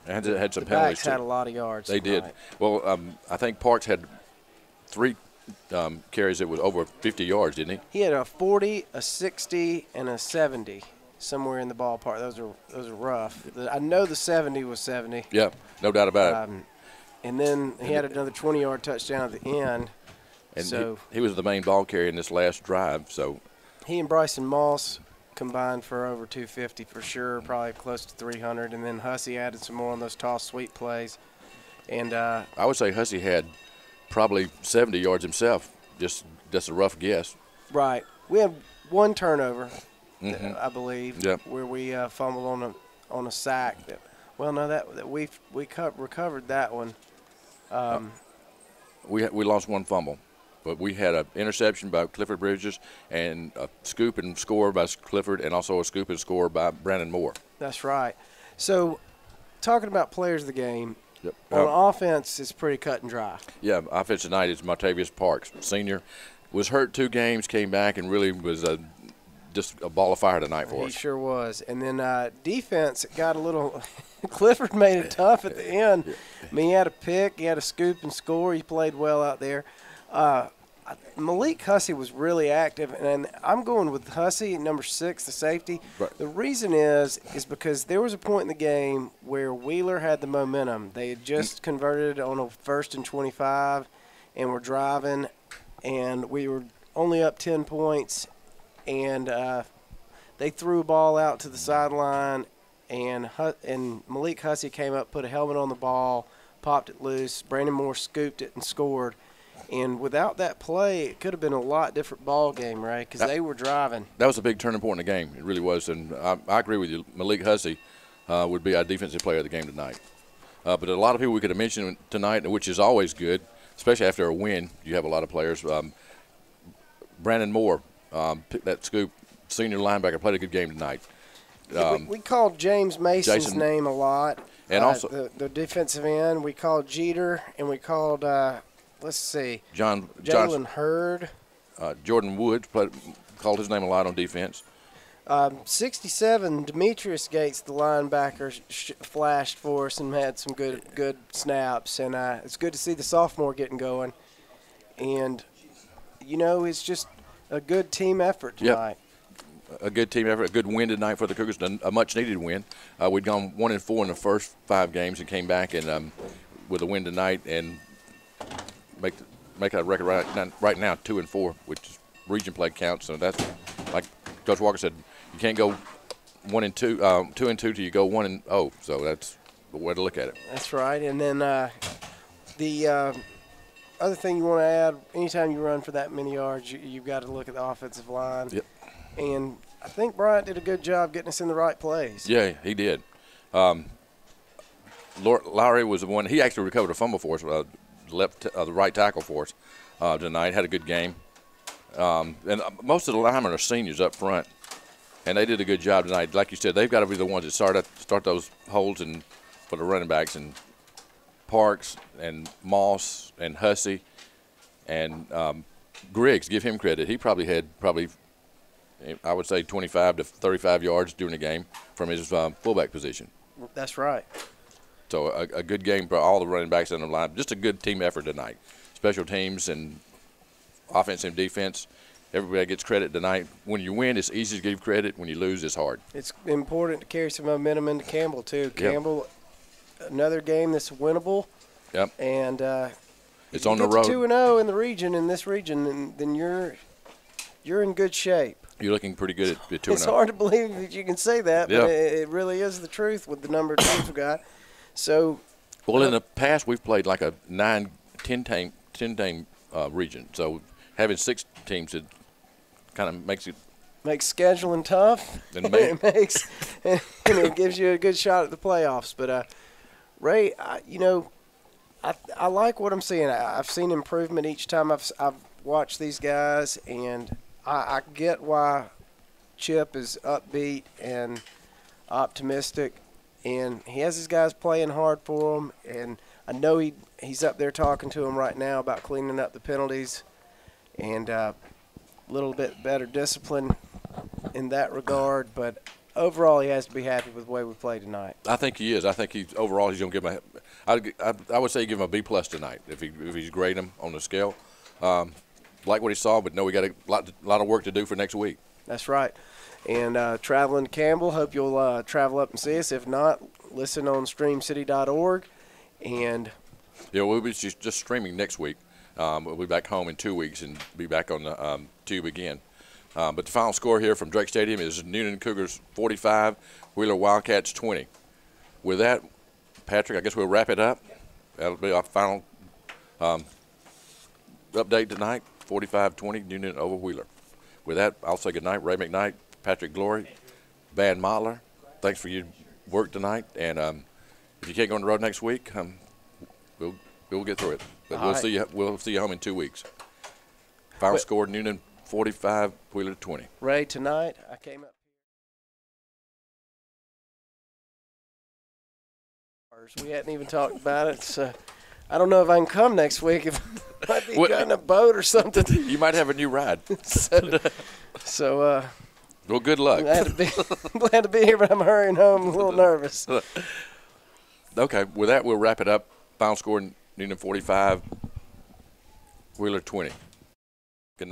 had some the penalties backs too. had a lot of yards. They did. tonight. Well, I think Parks had 3 carries that was over 50 yards, didn't he? He had a 40, a 60, and a 70 somewhere in the ballpark. Those are rough. I know the 70 was 70. Yeah, no doubt about it. And then he had another 20-yard touchdown at the end. And so he was the main ball carrier in this last drive. So he and Bryson Moss combined for over 250 for sure, probably close to 300. And then Hussey added some more on those toss sweep plays. And I would say Hussey had probably 70 yards himself. Just a rough guess. Right. We had 1 turnover, I believe, Yep. where we fumbled on a sack. That we recovered that one. We lost 1 fumble, but we had an interception by Clifford Bridges and a scoop and score by Clifford, and also a scoop and score by Brandon Moore. That's right. So, talking about players of the game, Yep. on offense, it's pretty cut and dry. Yeah, offense tonight is Martavius Parks, senior. Was hurt 2 games, came back, and really was just a ball of fire tonight for us. He sure was. And then defense got a little – Clifford made it tough at the end. I mean, he had a pick. He had a scoop and score. He played well out there. Malik Hussey was really active, and I'm going with Hussey at number 6, the safety. Right. The reason is because there was a point in the game where Wheeler had the momentum. They had just converted on a 1st and 25 and were driving, and we were only up 10 points, and they threw a ball out to the sideline, and Malik Hussey came up, put a helmet on the ball, popped it loose. Brandon Moore scooped it and scored. And without that play, it could have been a lot different ball game, right? Because they were driving. That was a big turning point in the game. It really was. And I agree with you. Malik Hussey would be our defensive player of the game tonight. But a lot of people we could have mentioned tonight, which is always good, especially after a win. You have a lot of players. Brandon Moore, that scoop, senior linebacker, played a good game tonight. We called James Mason's name a lot. And also the defensive end. We called Jeter, and we called let's see, Jalen Hurd. Jordan Woods called his name a lot on defense. 67, Demetrius Gates, the linebacker, flashed for us and had some good snaps. And it's good to see the sophomore getting going. And, it's just a good team effort tonight. Yep. A good team effort, a good win tonight for the Cougars, a much-needed win. We'd gone 1-4 in the first 5 games and came back and with a win tonight and make a record right now 2-4, which region play counts. So that's like Coach Walker said, you can't go 1-2, 2-2 till you go 1-0. So that's the way to look at it. That's right. And then the other thing you want to add, anytime you run for that many yards, you've got to look at the offensive line. Yep. And I think Bryant did a good job getting us in the right plays. Yeah, he did. Lowry was the one. He actually recovered a fumble for us. The right tackle for us tonight. Had a good game. And most of the linemen are seniors up front, and they did a good job tonight. Like you said, they've got to be the ones that start those holes for the running backs. And Parks and Moss and Hussey and Griggs, give him credit. He probably had I would say 25 to 35 yards during the game from his fullback position. That's right. So a good game for all the running backs on the line. Just a good team effort tonight. Special teams and offense and defense, everybody gets credit tonight. When you win, it's easy to give credit. When you lose, it's hard. It's important to carry some momentum into Campbell, too. Yep. Campbell, another game that's winnable. Yep. And it's on the road. 2-0 in this region, and then you're in good shape. You're looking pretty good at 2-0. It's hard to believe that you can say that, Yeah. but it really is the truth with the number of teams we've got. So, well, in the past, we've played like a 9-10 team region. So having 6 teams, it kind of makes scheduling tough. And it gives you a good shot at the playoffs. But Ray, I like what I'm seeing. I've seen improvement each time I've watched these guys, and I get why Chip is upbeat and optimistic, and he has his guys playing hard for him. And I know he's up there talking to him right now about cleaning up the penalties and a little bit better discipline in that regard. But overall, he has to be happy with the way we played tonight. I think he is. I think he's overall he's going to give him I would say give him a B+ tonight if he's grading him on the scale. Like what he saw, but no, we got a lot of work to do for next week. That's right. And traveling to Campbell, hope you'll travel up and see us. If not, listen on streamcity.org. And yeah, we'll be just streaming next week. We'll be back home in 2 weeks and be back on the tube again. But the final score here from Drake Stadium is Newnan Cougars 45, Wheeler Wildcats 20. With that, Patrick, I guess we'll wrap it up. That'll be our final update tonight, 45-20, Newnan over Wheeler. With that, I'll say good night. Ray McKnight, Patrick Glory, Van Mottler, thanks for your work tonight. And if you can't go on the road next week, we'll get through it. But we'll see you home in 2 weeks. Final score, Newnan 45, Wheeler 20. Ray, tonight I came up. We hadn't even talked about it, so I don't know if I can come next week. If I might be on a boat or something. You might have a new ride. So well, good luck. I'm glad to be here, but I'm hurrying home. I'm a little nervous. Okay, with that, we'll wrap it up. Final score, Newnan 45, Wheeler 20.